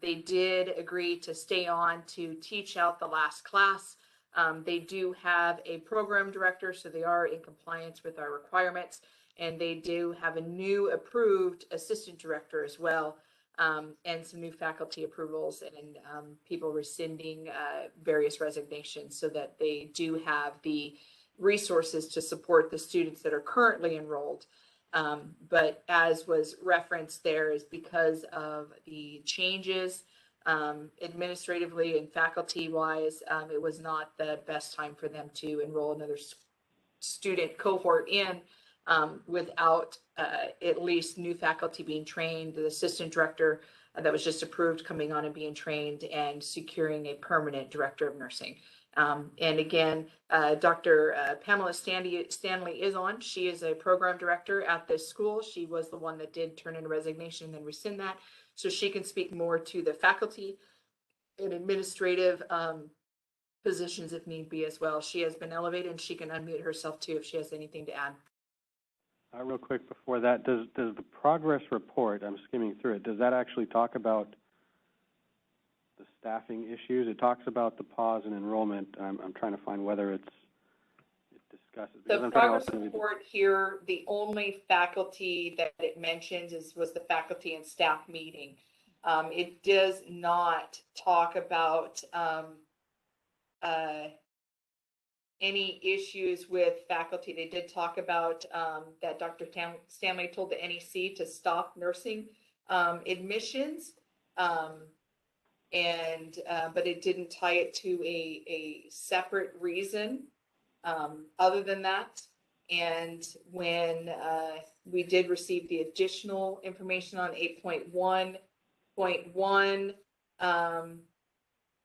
They did agree to stay on to teach out the last class. They do have a program director, so they are in compliance with our requirements. And they do have a new approved assistant director as well, and some new faculty approvals, and people rescinding various resignations, so that they do have the resources to support the students that are currently enrolled. But as was referenced there, is because of the changes administratively and faculty wise, it was not the best time for them to enroll another student cohort in without at least new faculty being trained, the assistant director that was just approved coming on and being trained, and securing a permanent director of nursing. And again, Dr. Pamela Stanley is on. She is a program director at this school. She was the one that did turn in a resignation and then rescind that. So she can speak more to the faculty and administrative positions if need be as well. She has been elevated, and she can unmute herself too if she has anything to add. Real quick before that, does the progress report, I'm skimming through it, does that actually talk about the staffing issues? It talks about the pause in enrollment. I'm trying to find whether it discusses. The progress report here, the only faculty that it mentions was the faculty and staff meeting. It does not talk about any issues with faculty. They did talk about that Dr. Stanley told the NEC to stop nursing admissions, but it didn't tie it to a separate reason other than that. And when we did receive the additional information on 8.1.1,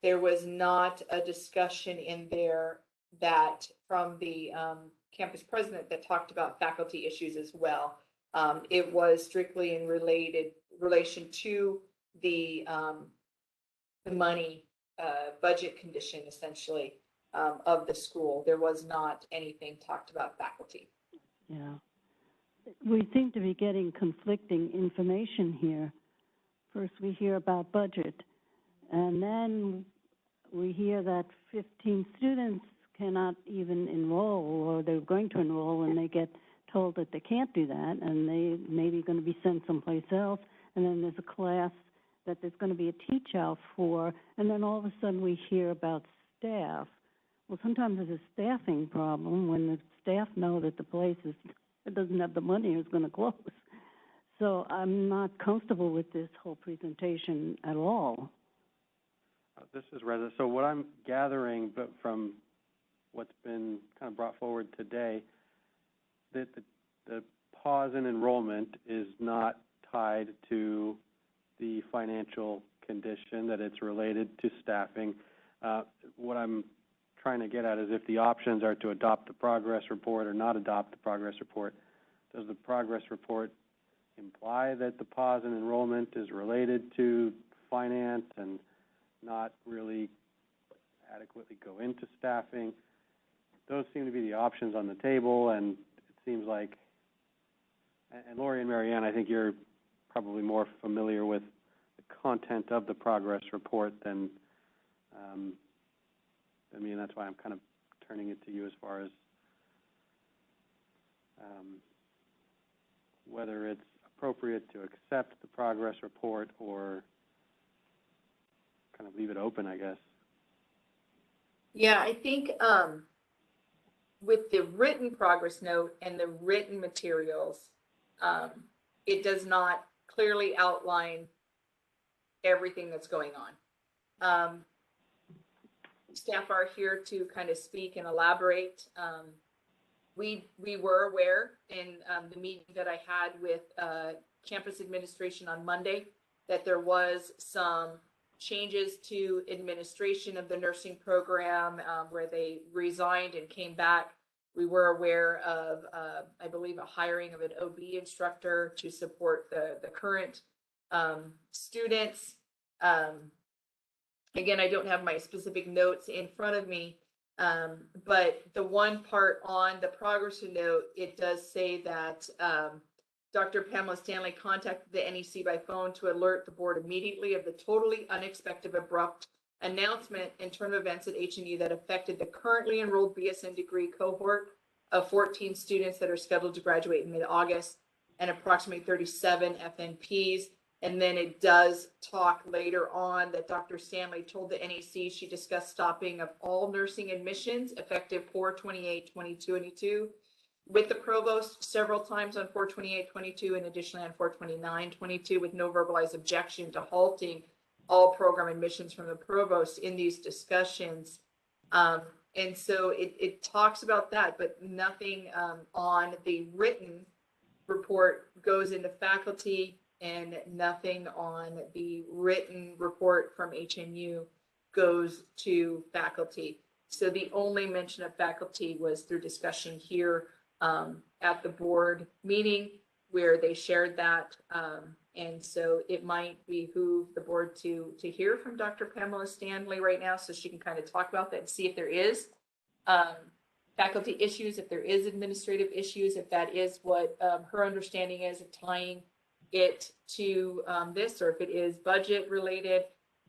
there was not a discussion in there that from the campus president that talked about faculty issues as well. It was strictly in relation to the money budget condition, essentially, of the school. There was not anything talked about faculty. Yeah. We seem to be getting conflicting information here. First, we hear about budget, and then we hear that 15 students cannot even enroll, or they're going to enroll, and they get told that they can't do that, and they maybe going to be sent someplace else. And then there's a class that there's going to be a teach out for, and then all of a sudden we hear about staff. Well, sometimes there's a staffing problem when the staff know that the place doesn't have the money or is going to close. So I'm not comfortable with this whole presentation at all. This is Reza. So what I'm gathering but from what's been kind of brought forward today, that the pause in enrollment is not tied to the financial condition, that it's related to staffing. What I'm trying to get at is if the options are to adopt the progress report or not adopt the progress report, does the progress report imply that the pause in enrollment is related to finance and not really adequately go into staffing? Those seem to be the options on the table, and it seems like, and Lori and Marianne, I think you're probably more familiar with the content of the progress report than me, and that's why I'm kind of turning it to you as far as whether it's appropriate to accept the progress report or kind of leave it open, I guess. Yeah, I think with the written progress note and the written materials, it does not clearly outline everything that's going on. Staff are here to kind of speak and elaborate. We were aware in the meeting that I had with campus administration on Monday that there was some changes to administration of the nursing program where they resigned and came back. We were aware of, I believe, a hiring of an OB instructor to support the current students. Again, I don't have my specific notes in front of me, but the one part on the progress note, it does say that Dr. Pamela Stanley contacted the NEC by phone to alert the board immediately of the totally unexpected, abrupt announcement and turn of events at HNU that affected the currently enrolled BSN degree cohort of 14 students that are scheduled to graduate in mid-August and approximately 37 FNPs. And then it does talk later on that Dr. Stanley told the NEC she discussed stopping of all nursing admissions effective 4/28/2022 with the provost several times on 4/28/22 and additionally on 4/29/22 with no verbalized objection to halting all program admissions from the provost in these discussions. And so it talks about that, but nothing on the written report goes into faculty, and nothing on the written report from HNU goes to faculty. So the only mention of faculty was through discussion here at the board meeting where they shared that. And so it might behoove the board to hear from Dr. Pamela Stanley right now so she can kind of talk about that and see if there is faculty issues, if there is administrative issues, if that is what her understanding is of tying it to this, or if it is budget related.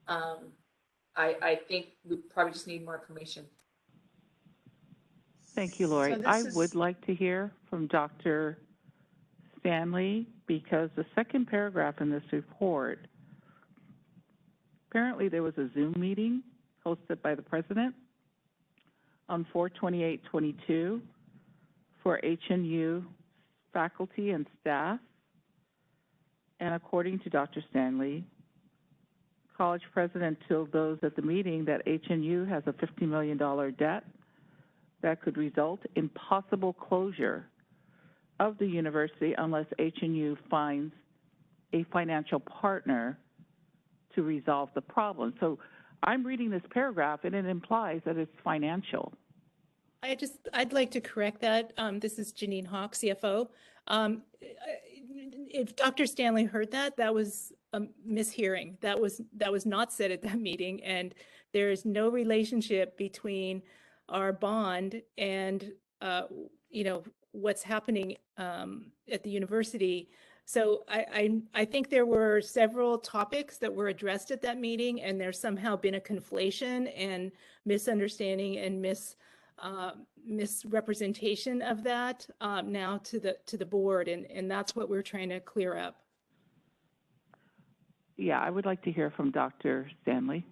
I think we probably just need more information. Thank you, Lori. So I would like to hear from Dr. Stanley, because the second paragraph in this report, apparently there was a Zoom meeting hosted by the president on 4/28/22 for HNU faculty and staff. And according to Dr. Stanley, college president told those at the meeting that HNU has a $50 million debt that could result in possible closure of the university unless HNU finds a financial partner to resolve the problem. So I'm reading this paragraph and it implies that it's financial. I'd like to correct that. This is Janine Hawk, CFO. If Dr. Stanley heard that, that was a mishearing. That was not said at that meeting, and there is no relationship between our bond and what's happening at the university. So I think there were several topics that were addressed at that meeting, and there's somehow been a conflation and misunderstanding and misrepresentation of that now to the board, and that's what we're trying to clear up. Yeah, I would like to hear from Dr. Stanley.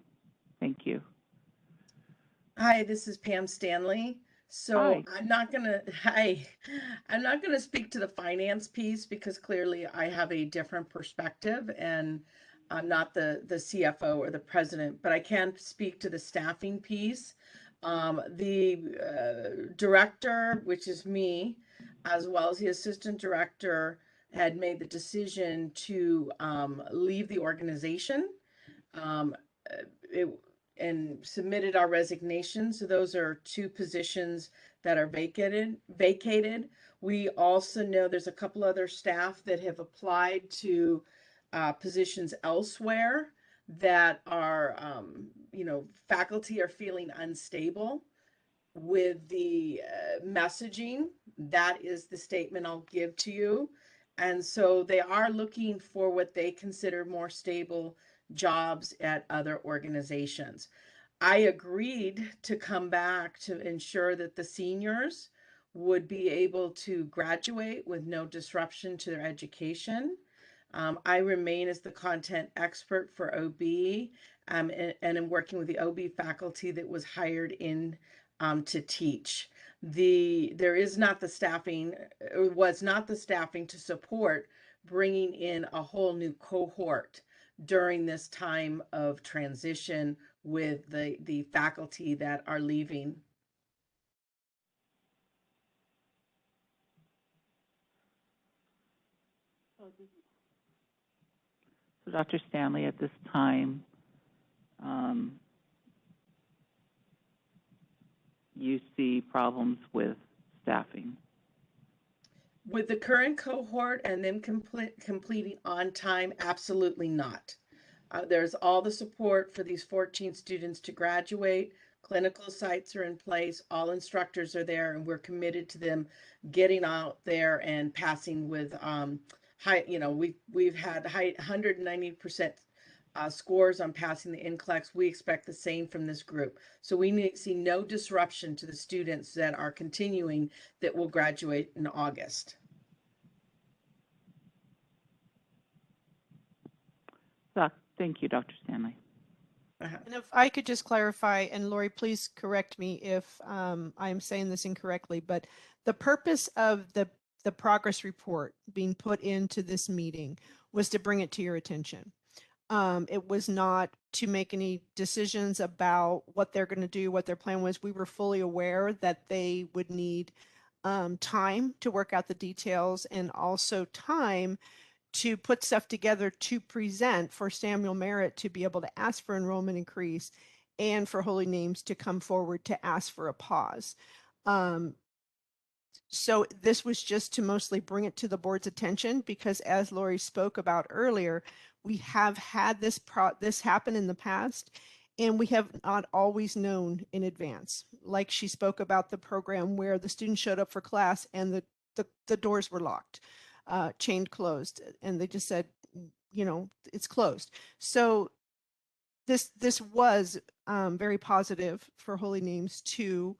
Thank you. Hi, this is Pam Stanley. So Hi. I'm not gonna speak to the finance piece because clearly I have a different perspective and I'm not the CFO or the president, but I can speak to the staffing piece. The director, which is me, as well as the assistant director, had made the decision to leave the organization. And submitted our resignations. So those are two positions that are vacated. We also know there's a couple other staff that have applied to positions elsewhere that are, faculty are feeling unstable with the messaging. That is the statement I'll give to you. And so they are looking for what they consider more stable jobs at other organizations. I agreed to come back to ensure that the seniors would be able to graduate with no disruption to their education. I remain as the content expert for OB and am working with the OB faculty that was hired in to teach. There is not the staffing, or was not the staffing to support bringing in a whole new cohort during this time of transition with the faculty that are leaving. So Dr. Stanley, at this time, you see problems with staffing? With the current cohort and them completing on time, absolutely not. There's all the support for these 14 students to graduate. Clinical sites are in place. All instructors are there, and we're committed to them getting out there and passing with high. We've had high 190% scores on passing the NCLEX. We expect the same from this group. So we see no disruption to the students that are continuing that will graduate in August. Thank you, Dr. Stanley. And if I could just clarify, and Lori, please correct me if I'm saying this incorrectly, but the purpose of the progress report being put into this meeting was to bring it to your attention. It was not to make any decisions about what they're going to do, what their plan was. We were fully aware that they would need time to work out the details and also time to put stuff together to present for Samuel Merritt to be able to ask for enrollment increase and for Holy Names to come forward to ask for a pause. So this was just to mostly bring it to the board's attention because as Lori spoke about earlier, we have had this happen in the past and we have not always known in advance. Like she spoke about the program where the students showed up for class and the doors were locked, chained closed, and they just said, you know, it's closed. So this was very positive for Holy Names to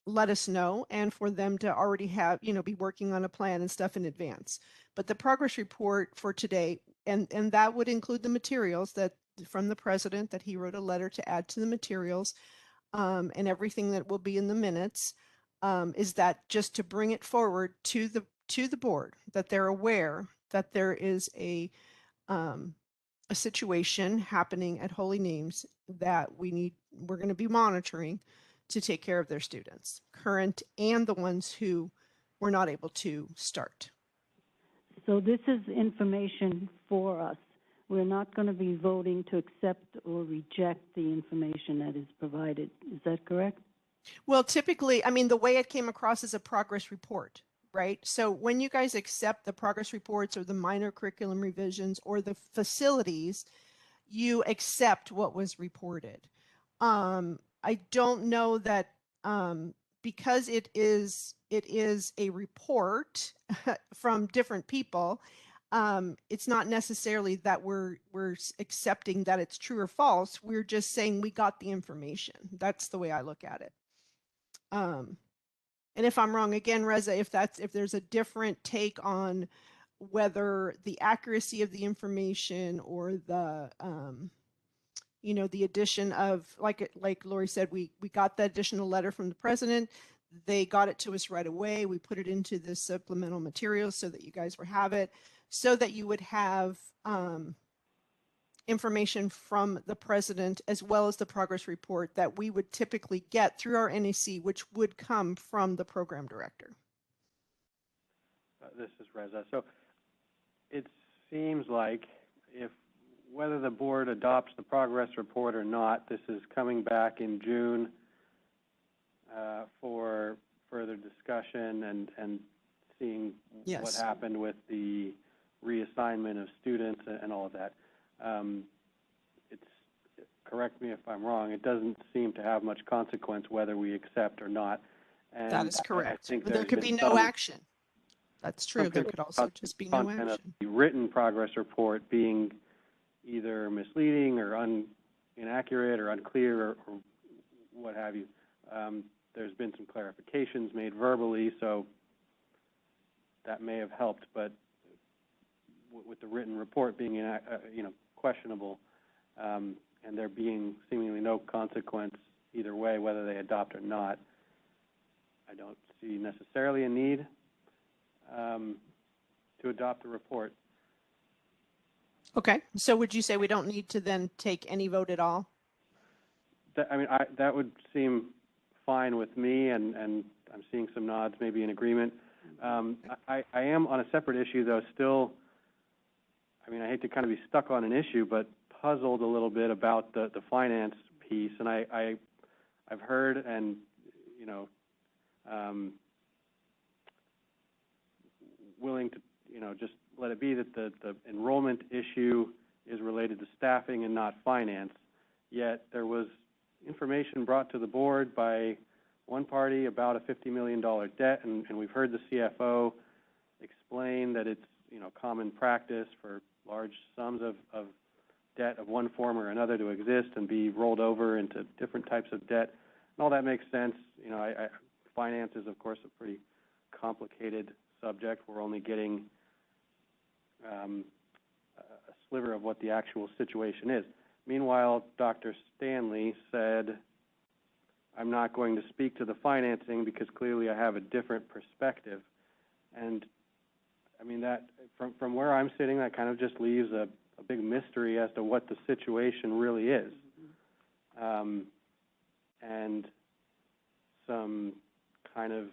let us know, and for them to already have, you know, be working on a plan and stuff in advance. But the progress report for today, and that would include the materials that from the president, that he wrote a letter to add to the materials, and everything that will be in the minutes, is that just to bring it forward to the board, that they're aware that there is a situation happening at Holy Names that we're going to be monitoring to take care of their students, current and the ones who were not able to start. So this is information for us. We're not going to be voting to accept or reject the information that is provided. Is that correct? Well, typically, I mean, the way it came across is a progress report, right? So when you guys accept the progress reports or the minor curriculum revisions or the facilities, you accept what was reported. I don't know that because it is a report from different people, it's not necessarily that we're accepting that it's true or false. We're just saying we got the information. That's the way I look at it. And if I'm wrong, again, Reza, if there's a different take on whether the accuracy of the information or the you know, the addition of, like Lori said, we got the additional letter from the president. They got it to us right away. We put it into the supplemental materials so that you guys would have it, so that you would have information from the president as well as the progress report that we would typically get through our NEC, which would come from the program director. This is Reza. So it seems like whether the board adopts the progress report or not, this is coming back in June for further discussion and seeing what happened with the reassignment of students and all of that. Correct me if I'm wrong, it doesn't seem to have much consequence whether we accept or not. And that is correct. I think there could be no action. That's true. There could also just be no action. The written progress report being either misleading or inaccurate or unclear or what have you. There's been some clarifications made verbally, so that may have helped. But with the written report being questionable, and there being seemingly no consequence either way, whether they adopt or not, I don't see necessarily a need to adopt the report. Okay, so would you say we don't need to then take any vote at all? That would seem fine with me, and I'm seeing some nods, maybe in agreement. I am on a separate issue, though, still, I hate to kind of be stuck on an issue, but puzzled a little bit about the finance piece. And I've heard and, willing to, just let it be that the enrollment issue is related to staffing and not finance. Yet there was information brought to the board by one party about a $50 million debt, and we've heard the CFO explain that it's, common practice for large sums of debt of one form or another to exist and be rolled over into different types of debt. And all that makes sense. Finance is, of course, a pretty complicated subject. We're only getting a sliver of what the actual situation is. Meanwhile, Dr. Stanley said, I'm not going to speak to the financing because clearly I have a different perspective. And that from where I'm sitting, that kind of just leaves a big mystery as to what the situation really is. And some kind of,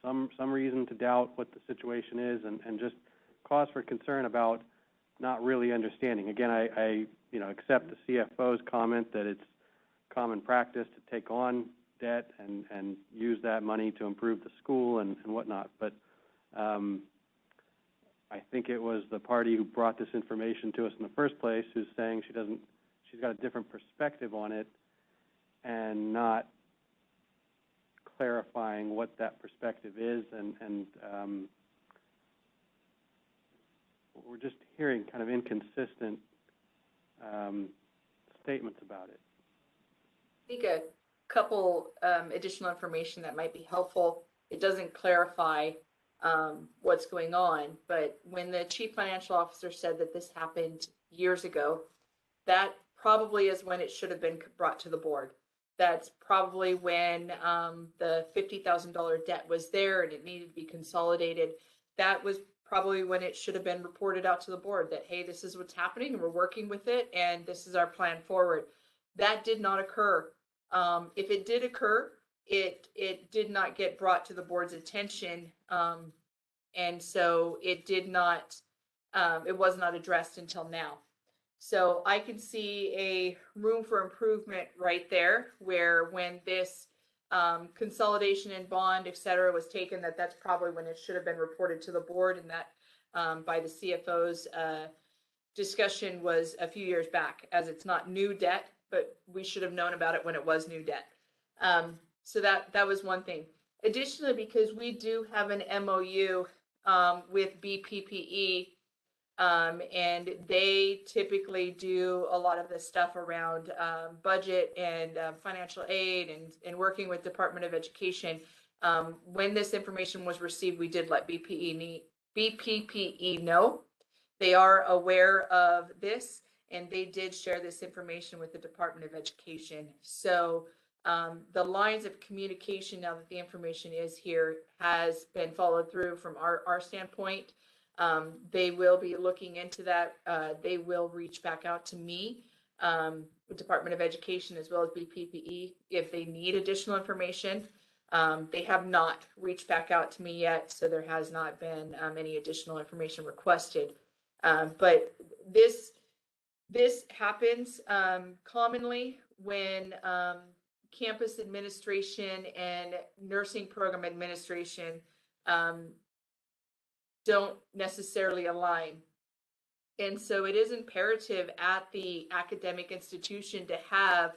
some reason to doubt what the situation is, and just cause for concern about not really understanding. Again, I accept the CFO's comment that it's common practice to take on debt and use that money to improve the school and whatnot. But I think it was the party who brought this information to us in the first place who's saying she's got a different perspective on it and not clarifying what that perspective is, and we're just hearing kind of inconsistent statements about it. I think a couple additional information that might be helpful. It doesn't clarify what's going on, but when the chief financial officer said that this happened years ago, that probably is when it should have been brought to the board. That's probably when the $50,000 debt was there and it needed to be consolidated. That was probably when it should have been reported out to the board that, hey, this is what's happening and we're working with it and this is our plan forward. That did not occur. If it did occur, it did not get brought to the board's attention. And so it did not, it was not addressed until now. So I can see a room for improvement right there, where when this consolidation and bond, et cetera, was taken, that's probably when it should have been reported to the board, and that by the CFO's discussion was a few years back, as it's not new debt, but we should have known about it when it was new debt. So that was one thing. Additionally, because we do have an MOU with BPPE, and they typically do a lot of this stuff around budget and financial aid and working with Department of Education. When this information was received, we did let BPPE know. They are aware of this, and they did share this information with the Department of Education. So the lines of communication, now that the information is here, has been followed through from our standpoint. They will be looking into that. They will reach back out to me, the Department of Education, as well as BPPE, if they need additional information. They have not reached back out to me yet, so there has not been any additional information requested. But this happens commonly when campus administration and nursing program administration don't necessarily align. And so it is imperative at the academic institution to have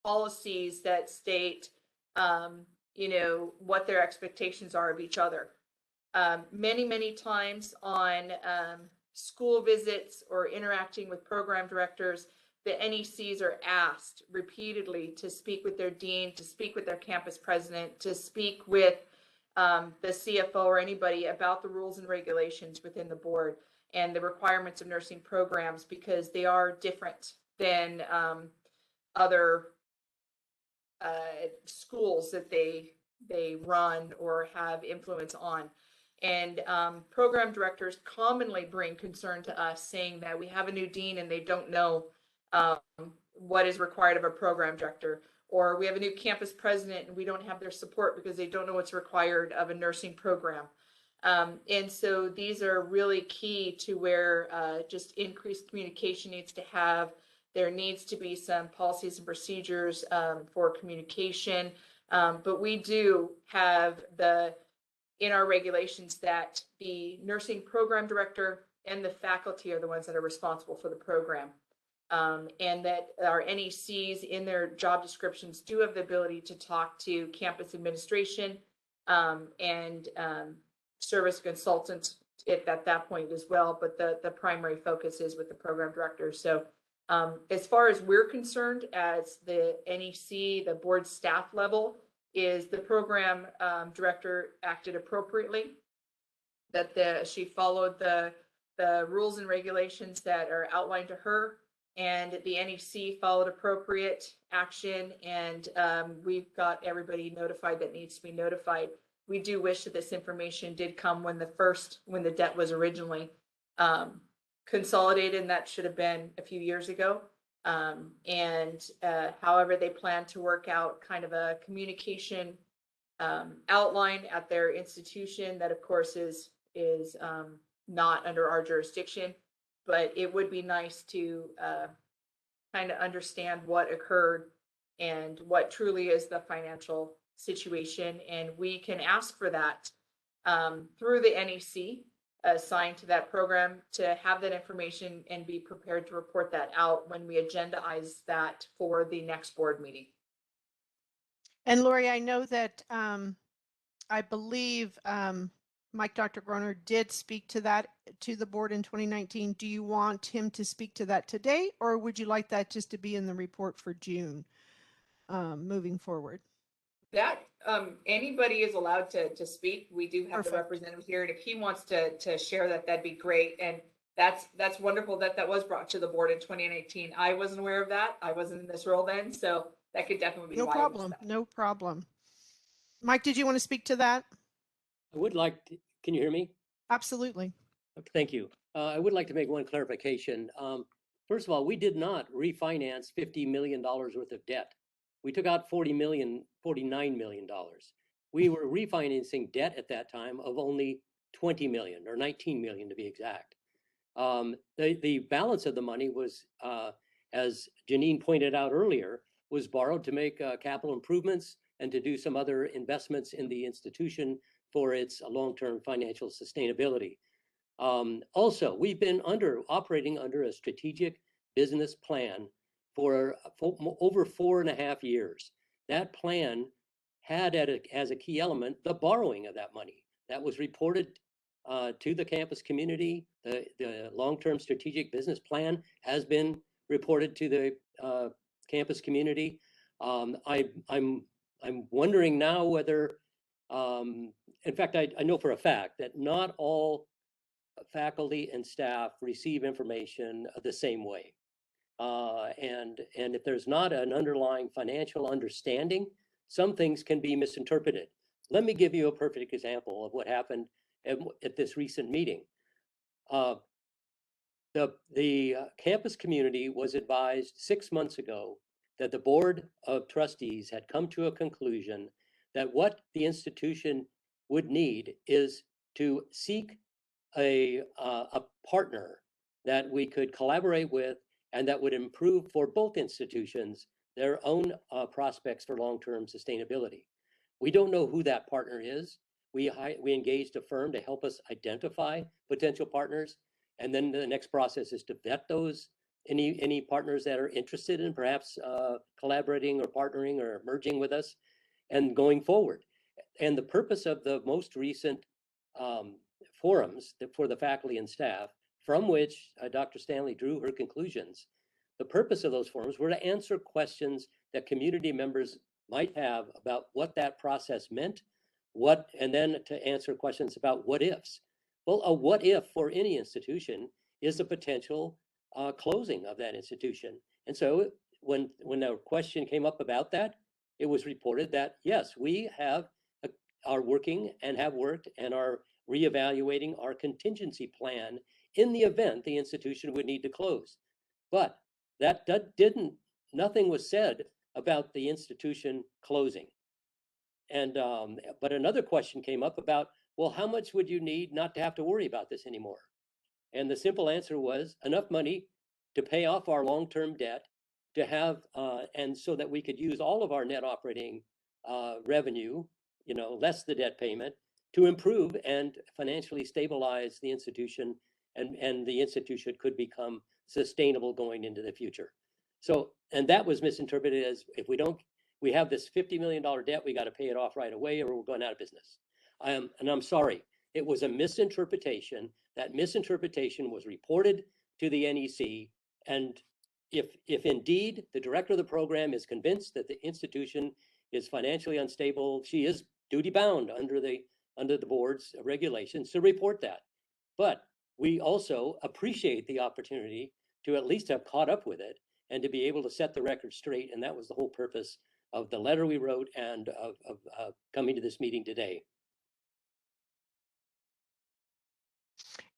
policies that state, what their expectations are of each other. Many times on school visits or interacting with program directors, the NECs are asked repeatedly to speak with their dean, to speak with their campus president, to speak with the CFO or anybody about the rules and regulations within the board and the requirements of nursing programs, because they are different than other schools that they run or have influence on. And program directors commonly bring concern to us, saying that we have a new dean and they don't know what is required of a program director, or we have a new campus president and we don't have their support because they don't know what's required of a nursing program. And so these are really key to where just increased communication needs to have. There needs to be some policies and procedures for communication. But we do have in our regulations that the nursing program director and the faculty are the ones that are responsible for the program. And that our NECs in their job descriptions do have the ability to talk to campus administration and service consultants at that point as well. But the primary focus is with the program director. So as far as we're concerned, as the NEC, the board staff level, is the program director acted appropriately, that she followed the rules and regulations that are outlined to her, and the NEC followed appropriate action, and we've got everybody notified that needs to be notified. We do wish that this information did come when the debt was originally consolidated, and that should have been a few years ago. However, they plan to work out kind of a communication outline at their institution that, of course, is not under our jurisdiction, but it would be nice to kind of understand what occurred and what truly is the financial situation. And we can ask for that through the NEC assigned to that program to have that information and be prepared to report that out when we agendaize that for the next board meeting. And Lori, I know that I believe Mike Dr. Groner did speak to that to the board in 2019. Do you want him to speak to that today, or would you like that just to be in the report for June moving forward? That anybody is allowed to speak. We do have Perfect. the representative here, and if he wants to share that, that'd be great. And that's wonderful that that was brought to the board in 2018. I wasn't aware of that. I wasn't in this role then, so that could definitely be No why I missed problem. that. No problem. Mike, did you want to speak to that? I would like to, can you hear me? Absolutely. Thank you. I would like to make one clarification. First of all, we did not refinance $50 million worth of debt. We took out $49 million. We were refinancing debt at that time of only 20 million or 19 million to be exact. The balance of the money was, as Janine pointed out earlier, was borrowed to make capital improvements and to do some other investments in the institution for its long-term financial sustainability. Also, we've been operating under a strategic business plan for over 4.5 years. That plan had as a key element the borrowing of that money. That was reported to the campus community. The long-term strategic business plan has been reported to the campus community. I'm wondering now whether, in fact, I know for a fact that not all faculty and staff receive information the same way. And if there's not an underlying financial understanding, some things can be misinterpreted. Let me give you a perfect example of what happened at this recent meeting. The campus community was advised 6 months ago that the Board of Trustees had come to a conclusion that what the institution would need is to seek a partner that we could collaborate with and that would improve for both institutions their own prospects for long-term sustainability. We don't know who that partner is. We engaged a firm to help us identify potential partners, and then the next process is to vet those any partners that are interested in perhaps collaborating or partnering or merging with us and going forward. And the purpose of the most recent forums for the faculty and staff, from which Dr. Stanley drew her conclusions, the purpose of those forums were to answer questions that community members might have about what that process meant, and then to answer questions about what ifs. Well, a what if for any institution is a potential closing of that institution. And so when a question came up about that, it was reported that yes, we are working and have worked and are reevaluating our contingency plan in the event the institution would need to close. But nothing was said about the institution closing. And but another question came up about, well, how much would you need not to have to worry about this anymore? And the simple answer was enough money to pay off our long-term debt, to have and so that we could use all of our net operating revenue, less the debt payment, to improve and financially stabilize the institution, and the institution could become sustainable going into the future. So, and that was misinterpreted as if we have this $50 million debt, we got to pay it off right away or we're going out of business. And I'm sorry, it was a misinterpretation. That misinterpretation was reported to the NEC. And if indeed the director of the program is convinced that the institution is financially unstable, she is duty bound under the board's regulations to report that. But we also appreciate the opportunity to at least have caught up with it and to be able to set the record straight. And that was the whole purpose of the letter we wrote and of coming to this meeting today.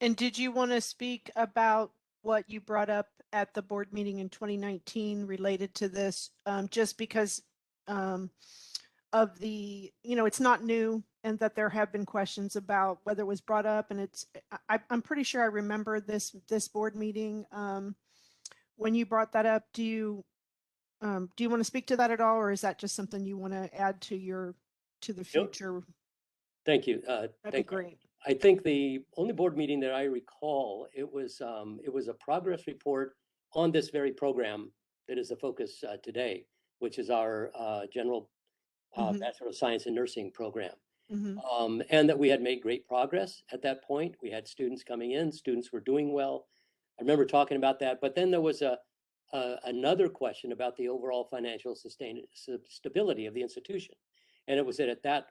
And did you want to speak about what you brought up at the board meeting in 2019 related to this, just because of the, it's not new, and that there have been questions about whether it was brought up, and I'm pretty sure I remember this board meeting when you brought that up. Do you want to speak to that at all, or is that just something you want to add to the future? Thank you. That'd be great. I think the only board meeting that I recall, it was a progress report on this very program that is the focus today, which is our general Bachelor of Science in Nursing program. And that we had made great progress at that point. We had students coming in, students were doing well. I remember talking about that, but then there was another question about the overall financial stability of the institution. And it was at that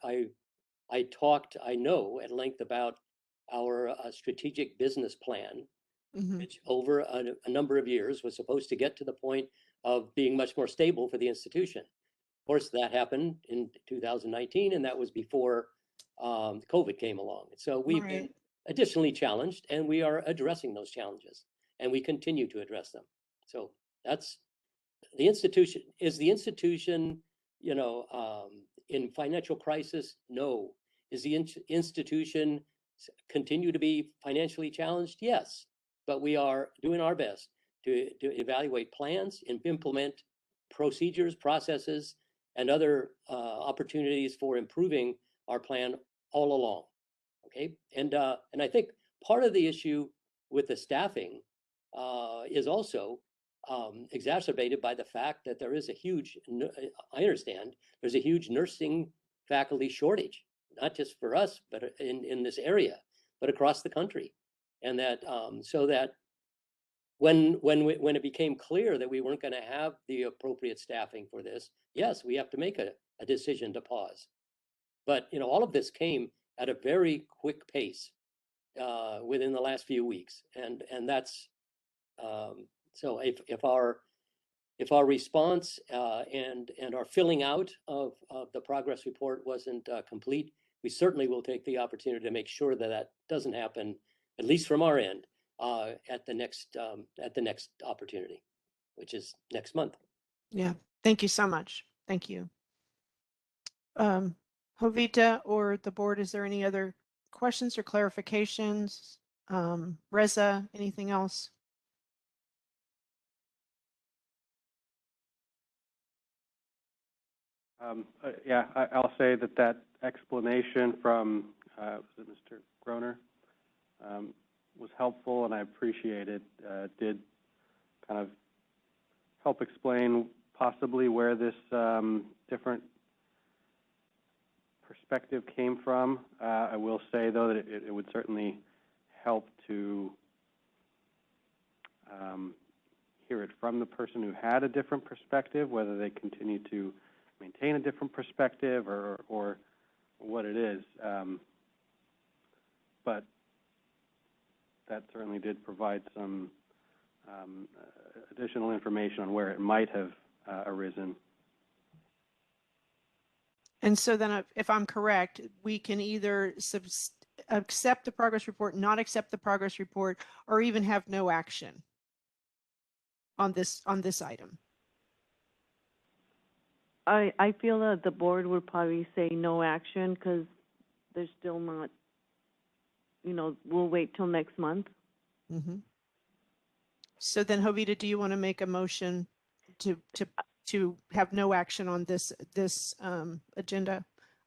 I talked, I know, at length about our strategic business plan, which over a number of years was supposed to get to the point of being much more stable for the institution. Of course, that happened in 2019, and that was before COVID came along. So we've been additionally challenged, and we are addressing those challenges, and we continue to address them. So that's the institution. Is the institution, in financial crisis? No. Is the institution continue to be financially challenged? Yes. But we are doing our best to evaluate plans and implement procedures, processes, and other opportunities for improving our plan all along. Okay, and I think part of the issue with the staffing is also exacerbated by the fact that there is a huge, I understand, there's a huge nursing faculty shortage, not just for us, but in this area, but across the country. And that so that when it became clear that we weren't going to have the appropriate staffing for this, yes, we have to make a decision to pause. But all of this came at a very quick pace within the last few weeks, and that's so if our response and our filling out of the progress report wasn't complete, we certainly will take the opportunity to make sure that that doesn't happen, at least from our end, at the next opportunity, which is next month. Yeah, thank you so much. Thank you. Jovita or the board, is there any other questions or clarifications? Reza, anything else? Yeah, I'll say that explanation from was it Mr. Groner was helpful, and I appreciate it. Did kind of help explain possibly where this different perspective came from. I will say, though, that it would certainly help to hear it from the person who had a different perspective, whether they continue to maintain a different perspective or what it is. But that certainly did provide some additional information on where it might have arisen. And so then if I'm correct, we can either accept the progress report, not accept the progress report, or even have no action on this item. I feel that the board would probably say no action because they're still not, we'll wait till next month. Mm-hmm. So then, Jovita, do you want to make a motion to have no action on this agenda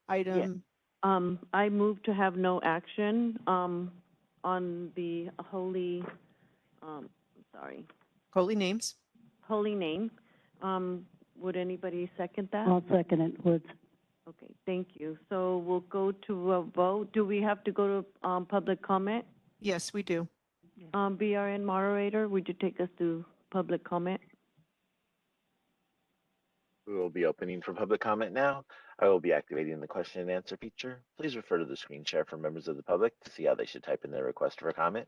item? Yeah. I move to have no action on the holy names. Holy name. Would anybody second that? I'll second it, Woods. Okay, thank you. So we'll go to a vote. Do we have to go to public comment? Yes, we do. BRN moderator, would you take us to public comment? We will be opening for public comment now. I will be activating the question and answer feature. Please refer to the screen share for members of the public to see how they should type in their request for a comment.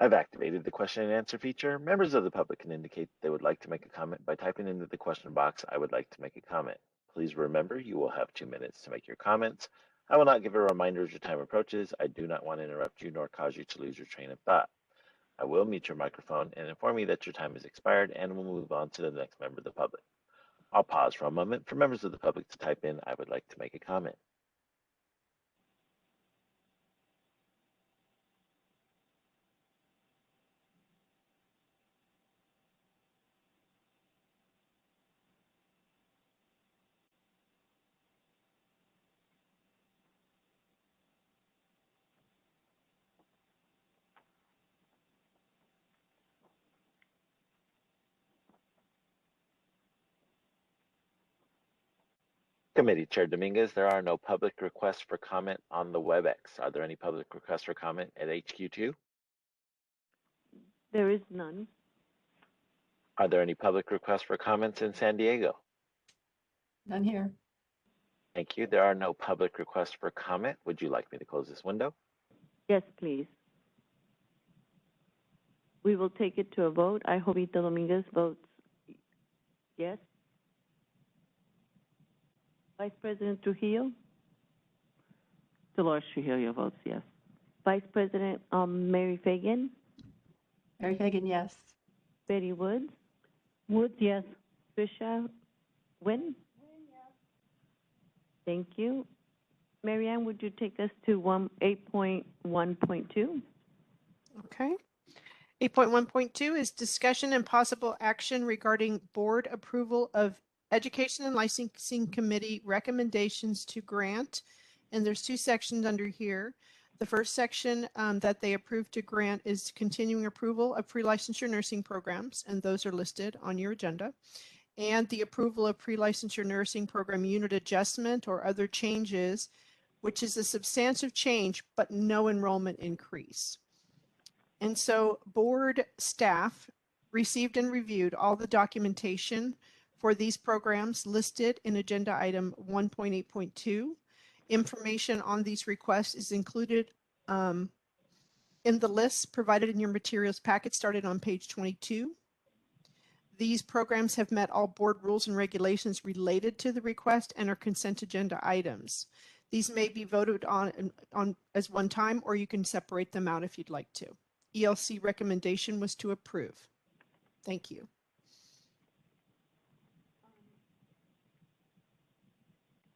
I've activated the question and answer feature. Members of the public can indicate they would like to make a comment by typing into the question box, "I would like to make a comment." Please remember, you will have 2 minutes to make your comments. I will not give a reminder as your time approaches. I do not want to interrupt you nor cause you to lose your train of thought. I will mute your microphone and inform you that your time has expired, and we'll move on to the next member of the public. I'll pause for a moment for members of the public to type in, "I would like to make a comment." Committee Chair Dominguez, there are no public requests for comment on the WebEx. Are there any public requests for comment at HQ2? There is none. Are there any public requests for comments in San Diego? None here. Thank you. There are no public requests for comment. Would you like me to close this window? Yes, please. We will take it to a vote. I, Jovita Dominguez, votes yes. Vice President Trujillo? Dolores Trujillo votes yes. Vice President Mary Fagan? Mary Fagan, yes. Betty Woods? Woods, yes. Tricia Wynn? Thank you. Marianne, would you take us to 8.1.2? Okay. 8.1.2 is discussion and possible action regarding board approval of Education and Licensing Committee recommendations to grant. And there's two sections under here. The first section that they approved to grant is continuing approval of pre-licensure nursing programs, and those are listed on your agenda. And the approval of pre-licensure nursing program unit adjustment or other changes, which is a substantive change, but no enrollment increase. And so board staff received and reviewed all the documentation for these programs listed in agenda item 1.8.2. Information on these requests is included in the list provided in your materials packet started on page 22. These programs have met all board rules and regulations related to the request and are consent agenda items. These may be voted on as one time, or you can separate them out if you'd like to. ELC recommendation was to approve. Thank you.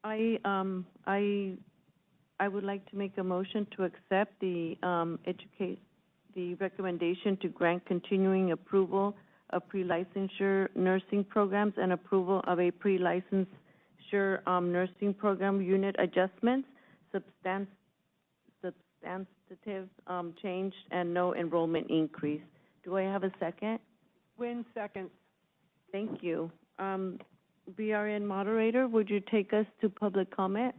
I would like to make a motion to accept the recommendation to grant continuing approval of pre-licensure nursing programs and approval of a pre-licensure nursing program unit adjustments, substantive change, and no enrollment increase. Do I have a second? Wynn seconds. Thank you. BRN moderator, would you take us to public comment?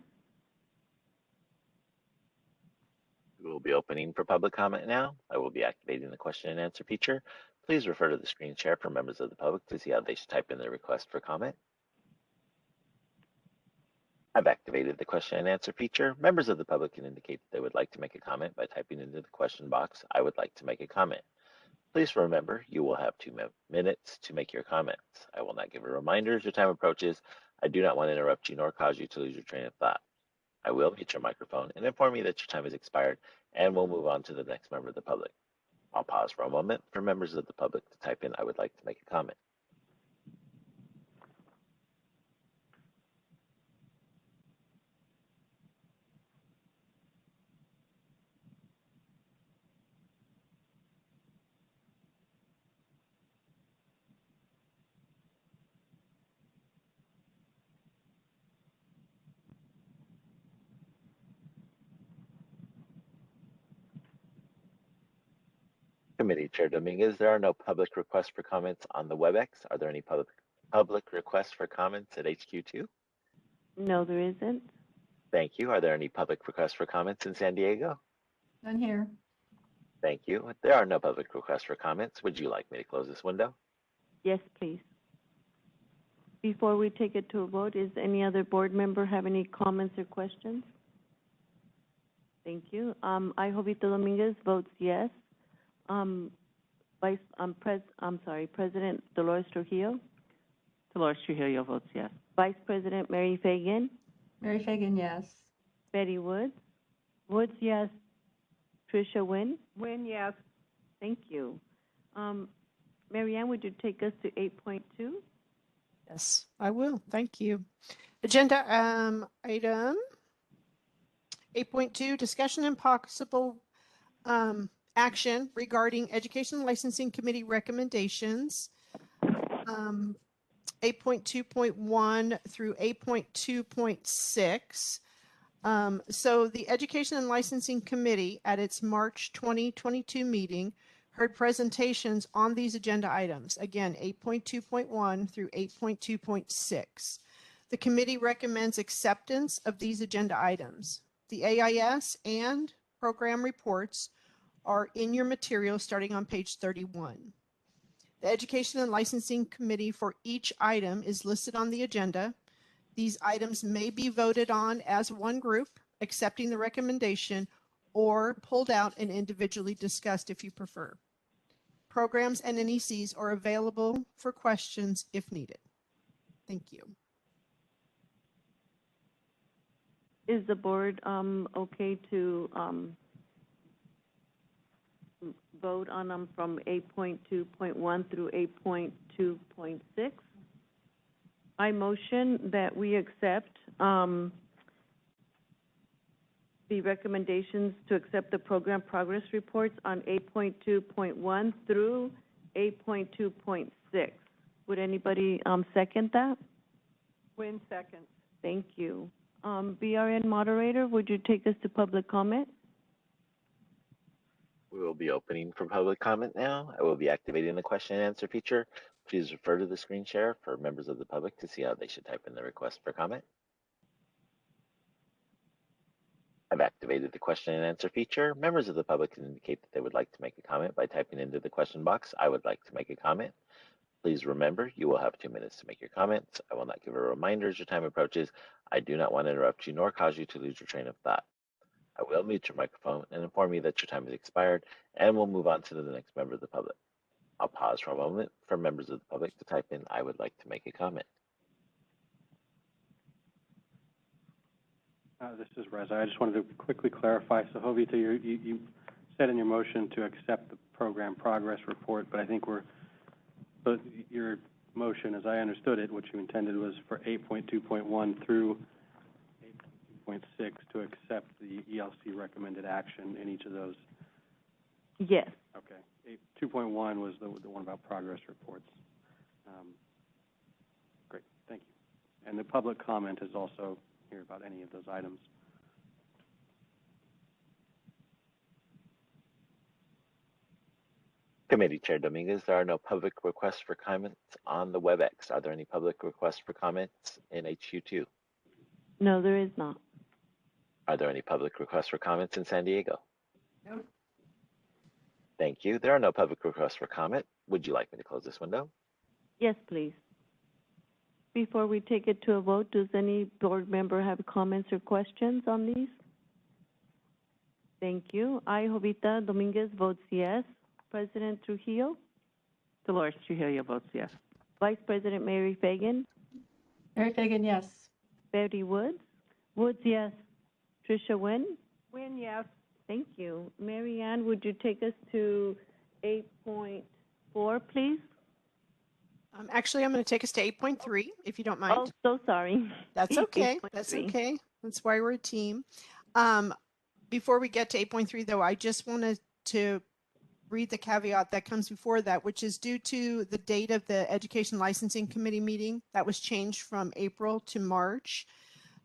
We will be opening for public comment now. I will be activating the question and answer feature. Please refer to the screen share for members of the public to see how they should type in their request for comment. I've activated the question and answer feature. Members of the public can indicate that they would like to make a comment by typing into the question box, "I would like to make a comment." Please remember, you will have 2 minutes to make your comments. I will not give a reminder as your time approaches. I do not want to interrupt you nor cause you to lose your train of thought. I will mute your microphone and inform you that your time has expired, and we'll move on to the next member of the public. I'll pause for a moment for members of the public to type in, "I would like to make a comment." Committee Chair Dominguez, there are no public requests for comments on the WebEx. Are there any public requests for comments at HQ2? No, there isn't. Thank you. Are there any public requests for comments in San Diego? None here. Thank you. There are no public requests for comments. Would you like me to close this window? Yes, please. Before we take it to a vote, is any other board member have any comments or questions? Thank you. I, Jovita Dominguez, votes yes. President Dolores Trujillo. Dolores Trujillo votes yes. Vice President Mary Fagan. Mary Fagan, yes. Betty Woods. Woods, yes. Tricia Wynn. Wynn, yes. Thank you. Marianne, would you take us to 8.2? Yes, I will. Thank you. Agenda item 8.2, discussion and possible action regarding Education and Licensing Committee recommendations. 8.2.1 through 8.2.6. So the Education and Licensing Committee at its March 2022 meeting heard presentations on these agenda items. Again, 8.2.1 through 8.2.6. The committee recommends acceptance of these agenda items. The AIS and program reports are in your materials starting on page 31. The Education and Licensing Committee for each item is listed on the agenda. These items may be voted on as one group, accepting the recommendation, or pulled out and individually discussed if you prefer. Programs and NECs are available for questions if needed. Thank you. Is the board okay to vote on them from 8.2.1 through 8.2.6? I motion that we accept the recommendations to accept the program progress reports on 8.2.1 through 8.2.6. Would anybody second that? Win second. Thank you. BRN moderator, would you take us to public comment? We will be opening for public comment now. I will be activating the question and answer feature. Please refer to the screen share for members of the public to see how they should type in the request for comment. I've activated the question and answer feature. Members of the public can indicate that they would like to make a comment by typing into the question box, "I would like to make a comment." Please remember, you will have 2 minutes to make your comments. I will not give a reminder as your time approaches. I do not want to interrupt you nor cause you to lose your train of thought. I will mute your microphone and inform you that your time has expired, and we'll move on to the next member of the public. I'll pause for a moment for members of the public to type in, "I would like to make a comment." This is Reza. I just wanted to quickly clarify. So, Jovita, you said in your motion to accept the program progress report, but I think but your motion, as I understood it, what you intended was for 8.2.1 through 8.2.6 to accept the ELC recommended action in each of those. Yes. Okay. 2.1 was the one about progress reports. Great. Thank you. And the public comment is also here about any of those items. Committee Chair Dominguez, there are no public requests for comments on the WebEx. Are there any public requests for comments in HQ2? No, there is not. Are there any public requests for comments in San Diego? No. Thank you. There are no public requests for comment. Would you like me to close this window? Yes, please. Before we take it to a vote, does any board member have comments or questions on these? Thank you. I, Jovita Dominguez, votes yes. President Trujillo? Dolores Trujillo votes yes. Vice President Mary Fagan? Mary Fagan, yes. Betty Woods? Woods, yes. Tricia Wynn? Win yes. Thank you. Mary Ann, would you take us to 8.4, please? Actually, I'm going to take us to 8.3, if you don't mind. Oh, so sorry. That's okay. 8.3. That's okay. That's why we're a team. Before we get to 8.3, though, I just wanted to read the caveat that comes before that, which is due to the date of the Education Licensing Committee meeting that was changed from April to March.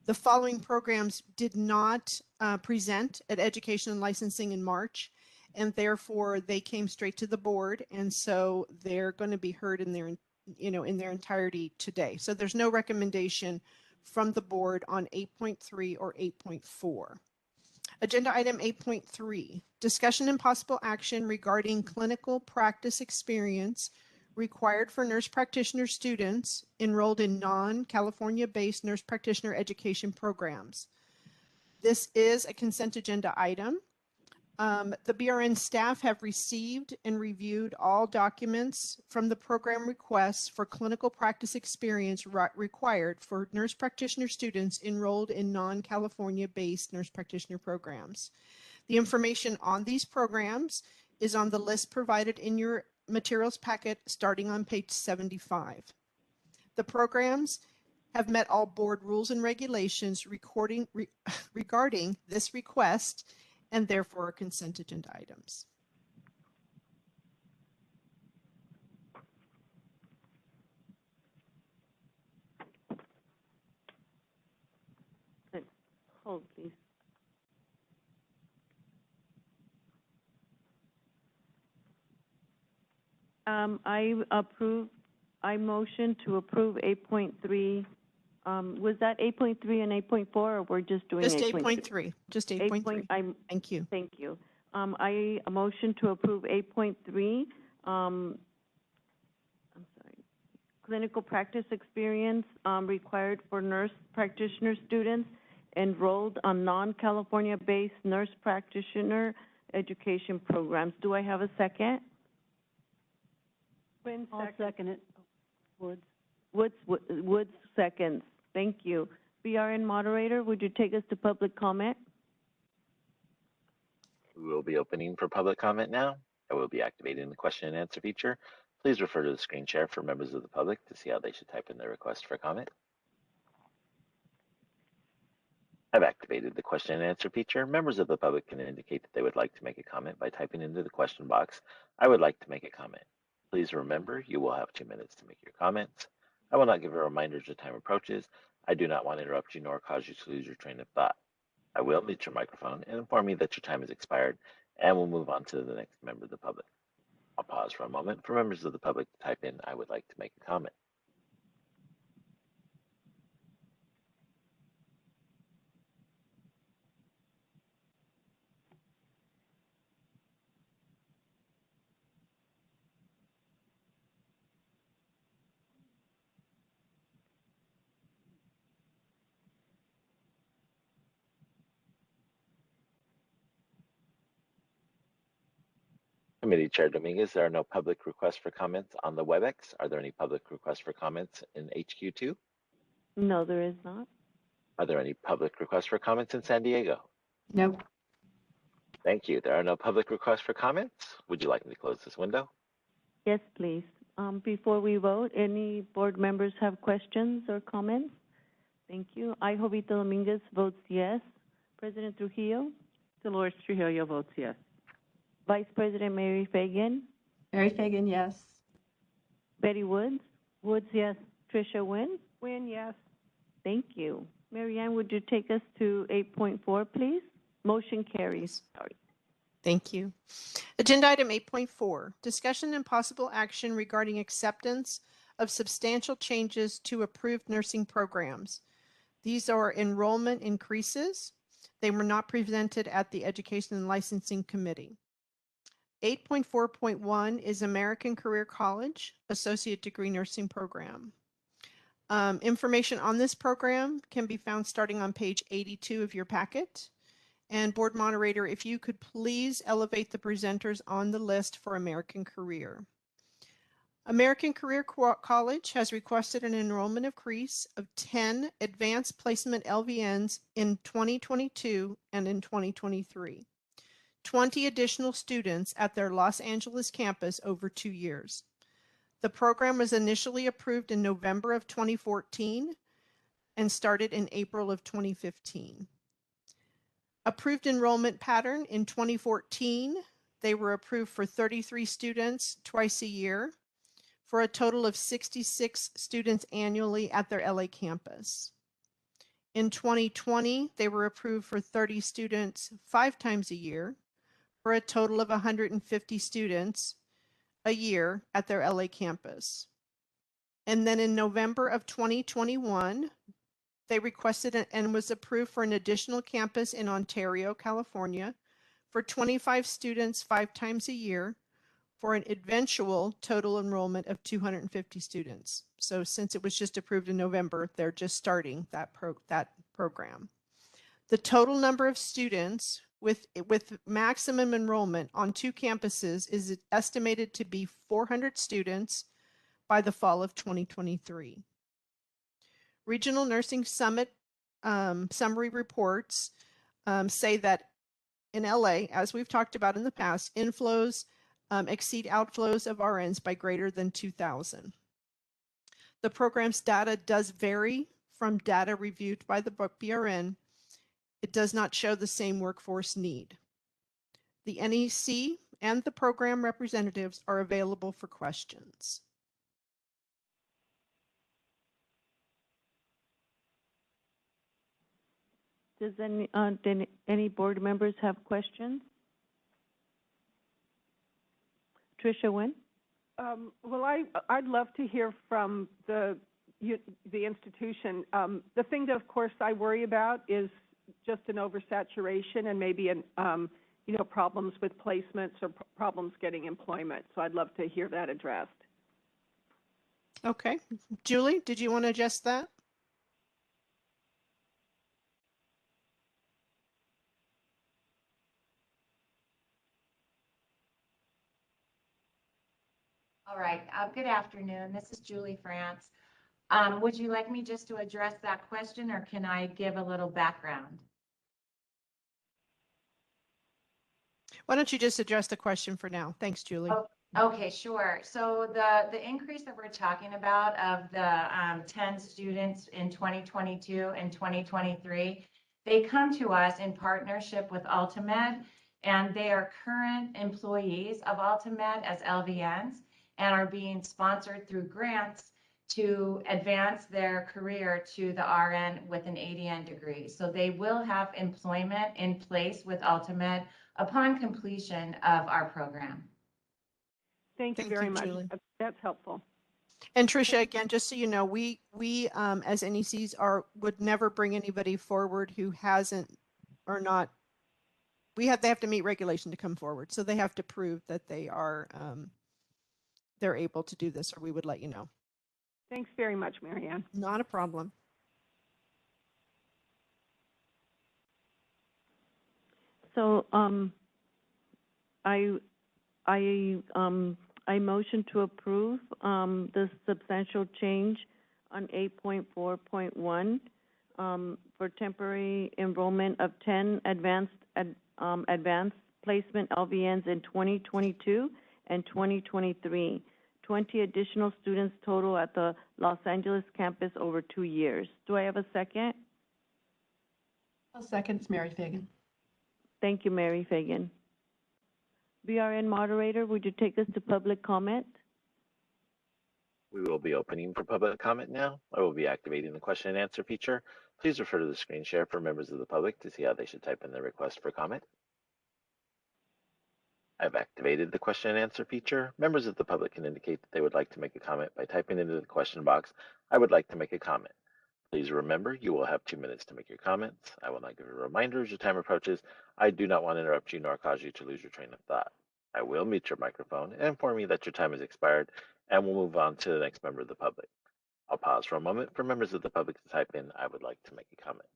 The following programs did not present at Education and Licensing in March, and therefore they came straight to the board, and so they're going to be heard in their entirety today. So there's no recommendation from the board on 8.3 or 8.4. Agenda item 8.3, discussion and possible action regarding clinical practice experience required for nurse practitioner students enrolled in non-California-based nurse practitioner education programs. This is a consent agenda item. The BRN staff have received and reviewed all documents from the program requests for clinical practice experience required for nurse practitioner students enrolled in non-California-based nurse practitioner programs. The information on these programs is on the list provided in your materials packet starting on page 75. The programs have met all board rules and regulations regarding this request and therefore are consent agenda items. Hold, please. I motion to approve 8.3 Was that 8.3 and 8.4, or we're just doing Just 8.3? 8.3, just 8.3. Thank you. Thank you. A motion to approve 8.3. I'm sorry. Clinical practice experience required for nurse practitioner students enrolled on non-California-based nurse practitioner education programs. Do I have a second? I'll second it. Woods. Woods seconds. Thank you. BRN moderator, would you take us to public comment? We will be opening for public comment now. I will be activating the question and answer feature. Please refer to the screen share for members of the public to see how they should type in their request for comment. I've activated the question and answer feature. Members of the public can indicate that they would like to make a comment by typing into the question box, "I would like to make a comment." Please remember, you will have 2 minutes to make your comments. I will not give a reminder as the time approaches. I do not want to interrupt you nor cause you to lose your train of thought. I will mute your microphone and inform you that your time has expired, and we'll move on to the next member of the public. I'll pause for a moment for members of the public to type in, "I would like to make a comment." Committee Chair Dominguez, there are no public requests for comments on the WebEx. Are there any public requests for comments in HQ2? No, there is not. Are there any public requests for comments in San Diego? Nope. Thank you. There are no public requests for comments. Would you like me to close this window? Yes, please. Before we vote, any board members have questions or comments? Thank you. I, Jovita Dominguez, votes yes. President Trujillo? Dolores Trujillo votes yes. Vice President Mary Fagan? Mary Fagan, yes. Betty Woods? Woods, yes. Tricia Wynn? Wynn, yes. Thank you. Marianne, would you take us to 8.4, please? Motion carries. Sorry. Thank you. Agenda item 8.4, discussion and possible action regarding acceptance of substantial changes to approved nursing programs. These are enrollment increases. They were not presented at the Education and Licensing Committee. 8.4.1 is American Career College Associate Degree Nursing Program. Information on this program can be found starting on page 82 of your packet. And board moderator, if you could please elevate the presenters on the list for American Career. American Career College has requested an enrollment increase of 10 advanced placement LVNs in 2022 and in 2023. 20 additional students at their Los Angeles campus over 2 years. The program was initially approved in November of 2014 and started in April of 2015. Approved enrollment pattern in 2014, they were approved for 33 students twice a year for a total of 66 students annually at their LA campus. In 2020, they were approved for 30 students 5 times a year for a total of 150 students a year at their LA campus. And then in November of 2021, they requested and was approved for an additional campus in Ontario, California for 25 students 5 times a year for an eventual total enrollment of 250 students. So since it was just approved in November, they're just starting that program. The total number of students with maximum enrollment on 2 campuses is estimated to be 400 students by the fall of 2023. Regional Nursing Summit summary reports say that in LA, as we've talked about in the past, inflows exceed outflows of RNs by greater than 2,000. The program's data does vary from data reviewed by the BRN. It does not show the same workforce need. The NEC and the program representatives are available for questions. Does any board members have questions? Tricia Wynn? Well, I'd love to hear from the the institution. The thing that, of course, I worry about is just an oversaturation and maybe problems with placements or problems getting employment. So I'd love to hear that addressed. Okay. Julie, did you want to address that? All right. Good afternoon. This is Julie France. Would you like me just to address that question, or can I give a little background? Why don't you just address the question for now? Thanks, Julie. Oh, okay, sure. So the increase that we're talking about of the 10 students in 2022 and 2023, they come to us in partnership with Ultimed, and they are current employees of Ultimed as LVNs and are being sponsored through grants to advance their career to the RN with an ADN degree. So they will have employment in place with Ultimed upon completion of our program. Thank you very much. Julie. That's helpful. And Tricia, again, just so you know, we as NECs would never bring anybody forward who hasn't or not. They have to meet regulation to come forward, so they have to prove that they are they're able to do this, or we would let you know. Thanks very much, Marianne. Not a problem. So I motion to approve the substantial change on 8.4.1 for temporary enrollment of 10 advanced placement LVNs in 2022 and 2023. 20 additional students total at the Los Angeles campus over 2 years. Do I have a second? I'll second. It's Mary Fagan. Thank you, Mary Fagan. BRN moderator, would you take us to public comment? We will be opening for public comment now. I will be activating the question and answer feature. Please refer to the screen share for members of the public to see how they should type in their request for comment. I've activated the question and answer feature. Members of the public can indicate that they would like to make a comment by typing into the question box, "I would like to make a comment." Please remember, you will have 2 minutes to make your comments. I will not give a reminder as your time approaches. I do not want to interrupt you nor cause you to lose your train of thought. I will mute your microphone and inform you that your time has expired, and we'll move on to the next member of the public. I'll pause for a moment for members of the public to type in, "I would like to make a comment."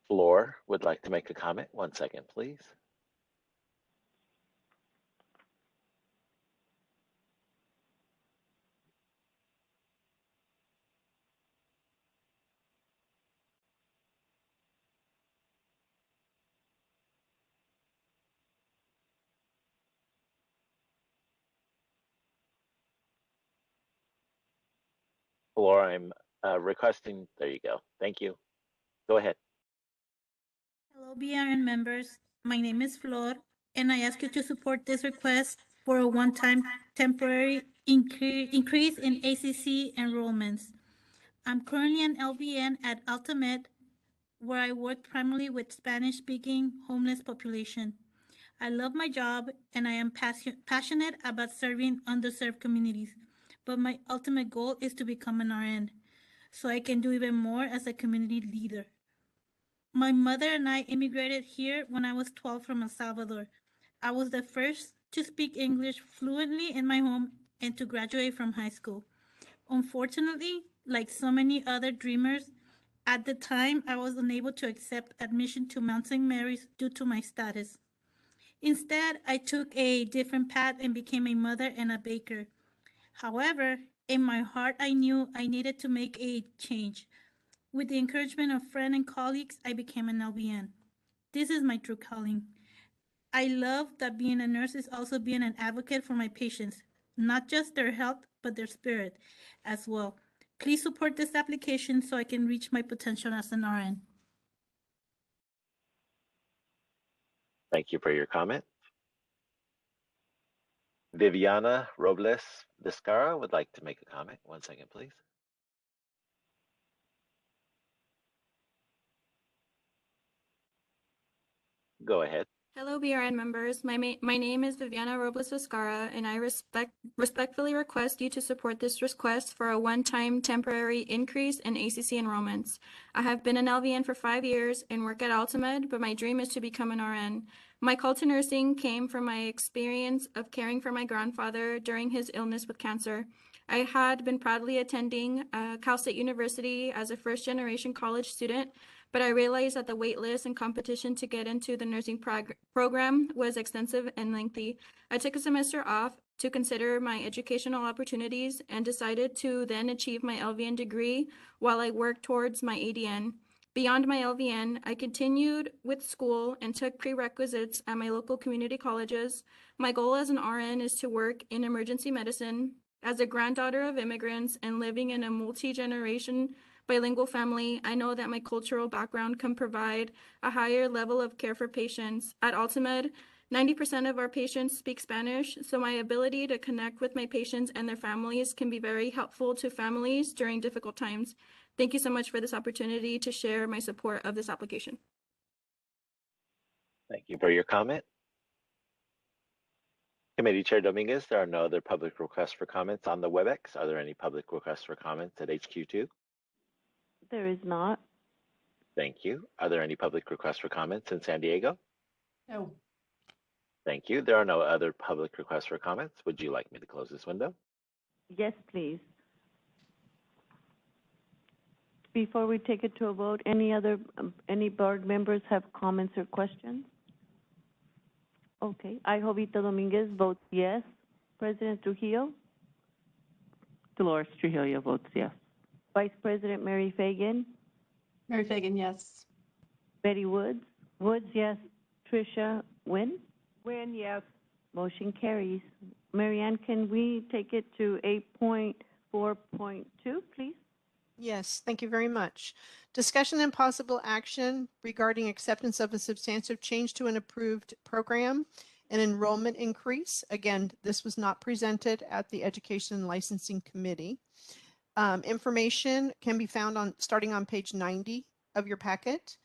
Floor would like to make a comment. 1 second, please. Floor, I'm requesting. There you go. Thank you. Go ahead. Hello, BRN members. My name is Flor, and I ask you to support this request for a one-time temporary increase in ACC enrollments. I'm currently an LVN at Altamed, where I work primarily with Spanish-speaking homeless population. I love my job, and I am passionate about serving underserved communities, but my ultimate goal is to become an RN, so I can do even more as a community leader. My mother and I immigrated here when I was 12 from El Salvador. I was the first to speak English fluently in my home and to graduate from high school. Unfortunately, like so many other dreamers, at the time I was unable to accept admission to Mount St. Mary's due to my status. Instead, I took a different path and became a mother and a baker. However, in my heart, I knew I needed to make a change. With the encouragement of friends and colleagues, I became an LVN. This is my true calling. I love that being a nurse is also being an advocate for my patients, not just their health, but their spirit as well. Please support this application so I can reach my potential as an RN. Thank you for your comment. Viviana Robles Vizcarra would like to make a comment. 1 second, please. Go ahead. Hello, BRN members. My name is Viviana Robles Vizcarra, and I respectfully request you to support this request for a one-time temporary increase in ACC enrollments. I have been an LVN for 5 years and work at Altamed, but my dream is to become an RN. My call to nursing came from my experience of caring for my grandfather during his illness with cancer. I had been proudly attending Cal State University as a first-generation college student, but I realized that the wait list and competition to get into the nursing program was extensive and lengthy. I took a semester off to consider my educational opportunities and decided to then achieve my LVN degree while I worked towards my ADN. Beyond my LVN, I continued with school and took prerequisites at my local community colleges. My goal as an RN is to work in emergency medicine. As a granddaughter of immigrants and living in a multi-generation bilingual family, I know that my cultural background can provide a higher level of care for patients. At Altamed, 90% of our patients speak Spanish, so my ability to connect with my patients and their families can be very helpful to families during difficult times. Thank you so much for this opportunity to share my support of this application. Thank you for your comment. Committee Chair Dominguez, there are no other public requests for comments on the WebEx. Are there any public requests for comments at HQ2? There is not. Thank you. Are there any public requests for comments in San Diego? No. Thank you. There are no other public requests for comments. Would you like me to close this window? Yes, please. Before we take it to a vote, any board members have comments or questions? Okay. I, Jovita Dominguez, votes yes. President Trujillo? Dolores Trujillo votes yes. Vice President Mary Fagan? Mary Fagan, yes. Betty Woods? Woods, yes. Tricia Nguyen? Nguyen, yes. Motion carries. Marianne, can we take it to 8.4.2, please? Yes, thank you very much. Discussion and possible action regarding acceptance of a substantive change to an approved program and enrollment increase. Again, this was not presented at the Education and Licensing Committee. Information can be found starting on page 90 of your packet.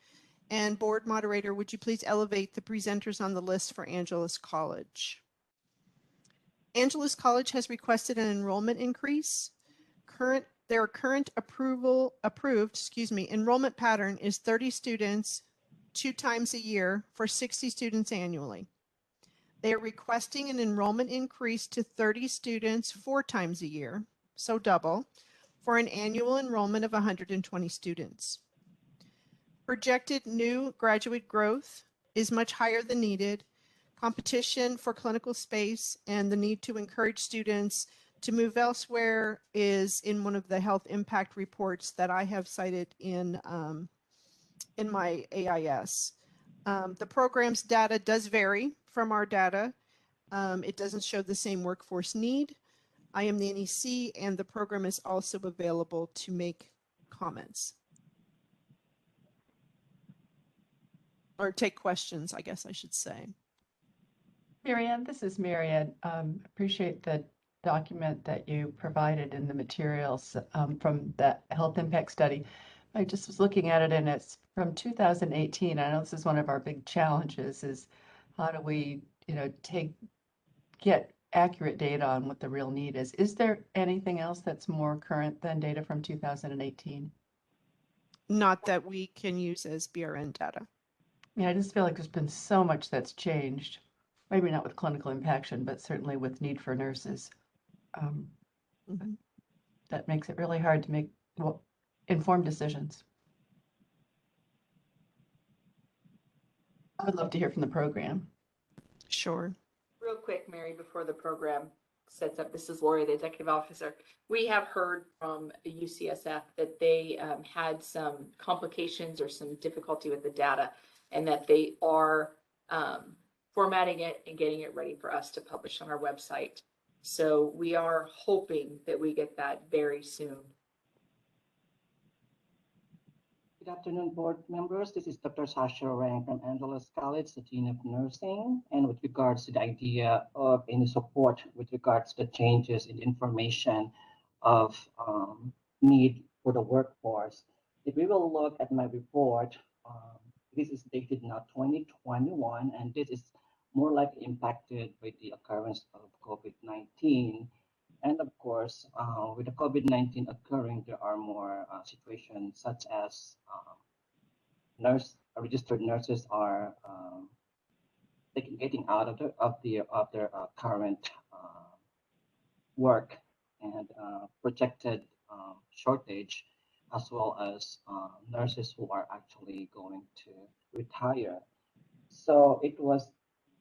And board moderator, would you please elevate the presenters on the list for Angeles College? Angeles College has requested an enrollment increase. Their current approved enrollment pattern is 30 students 2 times a year for 60 students annually. They are requesting an enrollment increase to 30 students 4 times a year, so double, for an annual enrollment of 120 students. Projected new graduate growth is much higher than needed. Competition for clinical space and the need to encourage students to move elsewhere is in one of the health impact reports that I have cited in my AIS. The program's data does vary from our data. It doesn't show the same workforce need. I am the NEC, and the program is also available to make comments. Or take questions, I guess I should say. Marianne, this is Marianne. Appreciate the document that you provided in the materials from the health impact study. I just was looking at it, and it's from 2018. I know this is one of our big challenges, is how do we, get accurate data on what the real need is. Is there anything else that's more current than data from 2018? Not that we can use as BRN data. I mean, I just feel like there's been so much that's changed. Maybe not with clinical impaction, but certainly with need for nurses. That makes it really hard to make informed decisions. I would love to hear from the program. Sure. Real quick, Mary, before the program sets up, this is Lori, the executive officer. We have heard from UCSF that they had some complications or some difficulty with the data, and that they are formatting it and getting it ready for us to publish on our website. So we are hoping that we get that very soon. Good afternoon, board members. This is Dr. Sasha Rang from Angeles College, the Dean of Nursing. And with regards to the idea of any support with regards to the changes in information of need for the workforce, if we will look at my report, this is dated now 2021, and this is more likely impacted by the occurrence of COVID-19. And of course, with the COVID-19 occurring, there are more situations such as registered nurses are getting out of their current work, and projected shortage, as well as nurses who are actually going to retire. So it was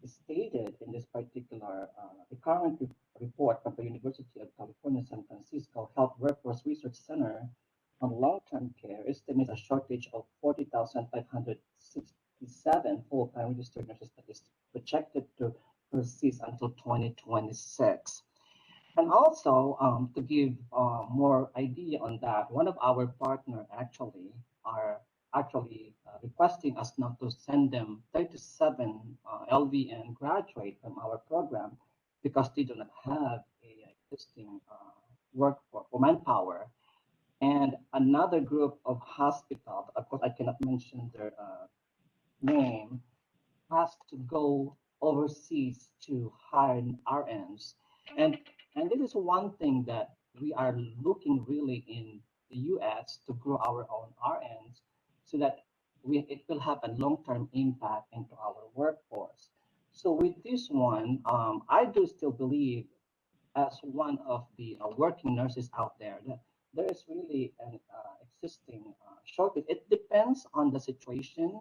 stated in this particular, the current report from the University of California, San Francisco Health Workforce Research Center on long-term care estimates a shortage of 40,567 full-time registered nurses that is projected to persist until 2026. And also, to give more idea on that, one of our partners are requesting us not to send them 37 LVN graduate from our program because they do not have a existing workforce or manpower. And another group of hospitals, of course I cannot mention their name, has to go overseas to hire RNs. And this is one thing that we are looking really in the US to grow our own RNs so that it will have a long-term impact into our workforce. So with this one, I do still believe, as one of the working nurses out there, that there is really an existing shortage. It depends on the situation.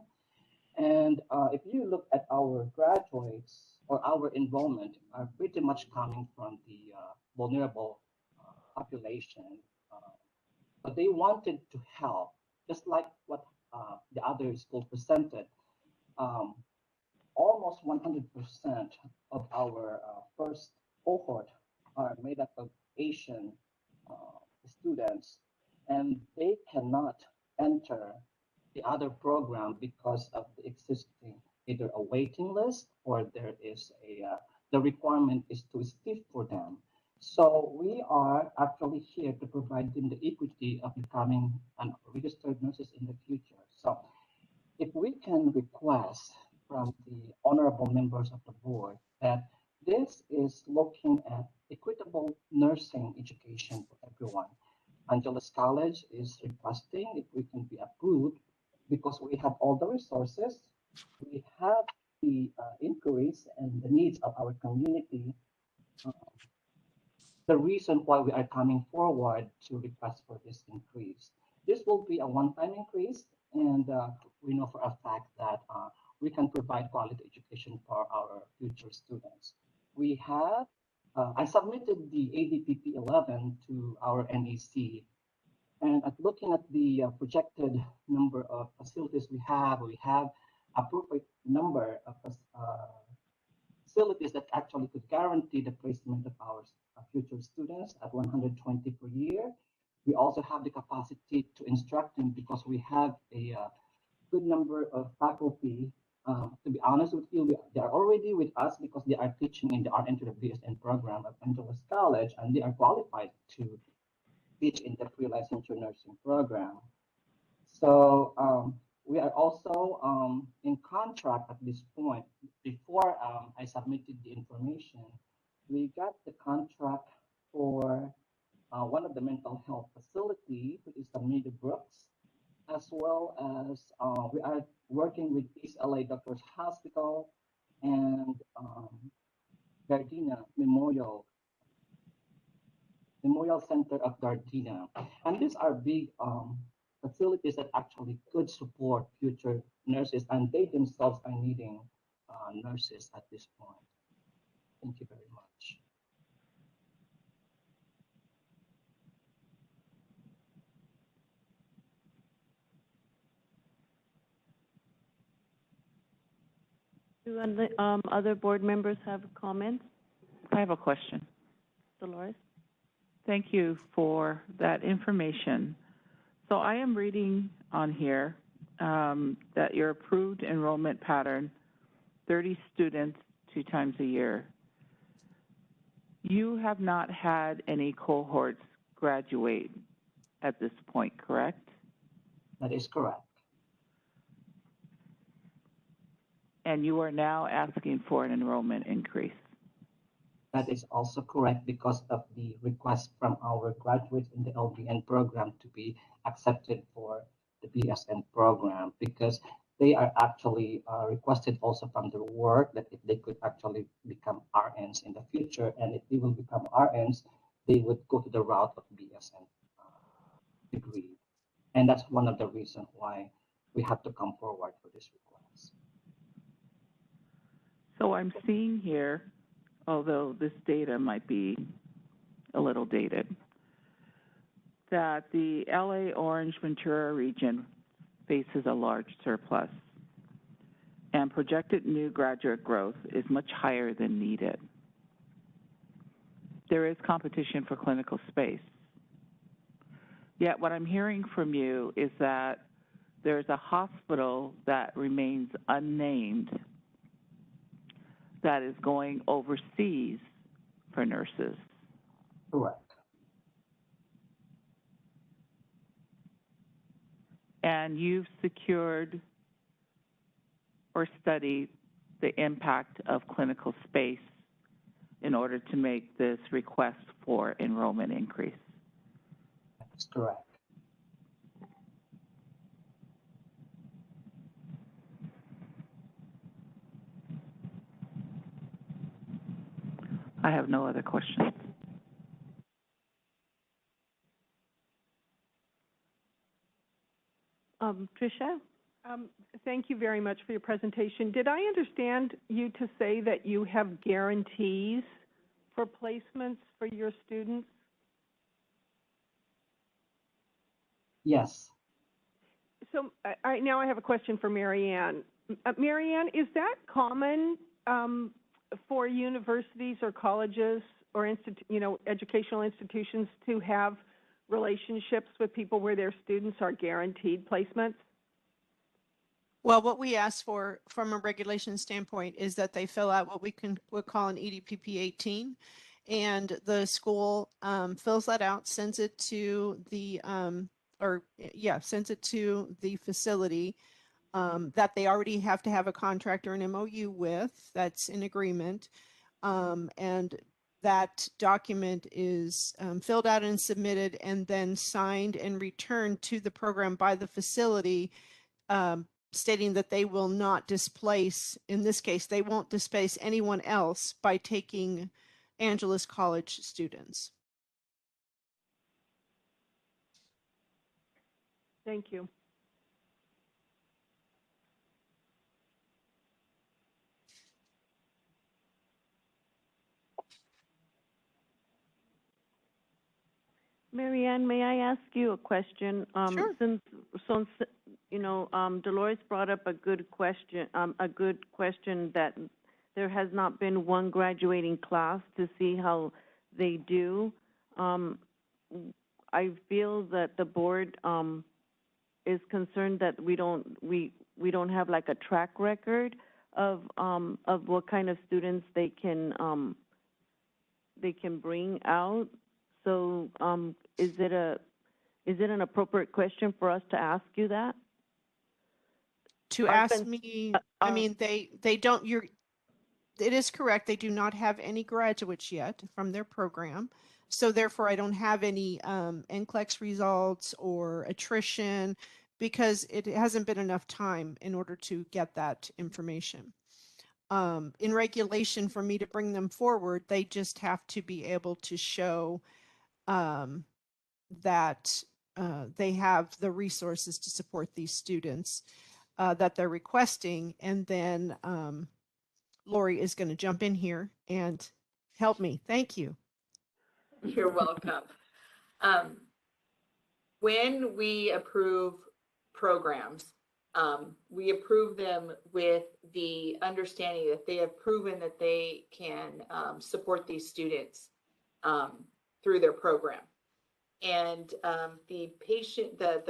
And if you look at our graduates or our enrollment are pretty much coming from the vulnerable population. But they wanted to help, just like what the other school presented. Almost 100% of our first cohort are made up of Asian students, and they cannot enter the other program because of the existing either a waiting list or there is the requirement is too stiff for them. So we are actually here to provide them the equity of becoming an registered nurses in the future. So if we can request from the honorable members of the board that this is looking at equitable nursing education for everyone. Angeles College is requesting if we can be approved because we have all the resources, we have the inquiries and the needs of our community. The reason why we are coming forward to request for this increase. This will be a one-time increase, and we know for a fact that we can provide quality education for our future students. We have, I submitted the ADPP 11 to our NEC, and at looking at the projected number of facilities we have appropriate number of facilities that actually could guarantee the placement of our future students at 120 per year. We also have the capacity to instruct them because we have a good number of faculty. To be honest with you, they are already with us because they are teaching in the RN to the BSN program at Angeles College, and they are qualified to teach in the pre-licensure nursing program. So we are also in contract at this point. Before I submitted the information, we got the contract for one of the mental health facility, which is the Meadowbrooks, as well as we are working with East LA Doctors Hospital and Gardena Memorial Center of Gardena. And these are big facilities that actually could support future nurses, and they themselves are needing nurses at this point. Thank you very much. Do other board members have comments? I have a question. Dolores? Thank you for that information. So I am reading on here that your approved enrollment pattern, 30 students 2 times a year. You have not had any cohorts graduate at this point, correct? That is correct. And you are now asking for an enrollment increase. That is also correct because of the request from our graduates in the LBN program to be accepted for the BSN program, because they are actually requested also from their work that if they could actually become RNs in the future, and if they will become RNs, they would go to the route of BSN degree. And that's one of the reasons why we have to come forward for this request. So I'm seeing here, although this data might be a little dated, that the LA Orange Ventura region faces a large surplus, and projected new graduate growth is much higher than needed. There is competition for clinical space. Yet what I'm hearing from you is that there's a hospital that remains unnamed that is going overseas for nurses. Correct. And you've secured or studied the impact of clinical space in order to make this request for enrollment increase. That's correct. I have no other questions. Tricia? Thank you very much for your presentation. Did I understand you to say that you have guarantees for placements for your students? Yes. So now I have a question for Mary Ann. Mary Ann, is that common for universities or colleges or educational institutions to have relationships with people where their students are guaranteed placements? Well, what we ask for from a regulation standpoint is that they fill out what we would call an EDPP 18, and the school fills that out, sends it to the sends it to the facility that they already have to have a contract or an MOU with. That's in agreement, and that document is filled out and submitted, and then signed and returned to the program by the facility. Stating that they will not displace, in this case, they won't displace anyone else by taking Angeles College students. Thank you. Mary Ann, may I ask you a question? Sure. Since Dolores brought up a good question that there has not been one graduating class to see how they do. I feel that the board is concerned that we don't have like a track record of what kind of students they can bring out. So is it an appropriate question for us to ask you that? To ask me, I mean, they don't, it is correct, they do not have any graduates yet from their program. So therefore I don't have any NCLEX results or attrition, because it hasn't been enough time in order to get that information. In regulation, for me to bring them forward, they just have to be able to show that they have the resources to support these students that they're requesting. And then Lori is going to jump in here and help me. Thank you. You're welcome. When we approve programs, we approve them with the understanding that they have proven that they can support these students through their program. And the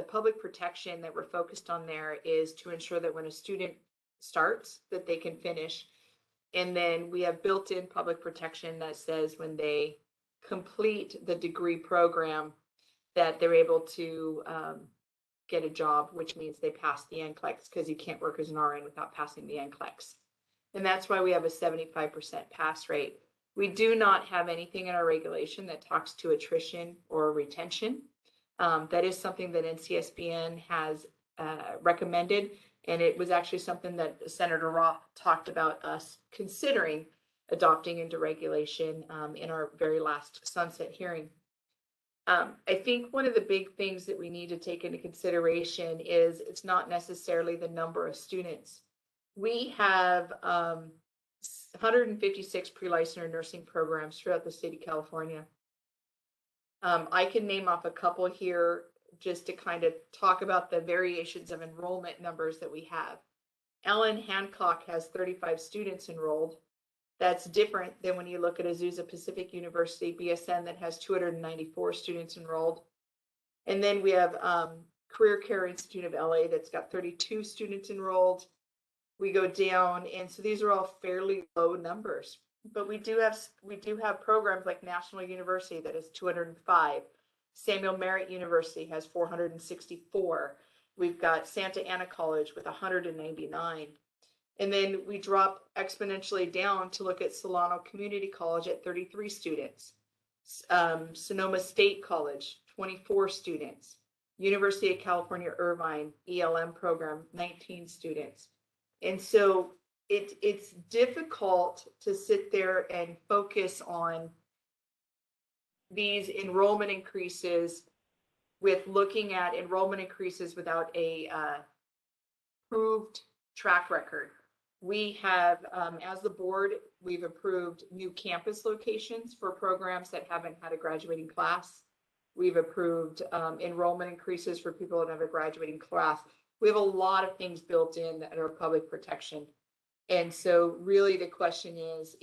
public protection that we're focused on there is to ensure that when a student starts, that they can finish. And then we have built-in public protection that says when they complete the degree program, that they're able to get a job, which means they pass the NCLEX, because you can't work as an RN without passing the NCLEX. And that's why we have a 75% pass rate. We do not have anything in our regulation that talks to attrition or retention. That is something that NCSBN has recommended, and it was actually something that Senator Roth talked about us considering adopting into regulation in our very last sunset hearing. I think one of the big things that we need to take into consideration is it's not necessarily the number of students. We have 156 pre-licensure nursing programs throughout the state of California. I can name off a couple here just to kind of talk about the variations of enrollment numbers that we have. Ellen Hancock has 35 students enrolled. That's different than when you look at Azusa Pacific University, BSN, that has 294 students enrolled. And then we have Career Care Institute of LA that's got 32 students enrolled. We go down, and so these are all fairly low numbers. But we do have programs like National University that has 205. Samuel Merritt University has 464. We've got Santa Ana College with 199. And then we drop exponentially down to look at Solano Community College at 33 students. Sonoma State College, 24 students. University of California, Irvine, ELM program, 19 students. And so it's difficult to sit there and focus on these enrollment increases with looking at enrollment increases without a proved track record. We have, as the board, we've approved new campus locations for programs that haven't had a graduating class. We've approved enrollment increases for people that have a graduating class. We have a lot of things built in that are public protection. And so really the question is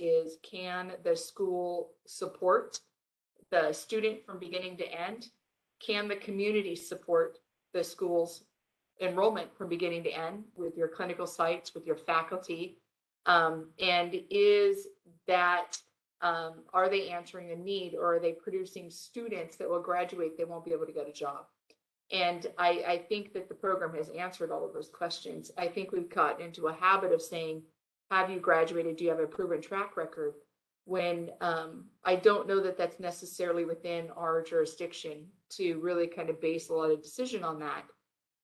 can the school support the student from beginning to end? Can the community support the school's enrollment from beginning to end with your clinical sites, with your faculty? And is that, are they answering a need, or are they producing students that will graduate, they won't be able to get a job? And I think that the program has answered all of those questions. I think we've gotten into a habit of saying, have you graduated? Do you have a proven track record? When I don't know that that's necessarily within our jurisdiction to really kind of base a lot of decision on that,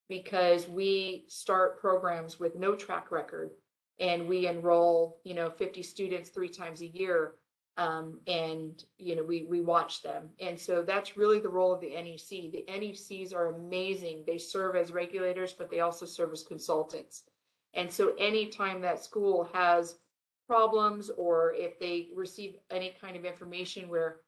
because we start programs with no track record and we enroll, 50 students 3 times a year. And, we watch them. And so that's really the role of the NEC. The NECs are amazing. They serve as regulators, but they also serve as consultants. And so anytime that school has problems, or if they receive any kind of information where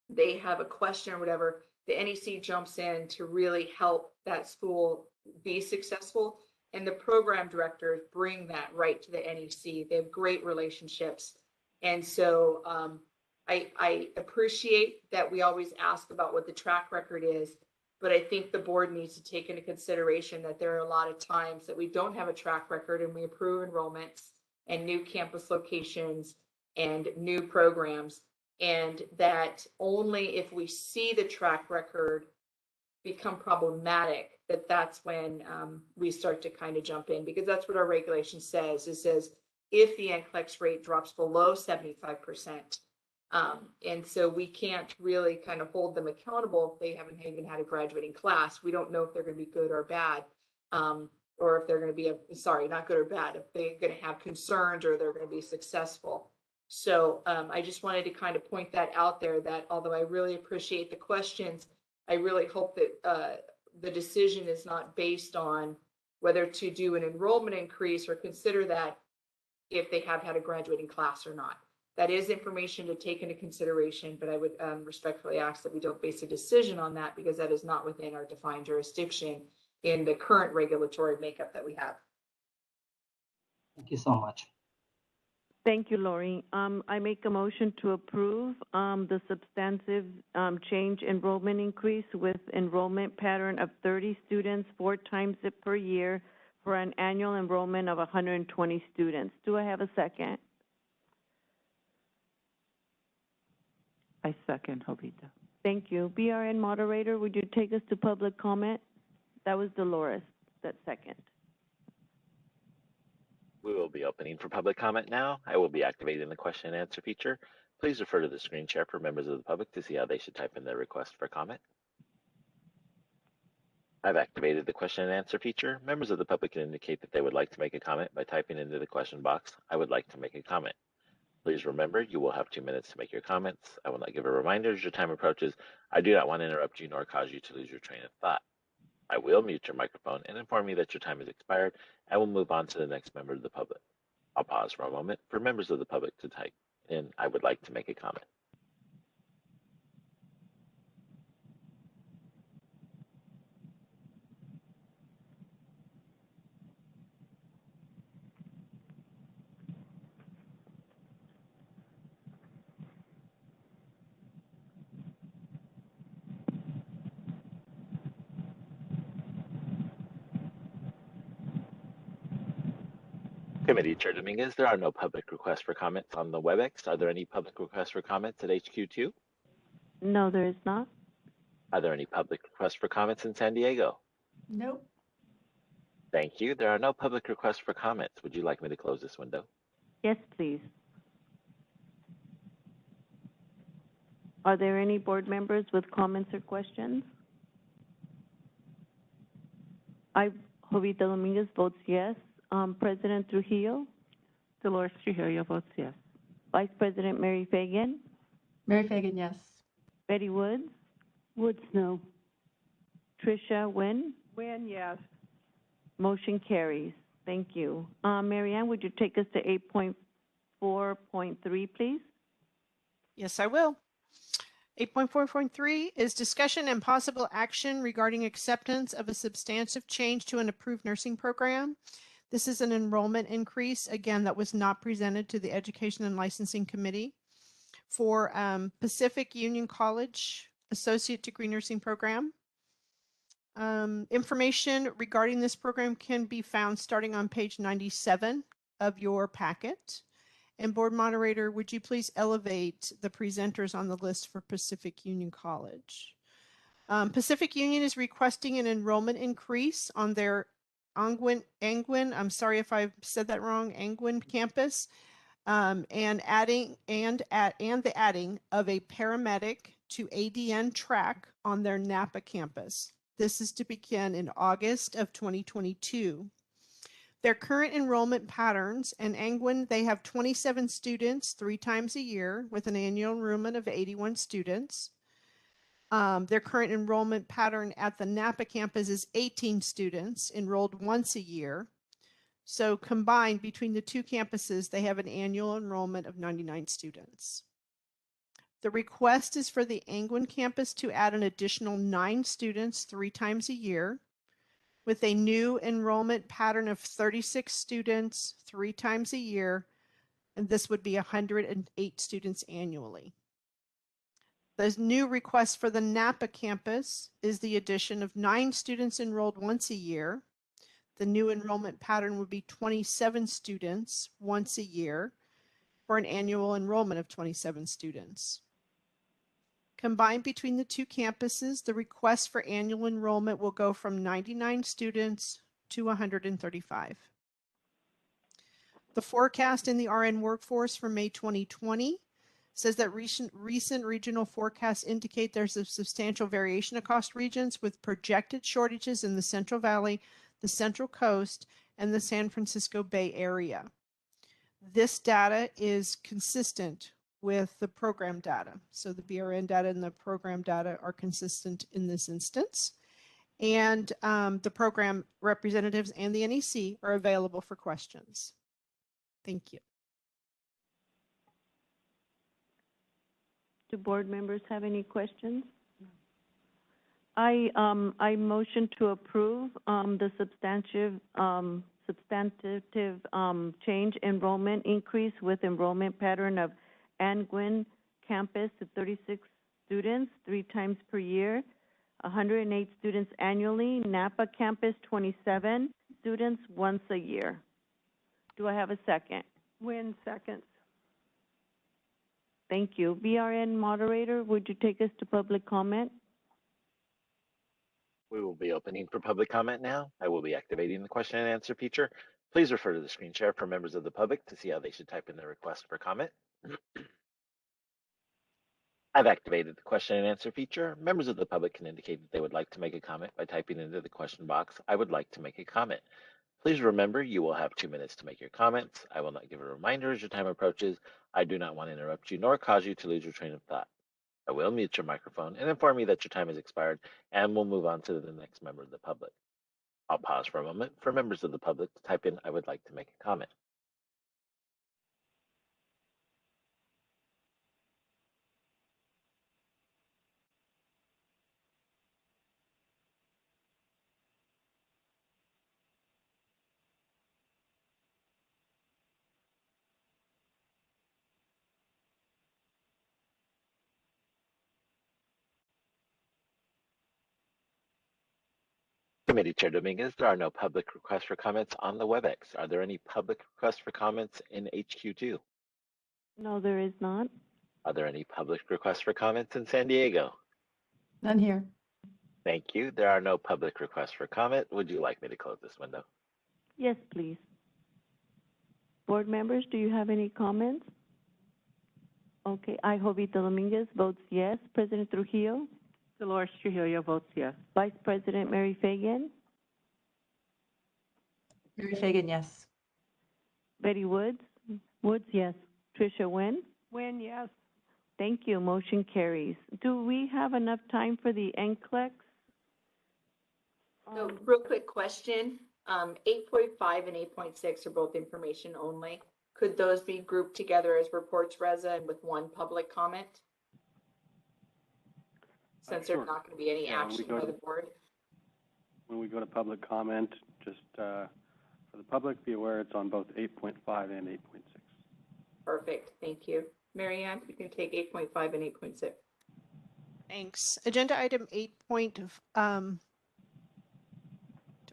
they have a question or whatever, the NEC jumps in to really help that school be successful. And the program directors bring that right to the NEC. They have great relationships. And so I appreciate that we always ask about what the track record is, but I think the board needs to take into consideration that there are a lot of times that we don't have a track record and we approve enrollments and new campus locations and new programs, and that only if we see the track record become problematic, that's when we start to kind of jump in, because that's what our regulation says. It says if the NCLEX rate drops below 75%, and so we can't really kind of hold them accountable if they haven't even had a graduating class. We don't know if they're going to be good or bad, or if they're going to be, not good or bad, if they're going to have concerns or they're going to be successful. So I just wanted to kind of point that out there, that although I really appreciate the questions, I really hope that the decision is not based on whether to do an enrollment increase or consider that if they have had a graduating class or not. That is information to take into consideration, but I would respectfully ask that we don't base a decision on that, because that is not within our defined jurisdiction in the current regulatory makeup that we have. Thank you so much. Thank you, Lori. I make a motion to approve the substantive change enrollment increase with enrollment pattern of 30 students 4 times it per year for an annual enrollment of 120 students. Do I have a second? I second, Jovita. Thank you. BRN moderator, would you take us to public comment? That was Dolores, that second. We will be opening for public comment now. I will be activating the question and answer feature. Please refer to the screen share for members of the public to see how they should type in their request for comment. I've activated the question and answer feature. Members of the public can indicate that they would like to make a comment by typing into the question box, "I would like to make a comment." Please remember, you will have 2 minutes to make your comments. I will not give a reminder as your time approaches. I do not want to interrupt you nor cause you to lose your train of thought. I will mute your microphone and inform you that your time has expired. I will move on to the next member of the public. I'll pause for a moment for members of the public to type in, "I would like to make a comment." Committee Chair Dominguez, there are no public requests for comments on the WebEx. Are there any public requests for comments at HQ2? No, there is not. Are there any public requests for comments in San Diego? Nope. Thank you. There are no public requests for comments. Would you like me to close this window? Yes, please. Are there any board members with comments or questions? Jovita Dominguez votes yes. President Trujillo? Dolores Trujillo votes yes. Vice President Mary Fagan? Mary Fagan, yes. Betty Woods? Woods, no. Tricia Nguyen? Nguyen, yes. Motion carries. Thank you. Mary Ann, would you take us to 8.4.3, please? Yes, I will. 8.4.3 is discussion and possible action regarding acceptance of a substantive change to an approved nursing program. This is an enrollment increase, again, that was not presented to the Education and Licensing Committee for Pacific Union College Associate Degree Nursing Program. Information regarding this program can be found starting on page 97 of your packet. And Board Moderator, would you please elevate the presenters on the list for Pacific Union College? Pacific Union is requesting an enrollment increase on their Angwin, I'm sorry if I said that wrong, Angwin campus, and the adding of a paramedic to ADN track on their Napa campus. This is to begin in August of 2022. Their current enrollment patterns, and Angwin, they have 27 students 3 times a year with an annual enrollment of 81 students. Their current enrollment pattern at the Napa campus is 18 students enrolled once a year. So combined between the 2 campuses, they have an annual enrollment of 99 students. The request is for the Angwin campus to add an additional 9 students 3 times a year with a new enrollment pattern of 36 students 3 times a year, and this would be 108 students annually. The new request for the Napa campus is the addition of 9 students enrolled once a year. The new enrollment pattern would be 27 students once a year for an annual enrollment of 27 students. Combined between the 2 campuses, the request for annual enrollment will go from 99 students to 135. The forecast in the RN workforce for May 2020 says that recent regional forecasts indicate there's a substantial variation across regions with projected shortages in the Central Valley, the Central Coast, and the San Francisco Bay Area. This data is consistent with the program data. So the BRN data and the program data are consistent in this instance. And the program representatives and the NEC are available for questions. Thank you. Do board members have any questions? I motion to approve the substantive change enrollment increase with enrollment pattern of Angwin campus to 36 students 3 times per year, 108 students annually, Napa campus 27 students once a year. Do I have a second? Nguyen, seconds. Thank you. BRN moderator, would you take us to public comment? We will be opening for public comment now. I will be activating the question and answer feature. Please refer to the screen share for members of the public to see how they should type in their request for comment. I've activated the question and answer feature. Members of the public can indicate that they would like to make a comment by typing into the question box, "I would like to make a comment." Please remember, you will have 2 minutes to make your comments. I will not give a reminder as your time approaches. I do not want to interrupt you nor cause you to lose your train of thought. I will mute your microphone and inform you that your time has expired, and we'll move on to the next member of the public. I'll pause for a moment for members of the public to type in, "I would like to make a comment." Committee Chair Dominguez, there are no public requests for comments on the WebEx. Are there any public requests for comments in HQ2? No, there is not. Are there any public requests for comments in San Diego? None here. Thank you. There are no public requests for comment. Would you like me to close this window? Yes, please. Board members, do you have any comments? Okay, I, Jovita Dominguez, votes yes. President Trujillo? Dolores Trujillo votes yes. Vice President Mary Fagan? Mary Fagan, yes. Betty Woods? Woods, yes. Tricia Nguyen? When, yes. Thank you. Motion carries. Do we have enough time for the NCLEX? So real quick question, 8.5 and 8.6 are both information only. Could those be grouped together as reports, Reza, and with one public comment? Since Sure. there's not going to be any action by the board? When we go to public comment, just for the public, be aware it's on both 8.5 and 8.6. Perfect, thank you. Mary Ann, you can take 8.5 and 8.6. Thanks. Agenda item 8. Do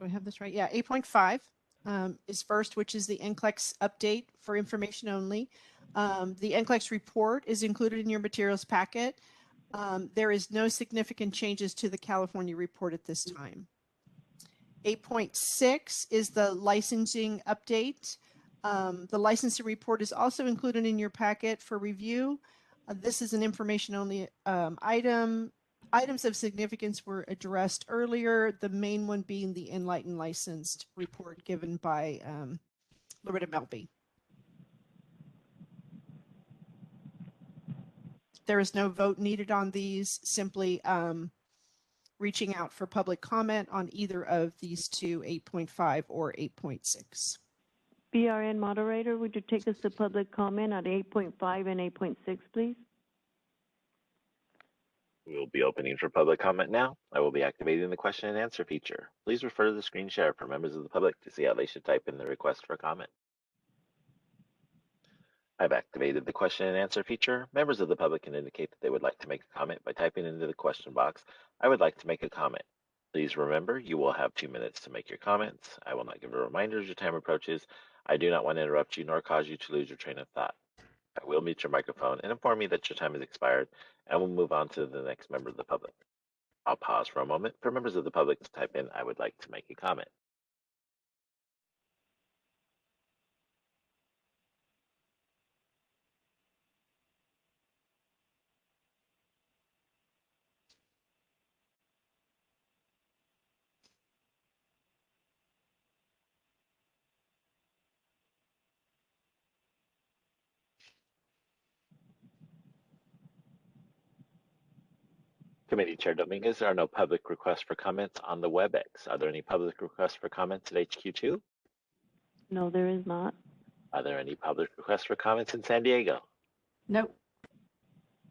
I have this right? Yeah, 8.5 is first, which is the NCLEX update for information only. The NCLEX report is included in your materials packet. There is no significant changes to the California report at this time. 8.6 is the licensing update. The licensing report is also included in your packet for review. This is an information only item. Items of significance were addressed earlier, the main one being the Enlightened licensed report given by Loretta Melby. There is no vote needed on these, simply reaching out for public comment on either of these two, 8.5 or 8.6. BRN moderator, would you take us to public comment on 8.5 and 8.6, please? We will be opening for public comment now. I will be activating the question and answer feature. Please refer to the screen share for members of the public to see how they should type in the request for comment. I've activated the question and answer feature. Members of the public can indicate that they would like to make a comment by typing into the question box, "I would like to make a comment." Please remember, you will have 2 minutes to make your comments. I will not give a reminder as your time approaches. I do not want to interrupt you nor cause you to lose your train of thought. I will mute your microphone and inform you that your time has expired, and we'll move on to the next member of the public. I'll pause for a moment for members of the public to type in, "I would like to make a comment." Committee Chair Dominguez, there are no public requests for comments on the WebEx. Are there any public requests for comments at HQ2? No, there is not. Are there any public requests for comments in San Diego? Nope.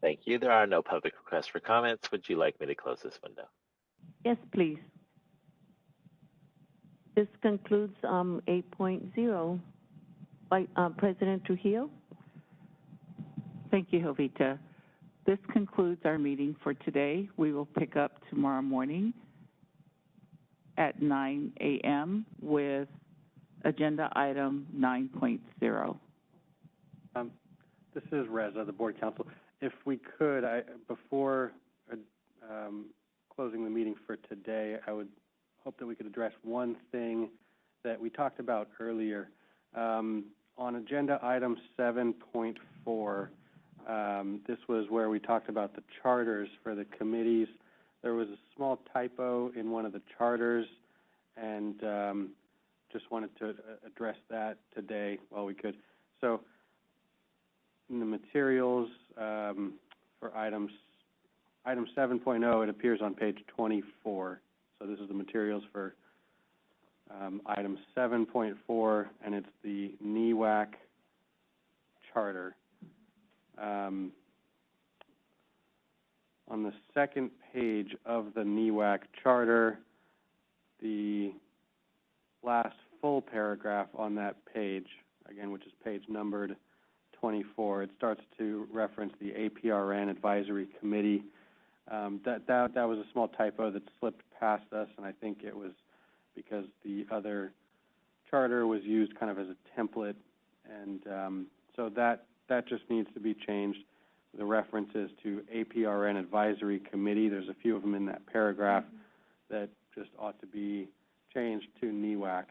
Thank you. There are no public requests for comments. Would you like me to close this window? Yes, please. This concludes 8.0. By President Trujillo. Thank you, Jovita. This concludes our meeting for today. We will pick up tomorrow morning at 9 a.m. with agenda item 9.0. This is Reza, the board counsel. If we could, before closing the meeting for today, I would hope that we could address one thing that we talked about earlier. On agenda item 7.4, this was where we talked about the charters for the committees. There was a small typo in one of the charters, and just wanted to address that today while we could. So in the materials for item 7.0, it appears on page 24. So this is the materials for item 7.4, and it's the NEWAC charter. On the second page of the NEWAC charter, the last full paragraph on that page, again, which is page numbered 24, it starts to reference the Aprn Advisory Committee. That was a small typo that slipped past us, and I think it was because the other charter was used kind of as a template, and so that just needs to be changed. The references to Aprn Advisory Committee, there's a few of them in that paragraph that just ought to be changed to NEWAC.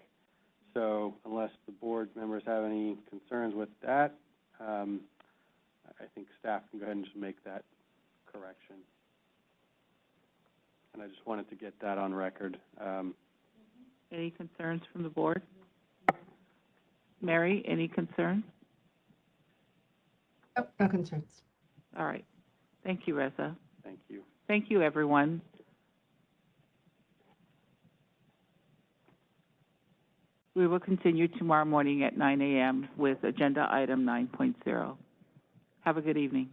So unless the board members have any concerns with that, I think staff can go ahead and just make that correction. And I just wanted to get that on record. Any concerns from the board? Mary, any concerns? Nope, no concerns. All right. Thank you, Reza. Thank you. Thank you, everyone. We will continue tomorrow morning at 9 a.m. with agenda item 9.0. Have a good evening.